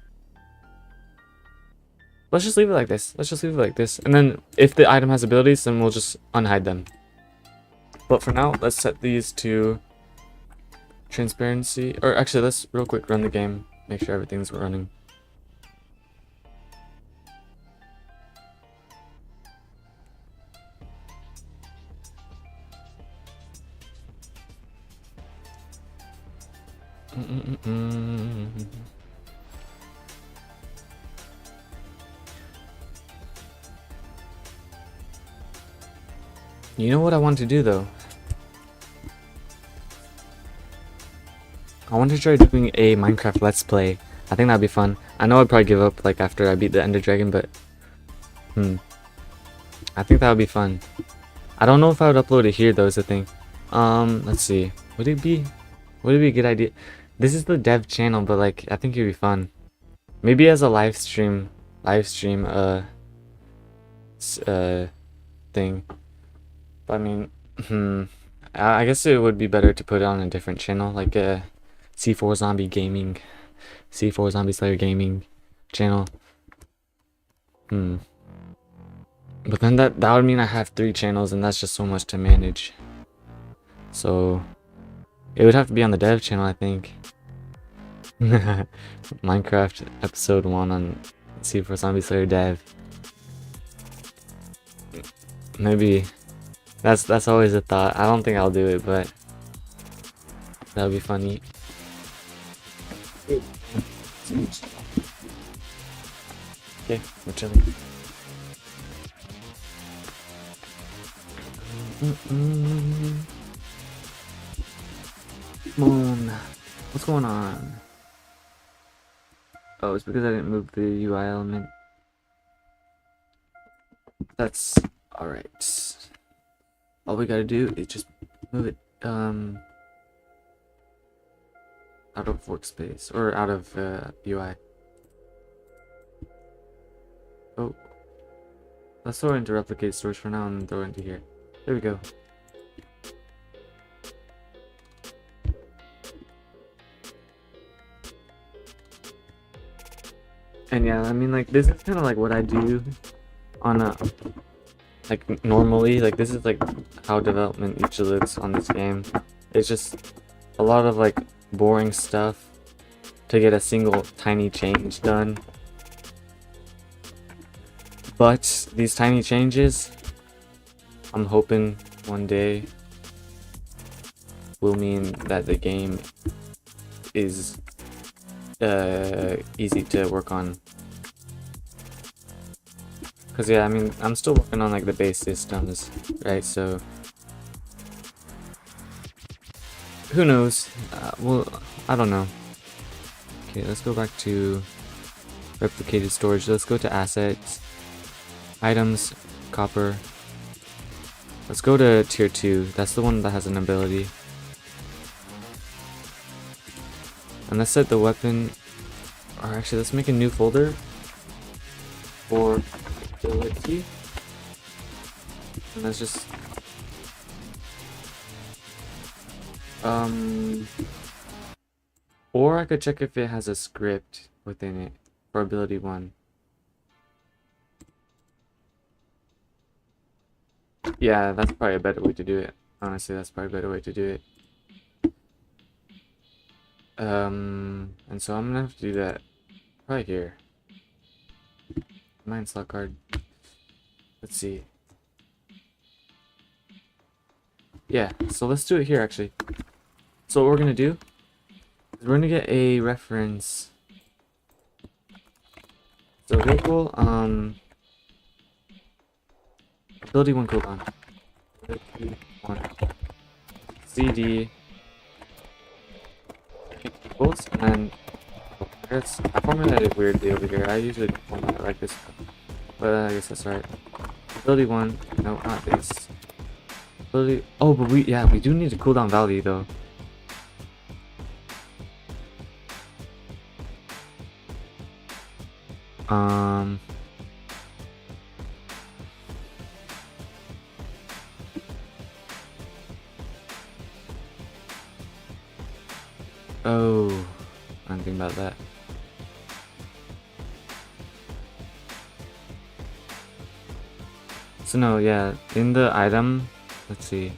let's just leave it like this. Let's just leave it like this. And then if the item has abilities, then we'll just unhide them. But for now, let's set these to transparency. Or actually, let's real quick run the game. Make sure everything's running. You know what I want to do though? I want to try doing a Minecraft Let's Play. I think that'd be fun. I know I'd probably give up like after I beat the Ender Dragon, but I think that would be fun. I don't know if I would upload it here though, is the thing. Let's see. Would it be a good idea? This is the dev channel, but like I think it'd be fun. Maybe as a live stream thing. But I mean, I guess it would be better to put it on a different channel, like a C4 Zombie Gaming, C4 Zombie Slayer Gaming channel. But then that would mean I have 3 channels, and that's just so much to manage. So it would have to be on the dev channel, I think. Minecraft episode 1 on C4 Zombie Slayer dev. Maybe. That's always a thought. I don't think I'll do it, but that would be funny. Okay, we're chilling. Come on. What's going on? Oh, it's because I didn't move the UI element. That's alright. All we gotta do is just move it out of workspace or out of UI. Oh, let's throw it into replicate storage for now and throw it into here. There we go. And yeah, I mean, like, this is kind of like what I do on a, like, normally. Like, this is like how development usually looks on this game. It's just a lot of like boring stuff to get a single tiny change done. But these tiny changes, I'm hoping one day will mean that the game is easy to work on. Cause yeah, I mean, I'm still working on like the base systems, right? So who knows? Well, I don't know. Okay, let's go back to replicated storage. Let's go to assets, items, copper. Let's go to tier 2. That's the one that has an ability. And let's set the weapon, or actually let's make a new folder for ability. And let's just or I could check if it has a script within it for ability 1. Yeah, that's probably a better way to do it. Honestly, that's probably a better way to do it. And so I'm gonna have to do that right here. Mine slot card. Let's see. Yeah, so let's do it here actually. So what we're gonna do is we're gonna get a reference. So local ability 1 cooldown. Ability 1 CD equals, and then I formatted it weirdly over here. I usually format it like this, but I guess that's right. Ability 1, no, not this. Ability, oh, but we do need a cooldown value though. Oh, I didn't think about that. So no, yeah, in the item, let's see.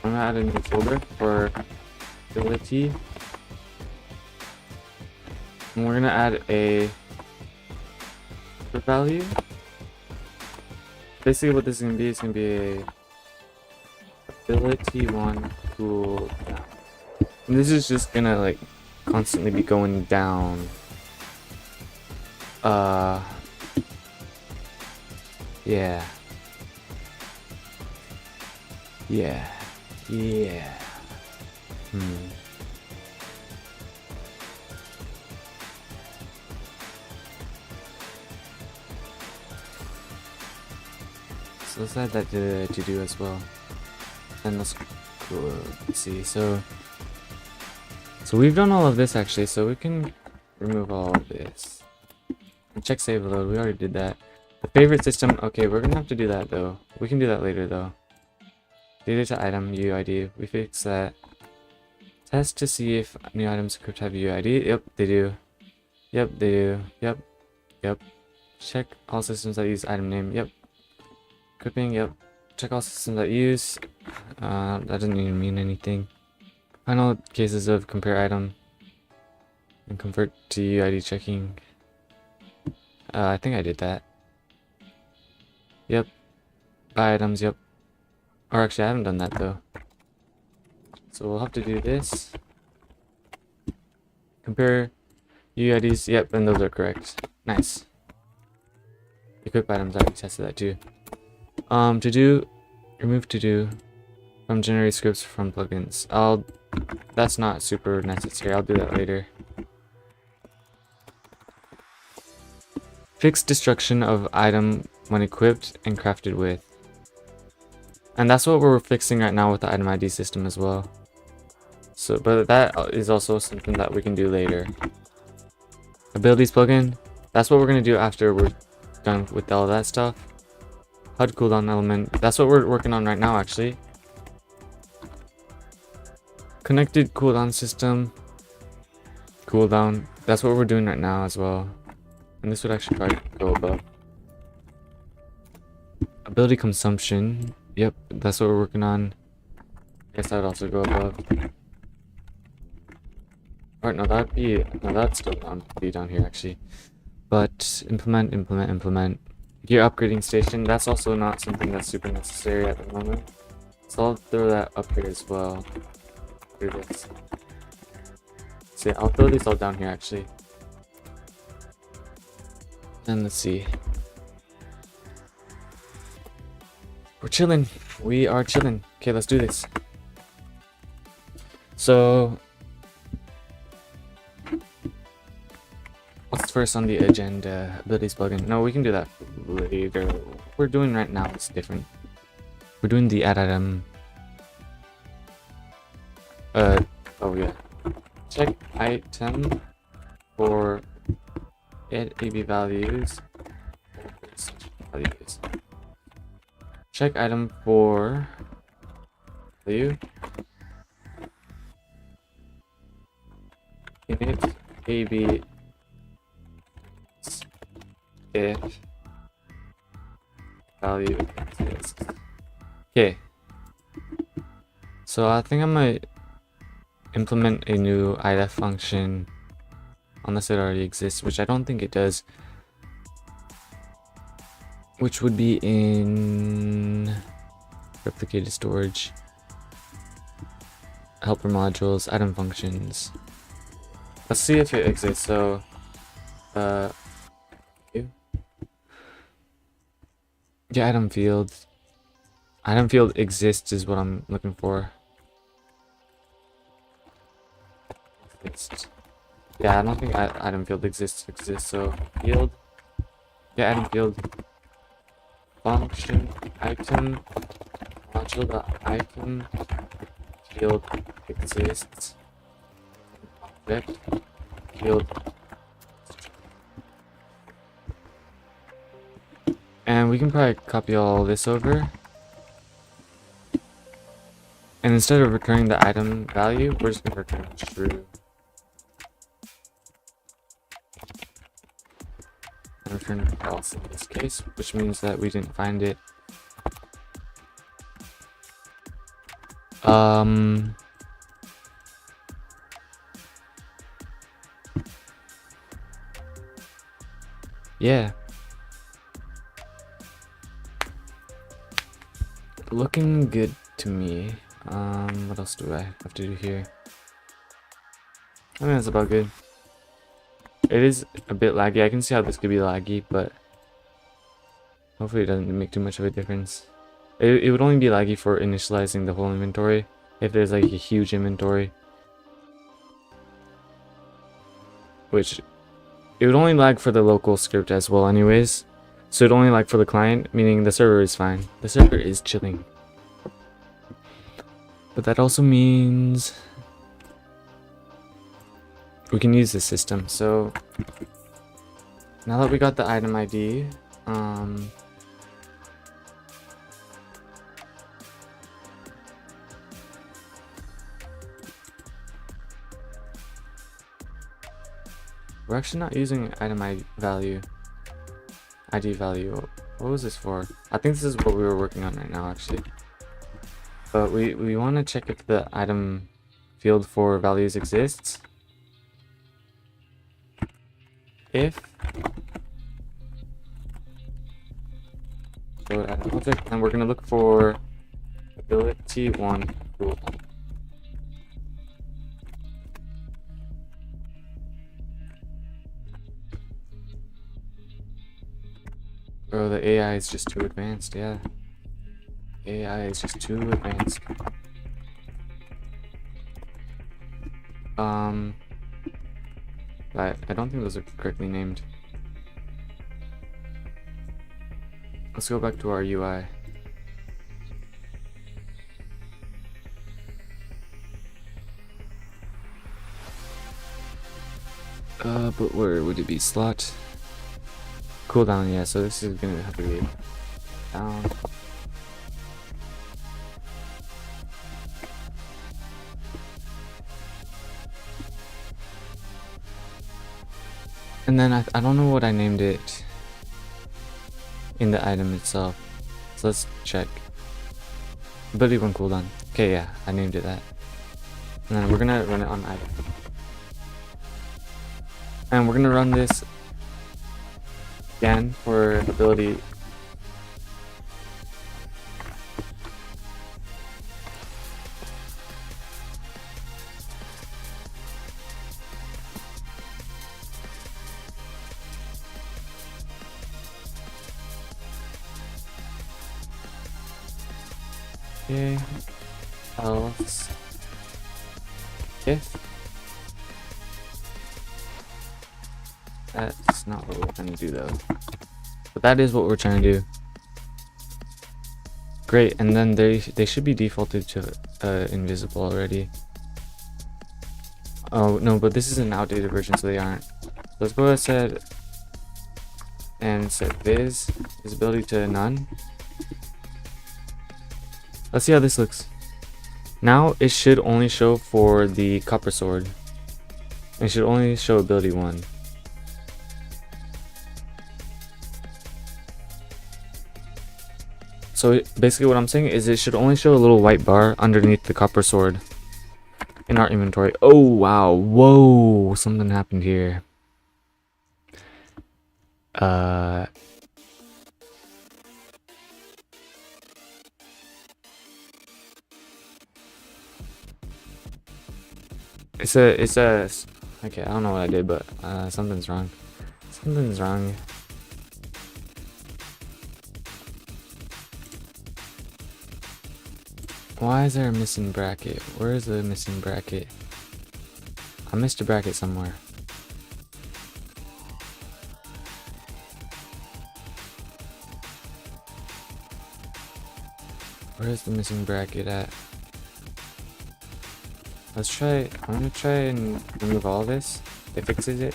I'm gonna add a new folder for ability. And we're gonna add a value. Basically what this is gonna be a ability 1 cooldown. And this is just gonna like constantly be going down. Yeah. So let's add that to do as well. And let's see. So we've done all of this actually, so we can remove all of this. And check save load, we already did that. The favorite system, okay, we're gonna have to do that though. We can do that later though. Data to item UID, we fix that. Test to see if new items equipped have UID. Yep, they do. Yep, they do. Yep. Check all systems that use item name. Yep. Equipping, yep. Check all systems that use. That doesn't even mean anything. Final cases of compare item and convert to UID checking. I think I did that. Yep. Buy items, yep. Or actually, I haven't done that though. So we'll have to do this. Compare UIDs, yep, and those are correct. Nice. Equip items, I already tested that too. To do, remove to do from generate scripts from plugins. That's not super necessary. I'll do that later. Fix destruction of item when equipped and crafted with. And that's what we're fixing right now with the item ID system as well. So, but that is also something that we can do later. Abilities plugin. That's what we're gonna do after we're done with all that stuff. HUD cooldown element. That's what we're working on right now, actually. Connected cooldown system. Cooldown. That's what we're doing right now as well. And this would actually probably go above. Ability consumption. Yep, that's what we're working on. I guess that would also go above. Alright, no, that's still down here actually. But implement. Gear upgrading station. That's also not something that's super necessary at the moment. So I'll throw that up here as well. Do this. So yeah, I'll throw these all down here actually. And let's see. We're chilling. We are chilling. Okay, let's do this. So, what's first on the agenda? Abilities plugin. No, we can do that later. What we're doing right now is different. We're doing the add item. Oh yeah. Check item for add AB values. Check item for value. Init AB if value exists. Okay. So I think I might implement a new idef function unless it already exists, which I don't think it does. Which would be in replicated storage, helper modules, item functions. Let's see if it exists. So, yeah, item field. Item field exists is what I'm looking for. Exists. Yeah, I don't think item field exists. So field. Yeah, item field. Function item module item field exists. Object field. And we can probably copy all this over. And instead of returning the item value, we're just going to return true. And return false in this case, which means that we didn't find it. Yeah. Looking good to me. What else do I have to do here? I think that's about good. It is a bit laggy. I can see how this could be laggy, but hopefully it doesn't make too much of a difference. It would only be laggy for initializing the whole inventory, if there's like a huge inventory. Which, it would only lag for the local script as well anyways. So it only lag for the client, meaning the server is fine. The server is chilling. But that also means we can use this system. So now that we got the item ID, we're actually not using item ID value. What was this for? I think this is what we were working on right now actually. But we want to check if the item field for values exists. If so add an object, and we're gonna look for ability 1 cool. Bro, the AI is just too advanced, yeah. AI is just too advanced. I don't think those are correctly named. Let's go back to our UI. But where would it be? Slot? Cooldown, yeah, so this is gonna have to be down. And then I don't know what I named it in the item itself. So let's check. Ability 1 cooldown. Okay, yeah, I named it that. And then we're gonna run it on item. And we're gonna run this again for ability. Okay. Else. If. That's not what we're trying to do though. But that is what we're trying to do. Great, and then they should be defaulted to invisible already. Oh no, but this is an outdated version, so they aren't. Let's go ahead and set visibility to none. Let's see how this looks. Now it should only show for the copper sword. It should only show ability 1. So basically what I'm saying is it should only show a little white bar underneath the copper sword in our inventory. Oh wow, whoa, something happened here. It's a okay, I don't know what I did, but something's wrong. Something's wrong. Why is there a missing bracket? Where is the missing bracket? I missed a bracket somewhere. Where is the missing bracket at? Let's try. I'm gonna try and remove all this. It fixes it.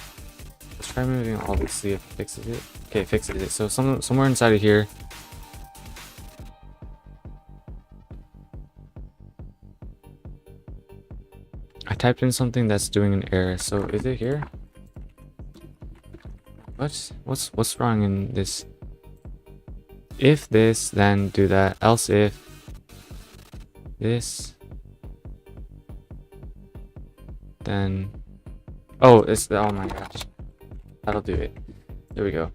Let's try moving all this, see if it fixes it. Okay, it fixes it. So somewhere inside of here. I typed in something that's doing an error. So is it here? What's wrong in this? If this, then do that. Else if this, then oh, it's oh my gosh, that'll do it. There we go.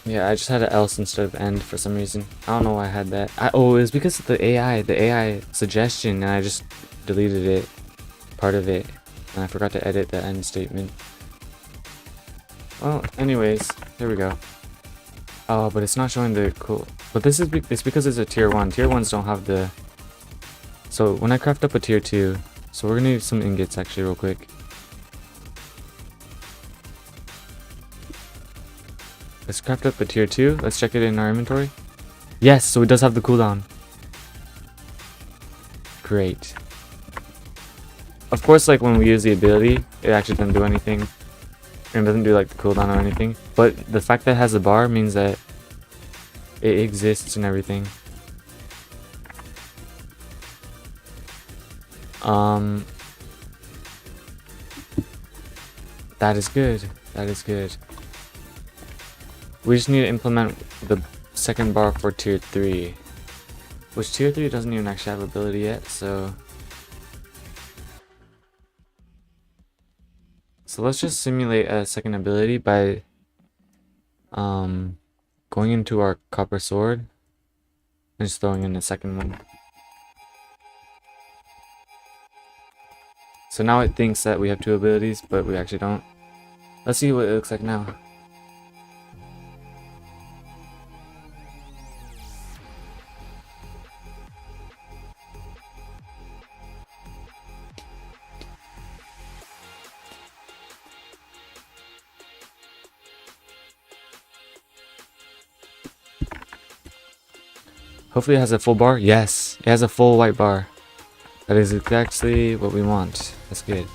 Yeah, I just had an else instead of end for some reason. I don't know why I had that. Oh, it was because of the AI suggestion, and I just deleted it, part of it, and I forgot to edit the end statement. Well, anyways, there we go. Oh, but it's not showing the cool. But this is it's because it's a tier 1. Tier 1s don't have the. So when I craft up a tier 2, so we're gonna need some ingots actually real quick. Let's craft up a tier 2. Let's check it in our inventory. Yes, so it does have the cooldown. Great. Of course, like when we use the ability, it actually doesn't do anything. And it doesn't do like the cooldown or anything. But the fact that it has a bar means that it exists and everything. That is good. That is good. We just need to implement the second bar for tier 3. Which tier 3 doesn't even actually have ability yet, so... So let's just simulate a second ability by going into our copper sword and just throwing in a second one. So now it thinks that we have 2 abilities, but we actually don't. Let's see what it looks like now. Hopefully it has a full bar. Yes, it has a full white bar. That is exactly what we want. That's good.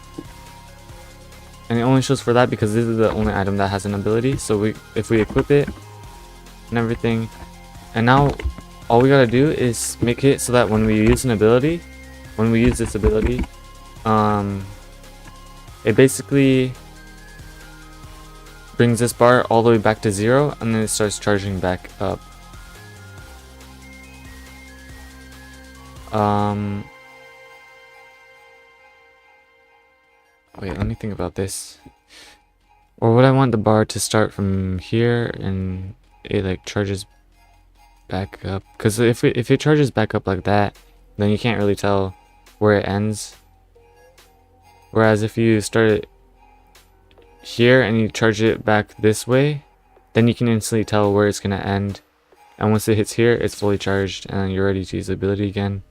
And it only shows for that because this is the only item that has an ability. So if we equip it and everything, and now all we gotta do is make it so that when we use an ability, when we use this ability, it basically brings this bar all the way back to 0, and then it starts charging back up. Wait, let me think about this. Or would I want the bar to start from here and it like charges back up? Because if it charges back up like that, then you can't really tell where it ends. Whereas if you start it here and you charge it back this way, then you can instantly tell where it's gonna end. And once it hits here, it's fully charged and you're ready to use the ability again.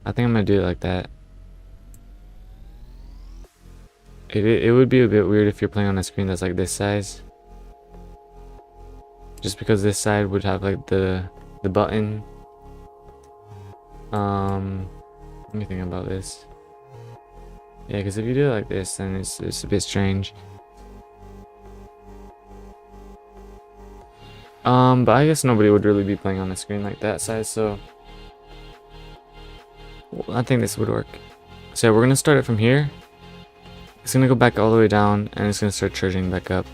I think I'm gonna do it like that. It would be a bit weird if you're playing on a screen that's like this size. Just because this side would have like the button. Let me think about this. Yeah, because if you do it like this, then it's a bit strange. But I guess nobody would really be playing on a screen like that size, so I think this would work. So yeah, we're gonna start it from here. It's gonna go back all the way down, and it's gonna start charging back up.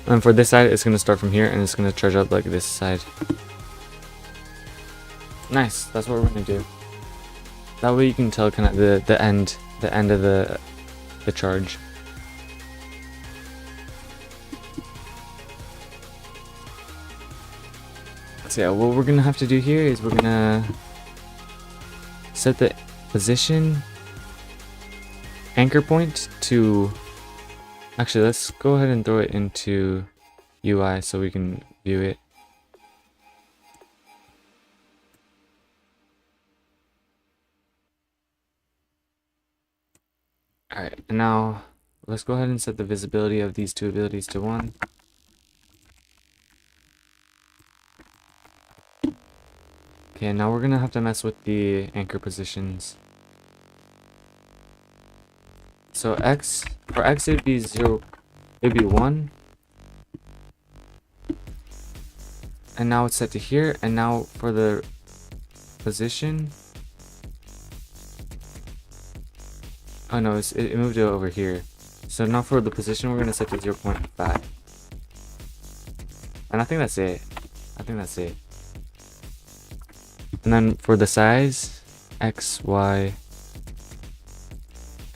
And for this side, it's gonna start from here, and it's gonna charge up like this side. Nice. That's what we're gonna do. That way you can tell kind of the end of the charge. So yeah, what we're gonna have to do here is we're gonna set the position anchor point to, actually let's go ahead and throw it into UI so we can view it. Alright, and now let's go ahead and set the visibility of these two abilities to 1. Okay, now we're gonna have to mess with the anchor positions. So for X it'd be 0, it'd be 1. And now it's set to here, and now for the position, oh no, it moved it over here. So now for the position, we're gonna set to 0.5. And I think that's it. And then for the size, X, Y,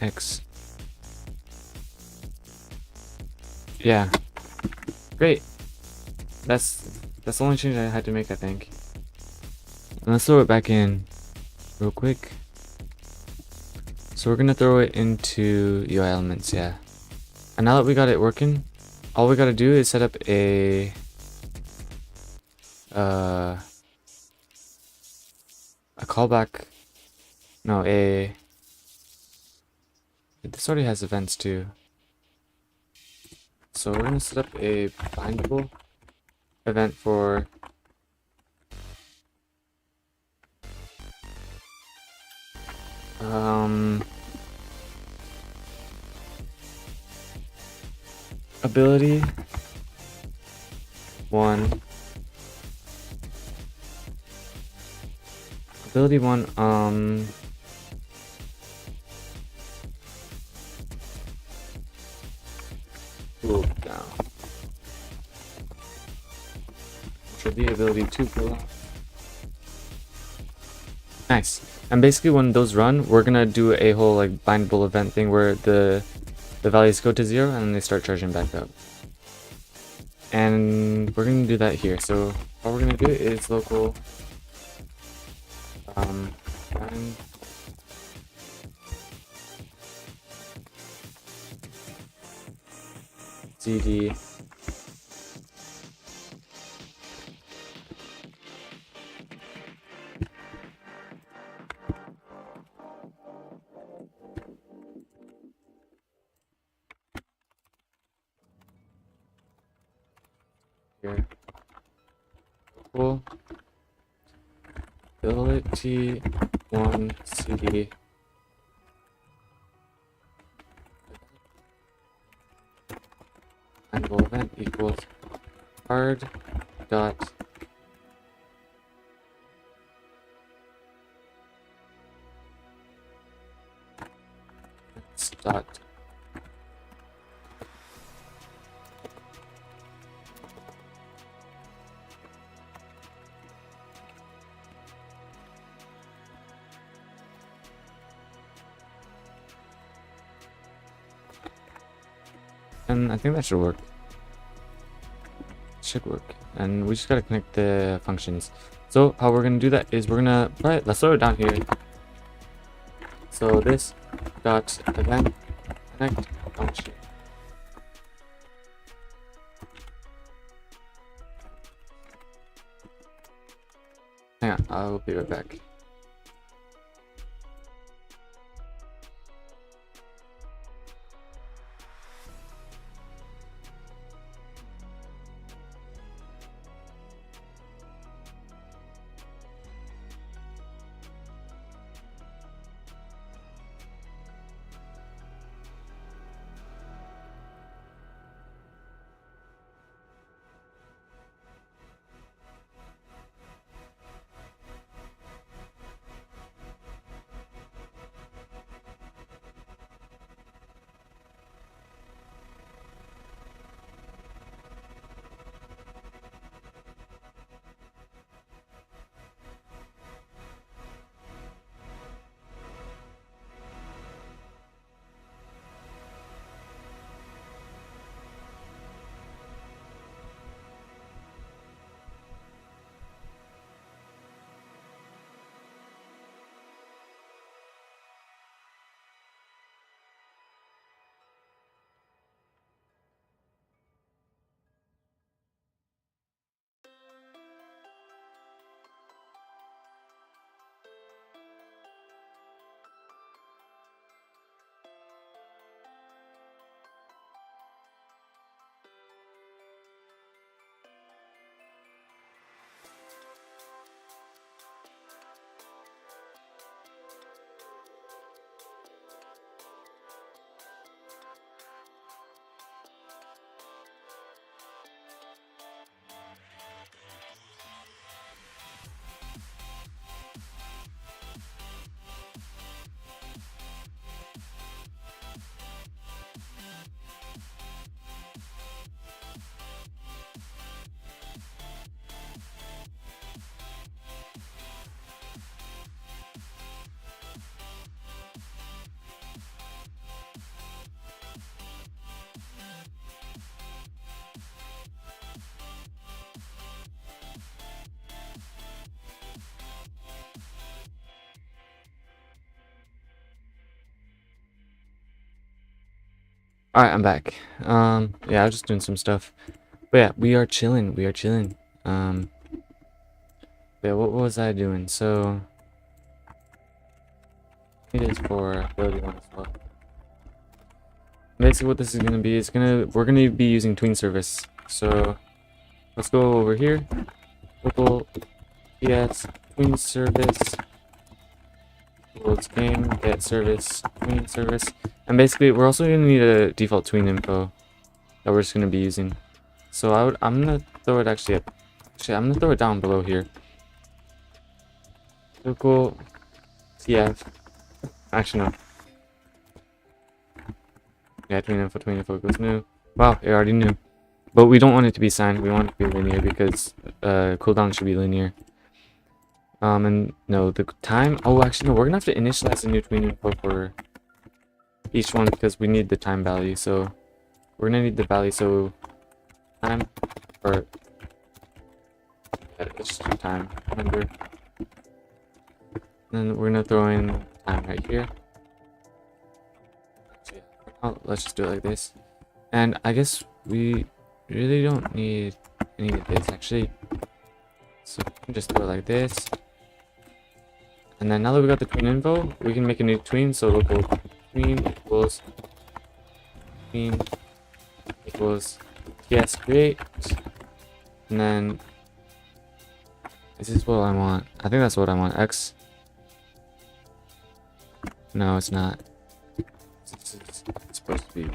X. Yeah. Great. That's the only change I had to make, I think. And let's throw it back in real quick. So we're gonna throw it into UI elements, yeah. And now that we got it working, all we gotta do is set up a callback. No, this already has events too. So we're gonna set up a bindable event for ability 1. Ability 1, cool down. Which will be ability 2 cool. Nice. And basically when those run, we're gonna do a whole like bindable event thing where the values go to 0 and then they start charging back up. And we're gonna do that here. So all we're gonna do is local bind cd here equal ability1 cd and event equals card dot dot and I think that should work. Should work. And we just gotta connect the functions. So how we're gonna do that is we're gonna let's throw it down here. So this dot event connect function. Hang on, I'll be right back. Alright, I'm back. Yeah, I was just doing some stuff. But yeah, we are chilling. We are chilling. Yeah, what was I doing? So it is for ability 1 as well. Basically what this is gonna be is we're gonna be using tween service. So let's go over here. Local PS tween service equals game get service tween service. And basically we're also gonna need a default tween info that we're just gonna be using. So I'm gonna throw it I'm gonna throw it down below here. Local TF. Actually no. Yeah, tween info equals new. Wow, it already knew. But we don't want it to be signed, we want it to be linear because cooldown should be linear. And no, the time, oh actually no, we're gonna have to initialize a new tween info for each one because we need the time value. So we're gonna need the value, so time or it's just time number. Then we're gonna throw in time right here. Let's just do it like this. And I guess we really don't need any of this actually. So we can just do it like this. And then now that we got the tween info, we can make a new tween. So local tween equals ts create. And then is this what I want? I think that's what I want. X. No, it's not. It's supposed to be.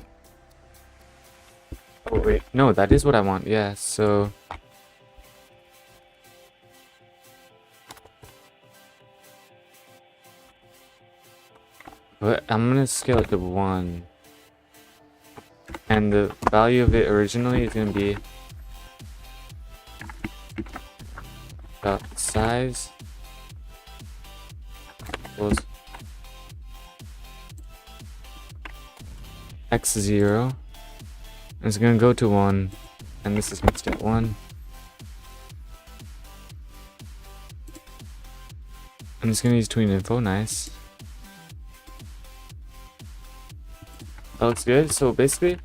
Oh wait, no, that is what I want. Yeah, so but I'm gonna scale it to 1. And the value of it originally is gonna be size equals x0. And it's gonna go to 1. And this is mixed at 1. And it's gonna use tween info, nice. That looks good. So basically, I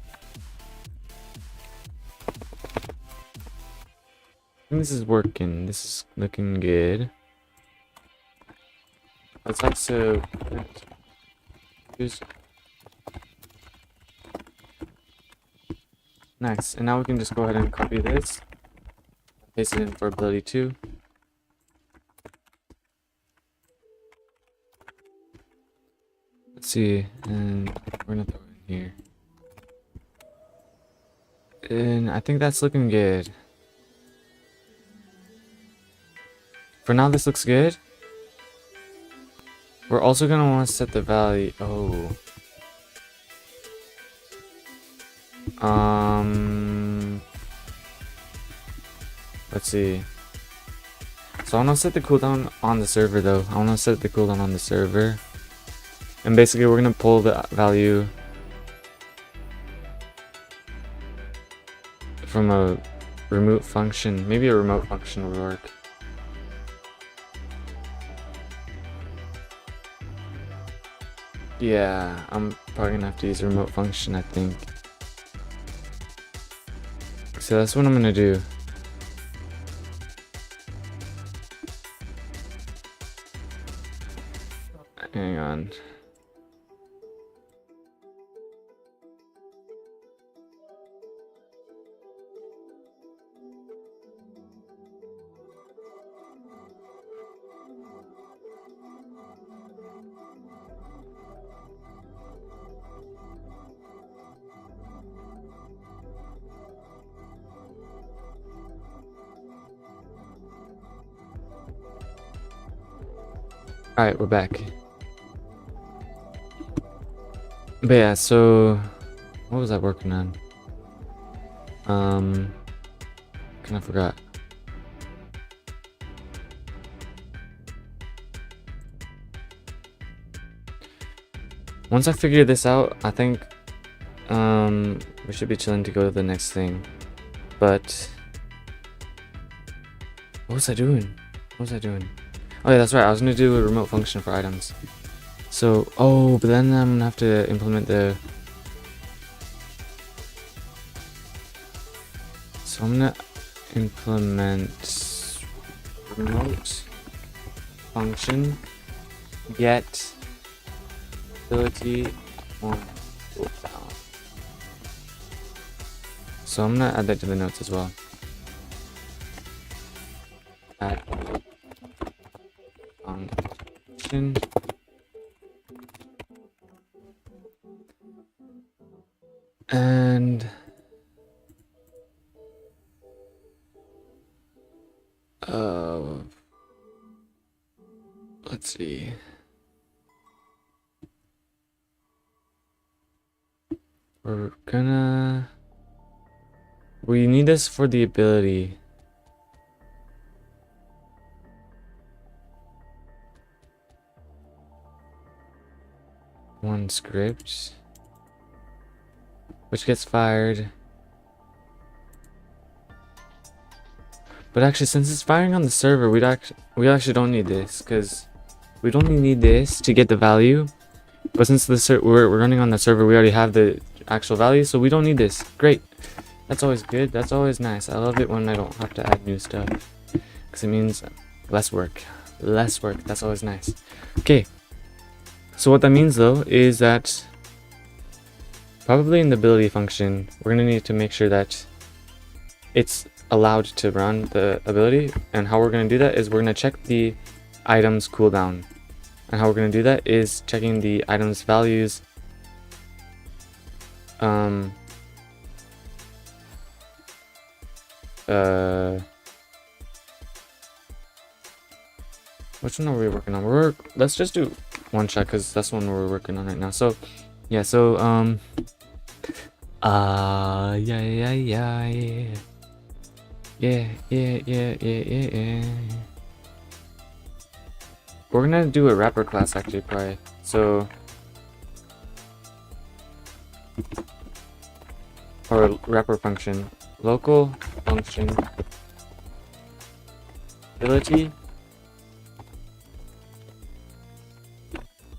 think this is working. This is looking good. Let's also use nice. And now we can just go ahead and copy this, paste it in for ability 2. Let's see, and we're gonna throw it in here. And I think that's looking good. For now, this looks good. We're also gonna want to set the value. Oh. Let's see. So I want to set the cooldown on the server though. I want to set the cooldown on the server. And basically we're gonna pull the value from a remote function. Maybe a remote function would work. Yeah, I'm probably gonna have to use a remote function, I think. So that's what I'm gonna do. Hang on. Alright, we're back. But yeah, so what was I working on? Kind of forgot. Once I figure this out, I think we should be chilling to go to the next thing. But what was I doing? What was I doing? Oh yeah, that's right. I was gonna do a remote function for items. So, oh, but then I'm gonna have to implement the. So I'm gonna implement remote function get ability on cooldown. So I'm gonna add that to the notes as well. Add function. And let's see. We need this for the ability. One script which gets fired. But actually, since it's firing on the server, we actually don't need this, because we don't need this to get the value. But since we're running on the server, we already have the actual value, so we don't need this. Great. That's always good. That's always nice. I love it when I don't have to add new stuff, because it means less work. Less work. That's always nice. Okay. So what that means though is that probably in the ability function, we're gonna need to make sure that it's allowed to run the ability. And how we're gonna do that is we're gonna check the item's cooldown. And how we're gonna do that is checking the item's values. Which one are we working on? Let's just do one shot because that's the one we're working on right now. So yeah, so yeah. We're gonna do a wrapper class actually, probably. So or a wrapper function, local function ability,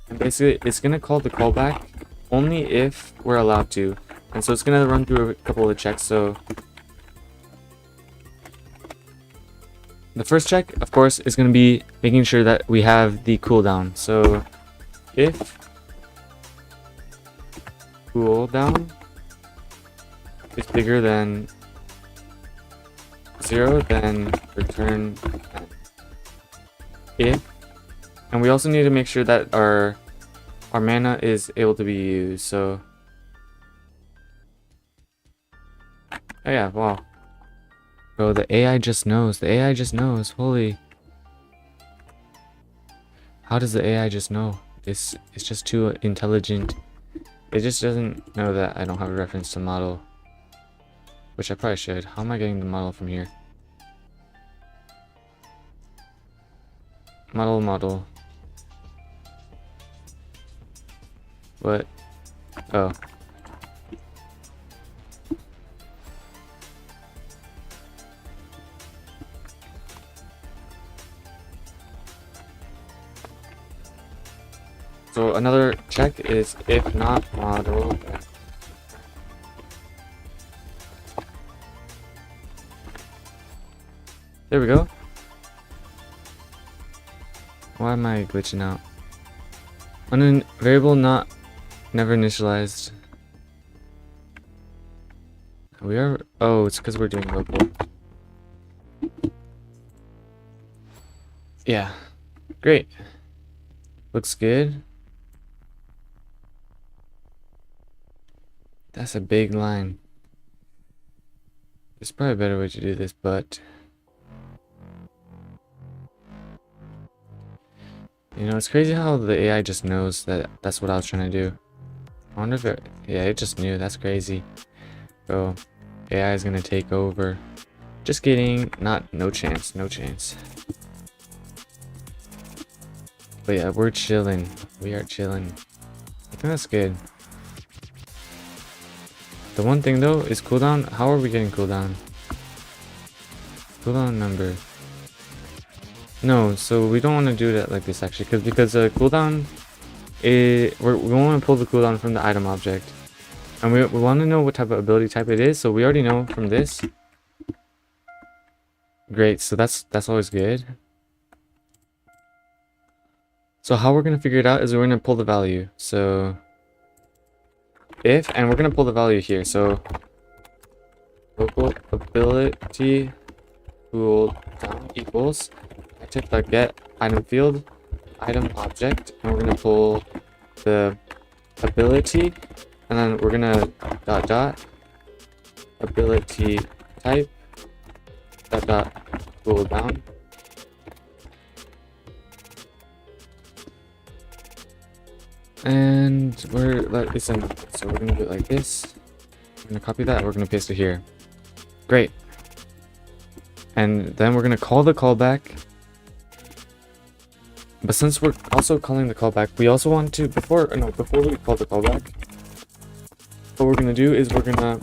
and basically it's gonna call the callback only if we're allowed to, and so it's gonna run through a couple of checks. So the first check, of course, is gonna be making sure that we have the cooldown. So if cooldown is bigger than 0, then return 10. If, and we also need to make sure that our mana is able to be used. So oh yeah, wow. Bro, the AI just knows. The AI just knows. Holy. How does the AI just know? It's just too intelligent. It just doesn't know that I don't have a reference to model. Which I probably should. How am I getting the model from here? Model. What? Oh. So another check is if not model. There we go. Why am I glitching out? Variable never initialized. We are. Oh, it's because we're doing local. Yeah. Great. Looks good. That's a big line. There's probably a better way to do this, but you know, it's crazy how the AI just knows that that's what I was trying to do. I wonder if it just knew. That's crazy. Bro, AI is gonna take over. Just kidding. No chance. But yeah, we're chilling. We are chilling. I think that's good. The one thing though is cooldown. How are we getting cooldown? Cooldown number. No, so we don't want to do that like this actually, because cooldown we want to pull the cooldown from the item object, and we want to know what type of ability type it is. So we already know from this. Great, so that's always good. So how we're gonna figure it out is we're gonna pull the value. So if, and we're gonna pull the value here. So local ability cooldown equals get item field item object, and we're gonna pull the ability, and then we're gonna dot ability type dot cooldown. And listen, so we're gonna do it like this. We're gonna copy that, we're gonna paste it here. Great. And then we're gonna call the callback. But since we're also calling the callback, we also want to, before we call the callback, what we're gonna do is we're gonna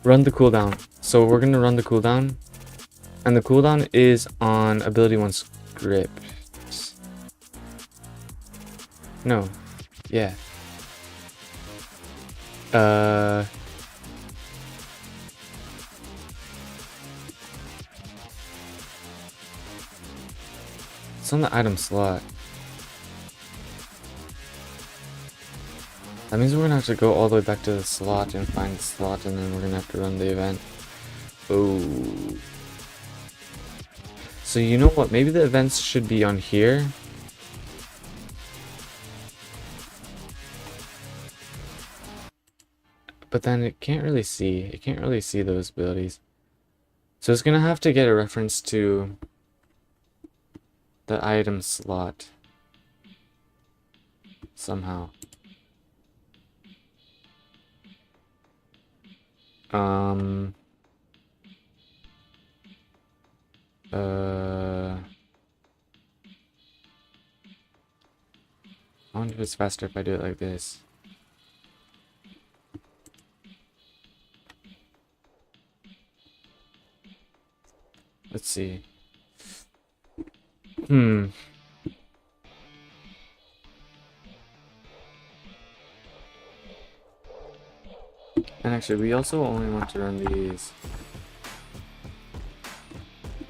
run the cooldown. So we're gonna run the cooldown, and the cooldown is on ability 1 script. No. Yeah. It's on the item slot. That means we're gonna have to go all the way back to the slot and find the slot, and then we're gonna have to run the event. Oh. So you know what? Maybe the events should be on here. But then it can't really see. It can't really see those abilities. So it's gonna have to get a reference to the item slot somehow. I wonder if it's faster if I do it like this. Let's see. And actually, we also only want to run these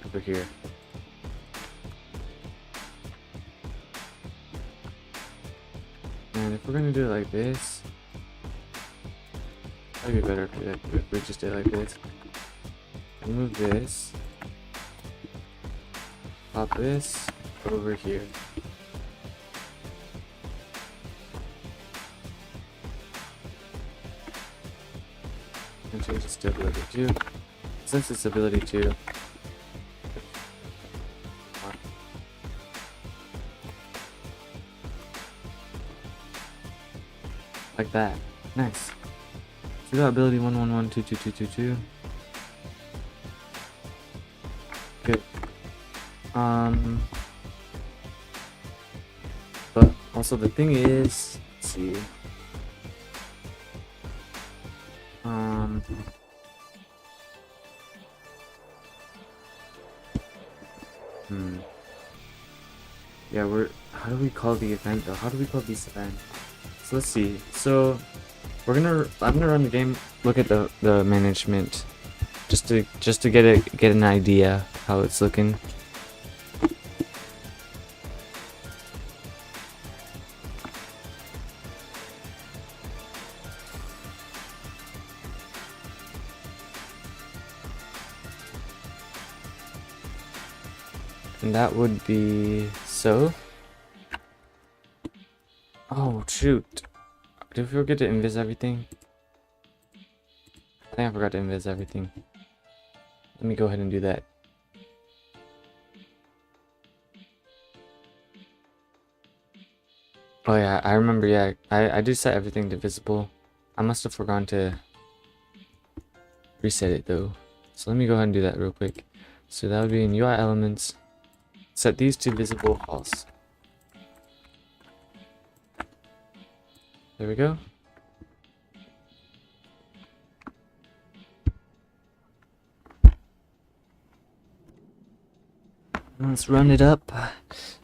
over here. And if we're gonna do it like this, it'd be better if we just did it like this. Remove this. Pop this over here. And change its stability too. Since its ability to like that. Nice. So we got ability 111222222. Good. But also the thing is, let's see. Yeah, how do we call the event though? How do we call this event? So let's see. So I'm gonna run the game, look at the management, just to get an idea how it's looking. And that would be so. Oh shoot. Did we forget to invis everything? I think I forgot to invis everything. Let me go ahead and do that. Oh yeah, I remember, yeah. I did set everything to visible. I must have forgotten to reset it though. So let me go ahead and do that real quick. So that would be in UI elements. Set these to visible false. There we go. Let's run it up.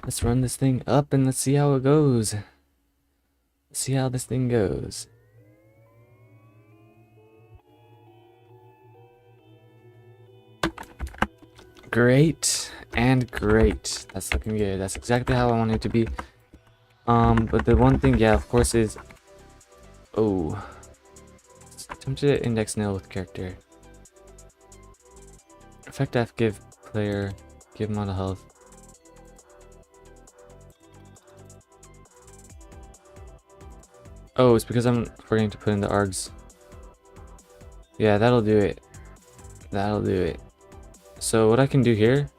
Let's run this thing up and let's see how it goes. Let's see how this thing goes. Great and great. That's looking good. That's exactly how I want it to be. But the one thing, yeah, of course, is attempt to index nil with character. Effect F, give player, give model health. Oh, it's because I'm forgetting to put in the args. Yeah, that'll do it. That'll do it. So what I can do here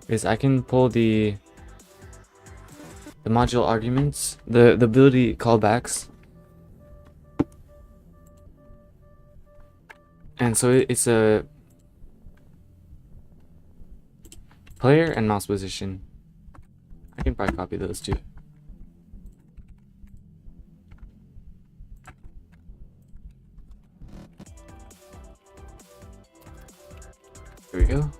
is I can pull the module arguments, the ability callbacks. And so it's a player and mouse position. I can probably copy those too. Here we go.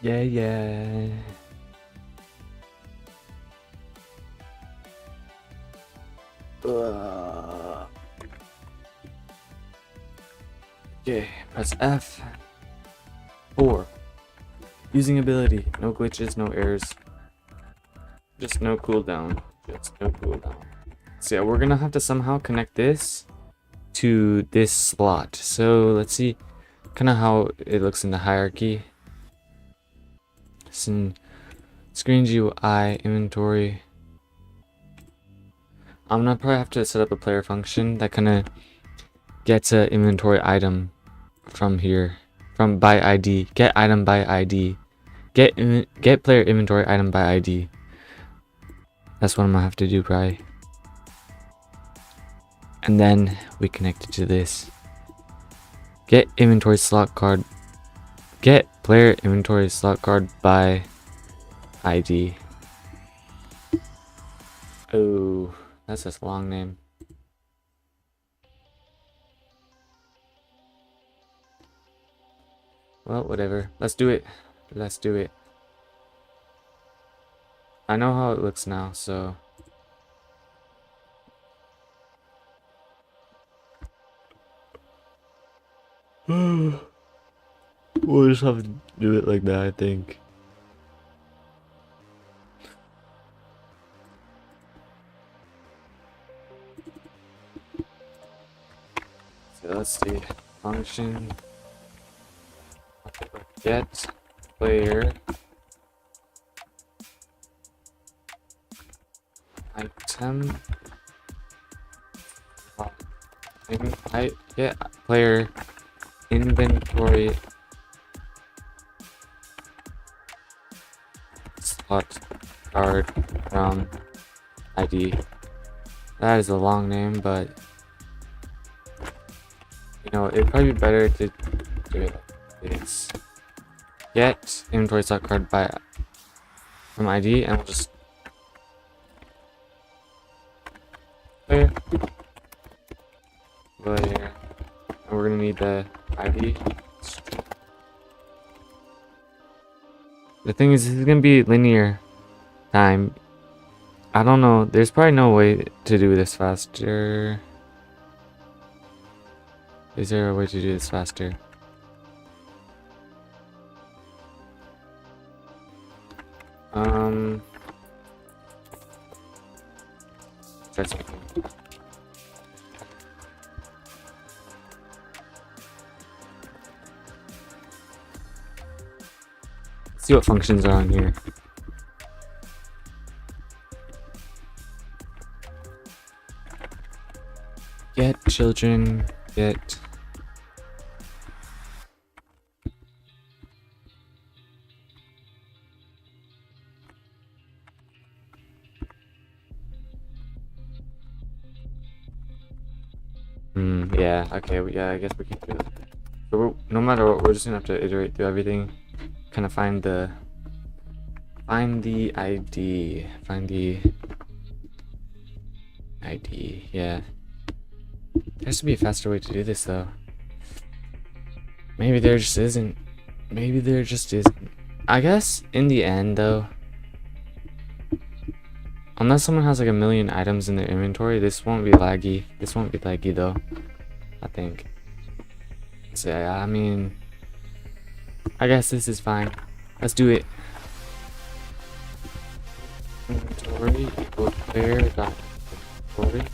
Yeah, yeah. Okay, press F. 4. Using ability. No glitches, no errors. Just no cooldown. Just no cooldown. So yeah, we're gonna have to somehow connect this to this slot. So let's see kind of how it looks in the hierarchy. It's in screen GUI, inventory. I'm gonna probably have to set up a player function that kind of gets an inventory item from here, from by ID. Get item by ID. Get player inventory item by ID. That's what I'm gonna have to do probably. And then we connect it to this. Get inventory slot card. Get player inventory slot card by ID. Oh, that's a long name. Well, whatever. Let's do it. Let's do it. I know how it looks now, so. We'll just have to do it like that, I think. So let's see. Function. Get player item. Get player inventory slot card from ID. That is a long name, but you know, it'd probably be better to do it like this. Get inventory slot card by from ID, and we'll just player, and we're gonna need the ID. The thing is, this is gonna be linear time. I don't know. There's probably no way to do this faster. Is there a way to do this faster? That's okay. Let's see what functions are on here. Get children, get yeah, okay, yeah, I guess we can do it. So no matter what, we're just gonna have to iterate through everything, kind of find the ID, yeah. There has to be a faster way to do this though. Maybe there just isn't. Maybe there just isn't. I guess in the end though, unless someone has like a million items in their inventory, this won't be laggy. This won't be laggy though, I think. So yeah, I mean, I guess this is fine. Let's do it. Inventory equals player dot inventory.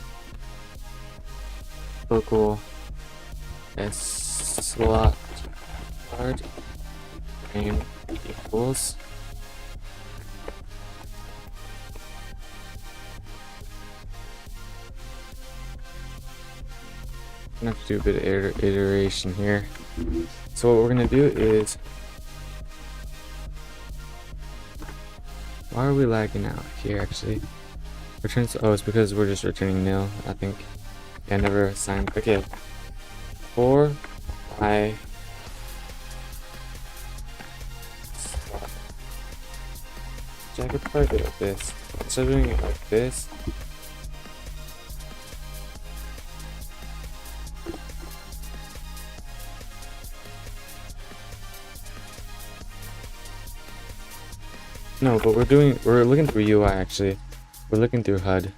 Local S slot card name equals I'm gonna have to do a bit of iteration here. So what we're gonna do is, why are we lagging out here actually? Returns, oh, it's because we're just returning nil, I think. I never assigned. Okay. For I I could probably do it like this. Instead of doing it like this, No, but we're looking through UI actually. We're looking through HUD.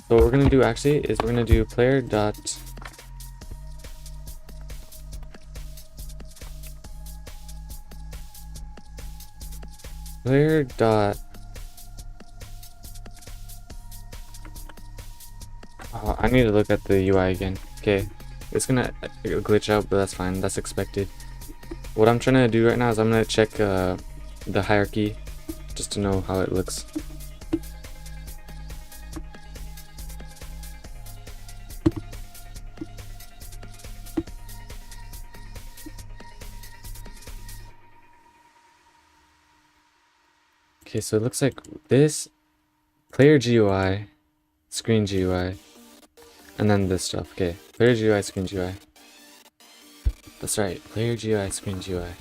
So what we're gonna do actually is we're gonna do player dot player dot oh, I need to look at the UI again. Okay, it's gonna glitch out, but that's fine. That's expected. What I'm trying to do right now is I'm gonna check the hierarchy just to know how it looks. Okay, so it looks like this player GUI, screen GUI, and then this stuff. Okay, player GUI, screen GUI. That's right, player GUI, screen GUI.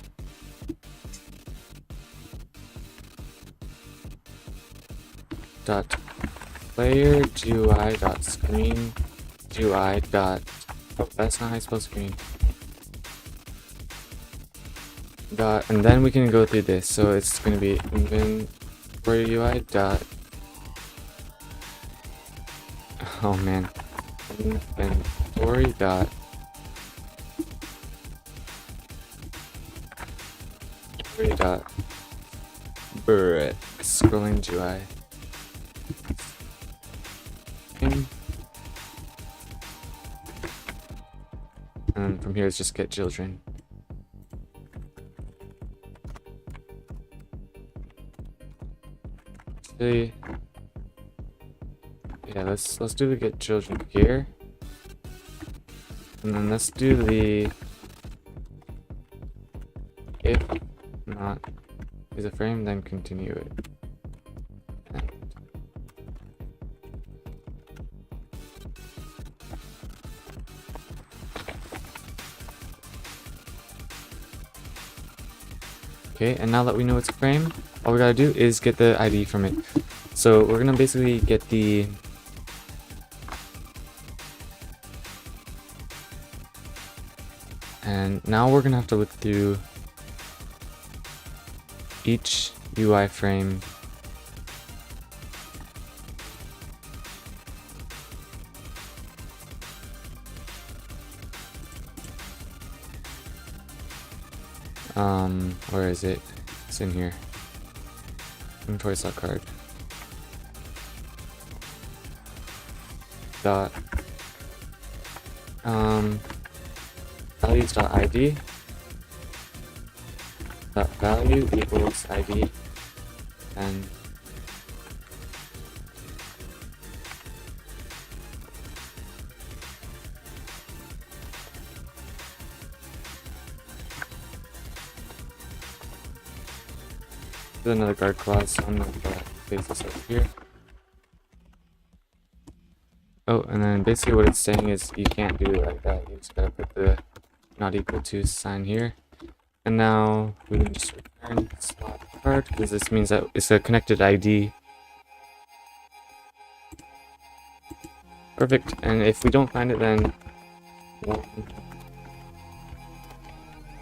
Dot player GUI dot screen GUI dot. Oh, that's not how I spell screen. Dot, and then we can go through this. So it's gonna be inventory UI dot. Oh man, inventory dot. Dot. Scrolling GUI. And from here it's just get children. Actually, yeah, let's do the get children here, and then let's do the if not is a frame, then continue it. Okay, and now that we know it's a frame, all we gotta do is get the ID from it. So we're gonna basically get the and now we're gonna have to look through each UI frame. Where is it? It's in here. Inventory slot card. Dot. Values dot ID. Dot value equals ID. And another guard clause, so I'm gonna place this over here. Oh, and then basically what it's saying is you can't do it like that. You just gotta put the not equal to sign here. And now we can just return slot card because this means that it's a connected ID. Perfect. And if we don't find it, then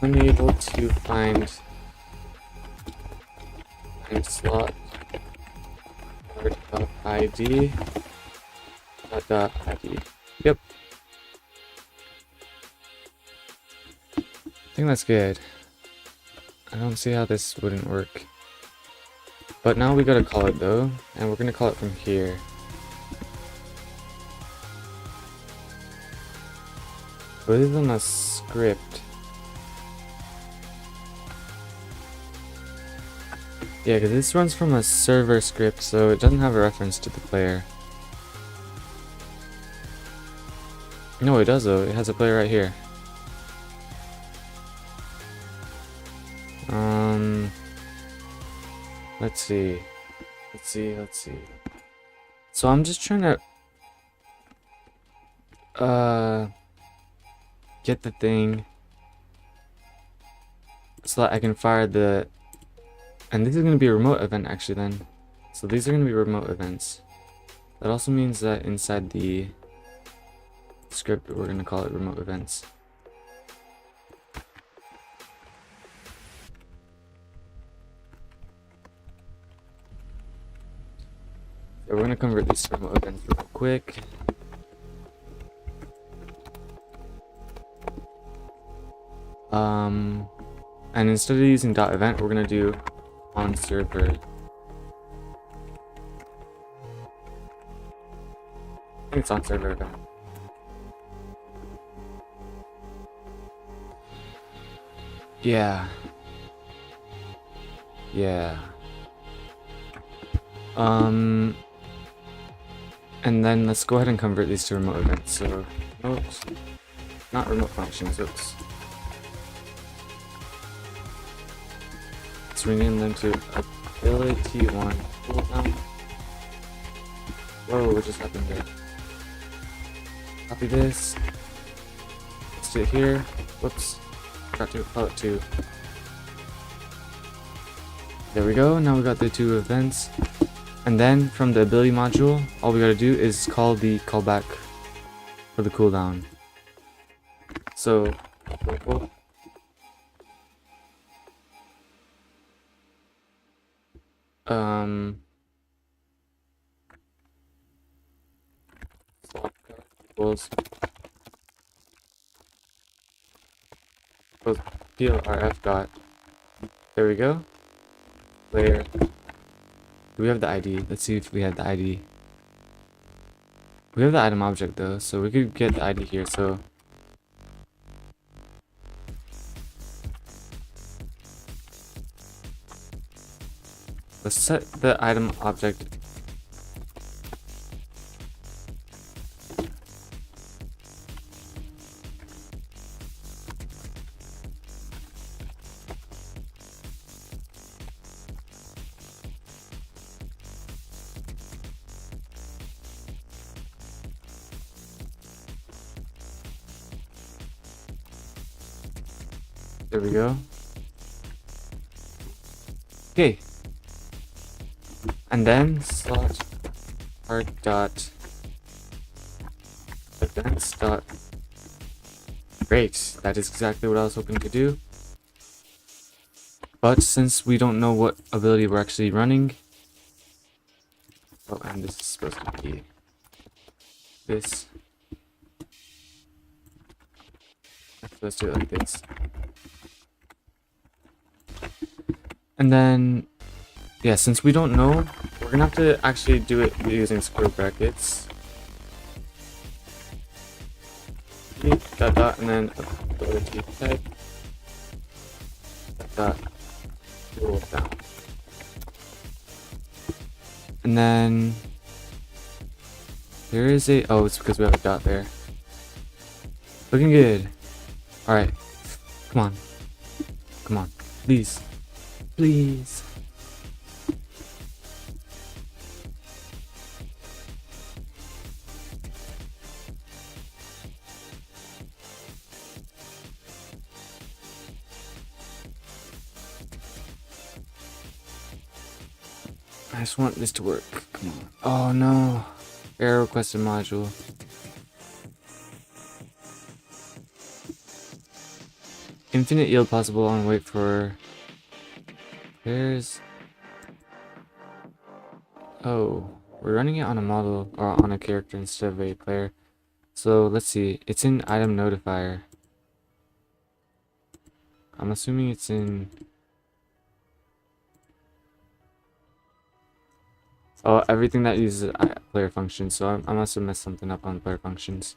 unable to find slot card ID .id. Yep. I think that's good. I don't see how this wouldn't work. But now we gotta call it though, and we're gonna call it from here. But this is on a script. Yeah, because this runs from a server script, so it doesn't have a reference to the player. No, it does though. It has a player right here. Let's see. So I'm just trying to get the thing so that I can fire the, and this is going to be a remote event actually then. So these are going to be remote events. That also means that inside the script we're going to call it remote events. gonna convert these to remote events real quick. And instead of using .event, we're gonna do on server. I think it's on server event. Yeah. Yeah. And then let's go ahead and convert these to remote events. So, remote, not remote functions, oops. Let's rename them to ability1 cooldown. Whoa, what just happened there? Copy this. Let's do it here. Whoops. Forgot to call it 2. There we go. Now we got the 2 events. And then from the ability module, all we gotta do is call the callback for the cooldown. So, local. Equals PLRF dot. There we go. Player. Do we have the ID? Let's see if we have the ID. We have the item object though, so we could get the ID here. So let's set the item object. There we go. Okay. And then slot art dot events dot. Great. That is exactly what I was hoping to do. But since we don't know what ability we're actually running. Oh, and this is supposed to be this. Let's do it like this. And then, yeah, since we don't know, we're gonna have to actually do it using square brackets. Dot dot, and then ability type. Dot roll down. And then there is a, oh, it's because we have a dot there. Looking good. Alright. Come on. Come on. Please. Please. I just want this to work. Come on. Oh no. Error requested module. Infinite yield possible on wait for. There's. Oh, we're running it on a model or on a character instead of a player. So let's see. It's in item notifier. I'm assuming it's in. Oh, everything that uses player functions. So I must have messed something up on player functions.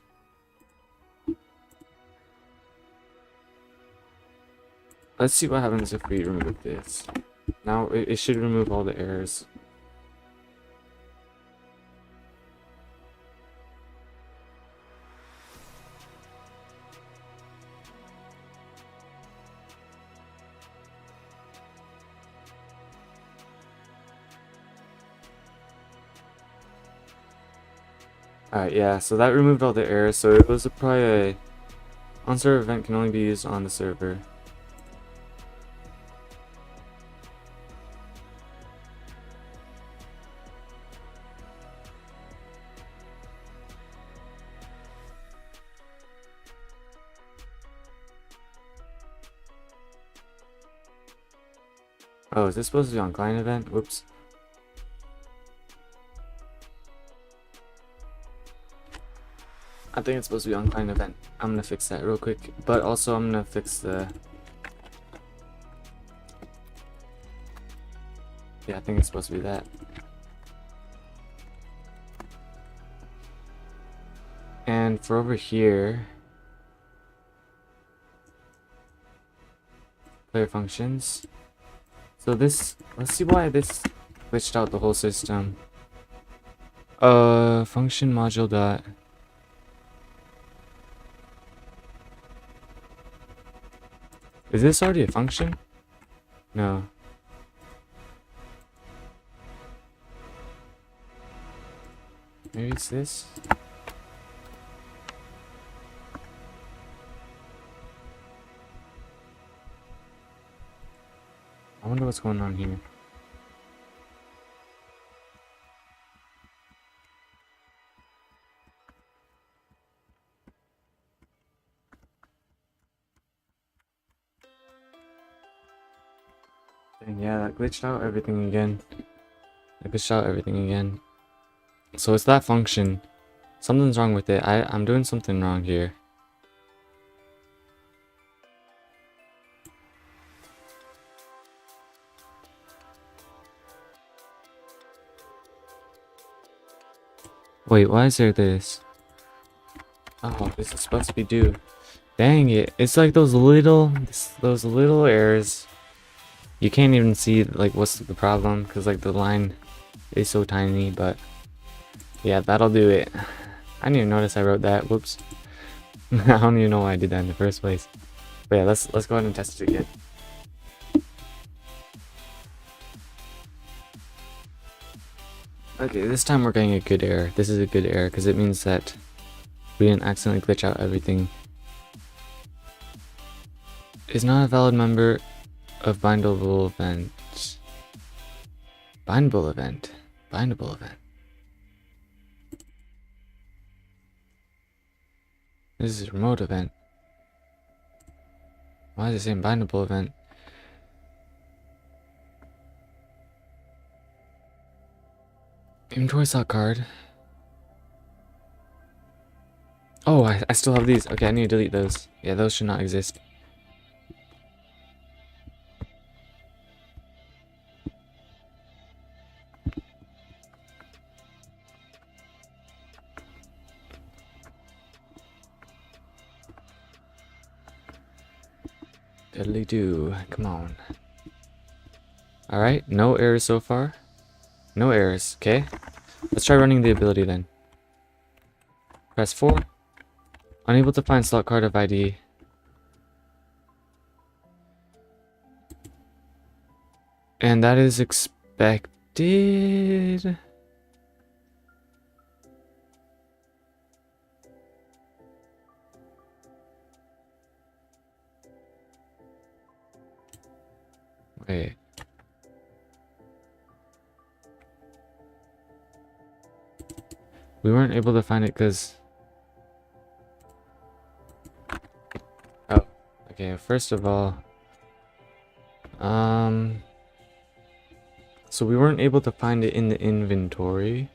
Let's see what happens if we remove this. Now it should remove all the errors. Alright, yeah, so that removed all the errors, so it was probably a on-server event can only be used on the server. Oh, is this supposed to be on client event? Whoops. I think it's supposed to be on client event. I'm gonna fix that real quick, but also I'm gonna fix the. Yeah, I think it's supposed to be that. And for over here, player functions. So this, let's see why this glitched out the whole system. Function module dot. Is this already a function? No. Maybe it's this? I wonder what's going on here. Dang, yeah, that glitched out everything again. That glitched out everything again. So it's that function. Something's wrong with it. I'm doing something wrong here. Wait, why is there this? Oh, this is supposed to be due. Dang it. It's like those little errors. You can't even see like what's the problem because like the line is so tiny, but yeah, that'll do it. I didn't even notice I wrote that. Whoops. I don't even know why I did that in the first place. But yeah, let's go ahead and test it again. Okay, this time we're getting a good error. This is a good error because it means that we didn't accidentally glitch out everything. Is not a valid member of bindable event. Bindable event. Bindable event. This is a remote event. Why is it saying bindable event? Inventory slot card. Oh, I still have these. Okay, I need to delete those. Yeah, those should not exist. Deadly do. Come on. Alright, no errors so far. No errors, okay? Let's try running the ability then. Press 4. Unable to find slot card of ID. And that is expected. Wait. We weren't able to find it because... Oh, okay, first of all... So we weren't able to find it in the inventory.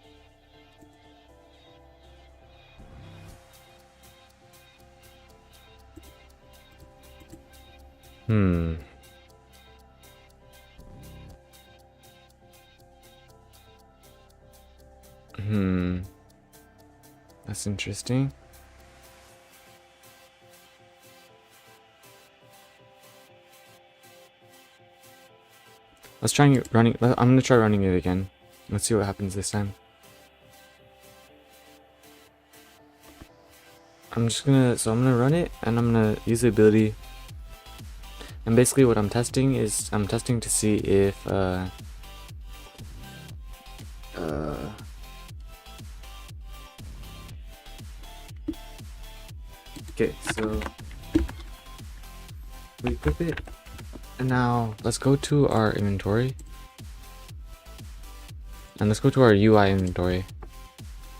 Hmm. That's interesting. Let's try running. I'm gonna try running it again. Let's see what happens this time. I'm gonna run it and I'm gonna use the ability. And basically what I'm testing is I'm testing to see if okay, so we equip it, and now let's go to our inventory, and let's go to our UI inventory.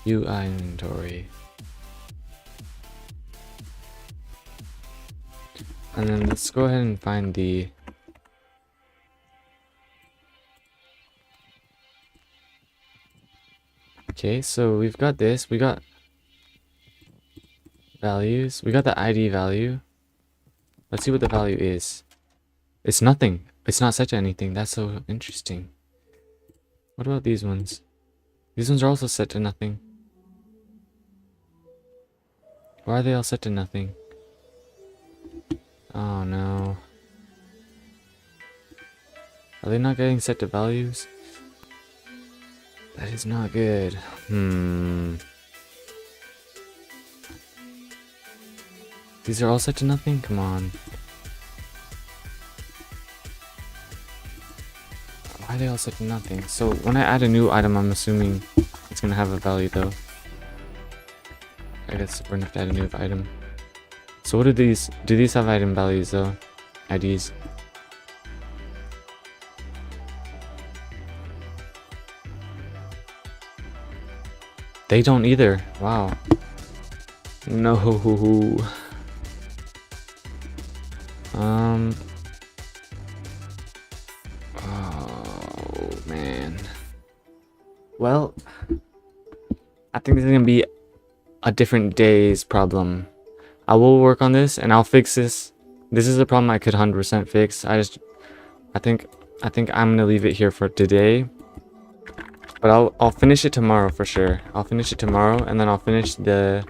UI inventory, and then let's go ahead and find the okay. So we've got this. We got values. We got the ID value. Let's see what the value is. It's nothing. It's not set to anything. That's so interesting. What about these ones? These ones are also set to nothing. Why are they all set to nothing? Oh no. Are they not getting set to values? That is not good. These are all set to nothing? Come on. Why are they all set to nothing? So when I add a new item, I'm assuming it's gonna have a value though. I guess we're gonna have to add a new item. So what do these have item values though? IDs. They don't either. Wow. No. Oh man. Well, I think this is gonna be a different day's problem. I will work on this and I'll fix this. This is a problem I could 100% fix. I think I'm gonna leave it here for today. But I'll finish it tomorrow for sure. I'll finish it tomorrow and then I'll finish the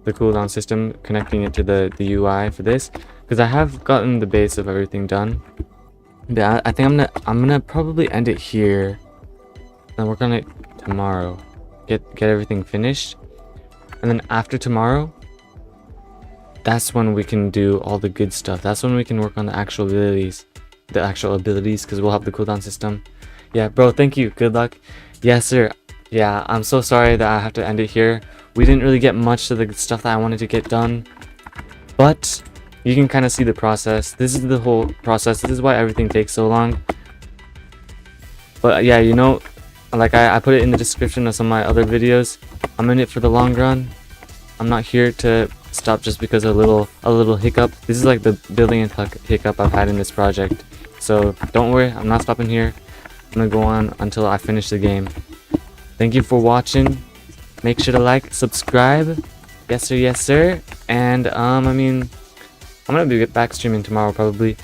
cooldown system, connecting it to the UI for this, because I have gotten the base of everything done. But I think I'm gonna probably end it here and work on it tomorrow. Get everything finished. And then after tomorrow, that's when we can do all the good stuff. That's when we can work on the actual abilities. Because we'll have the cooldown system. Yeah, bro, thank you. Good luck. Yes, sir. Yeah, I'm so sorry that I have to end it here. We didn't really get much of the stuff that I wanted to get done. But you can kind of see the process. This is the whole process. This is why everything takes so long. But yeah, you know, like I put it in the description of some of my other videos. I'm in it for the long run. I'm not here to stop just because of a little hiccup. This is like the billionth hiccup I've had in this project. So don't worry, I'm not stopping here. I'm gonna go on until I finish the game. Thank you for watching. Make sure to like, subscribe. Yes sir, yes sir. And I mean, I'm gonna be back streaming tomorrow probably.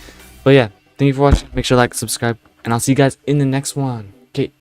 But yeah, thank you for watching. Make sure to like, subscribe, and I'll see you guys in the next one. Okay.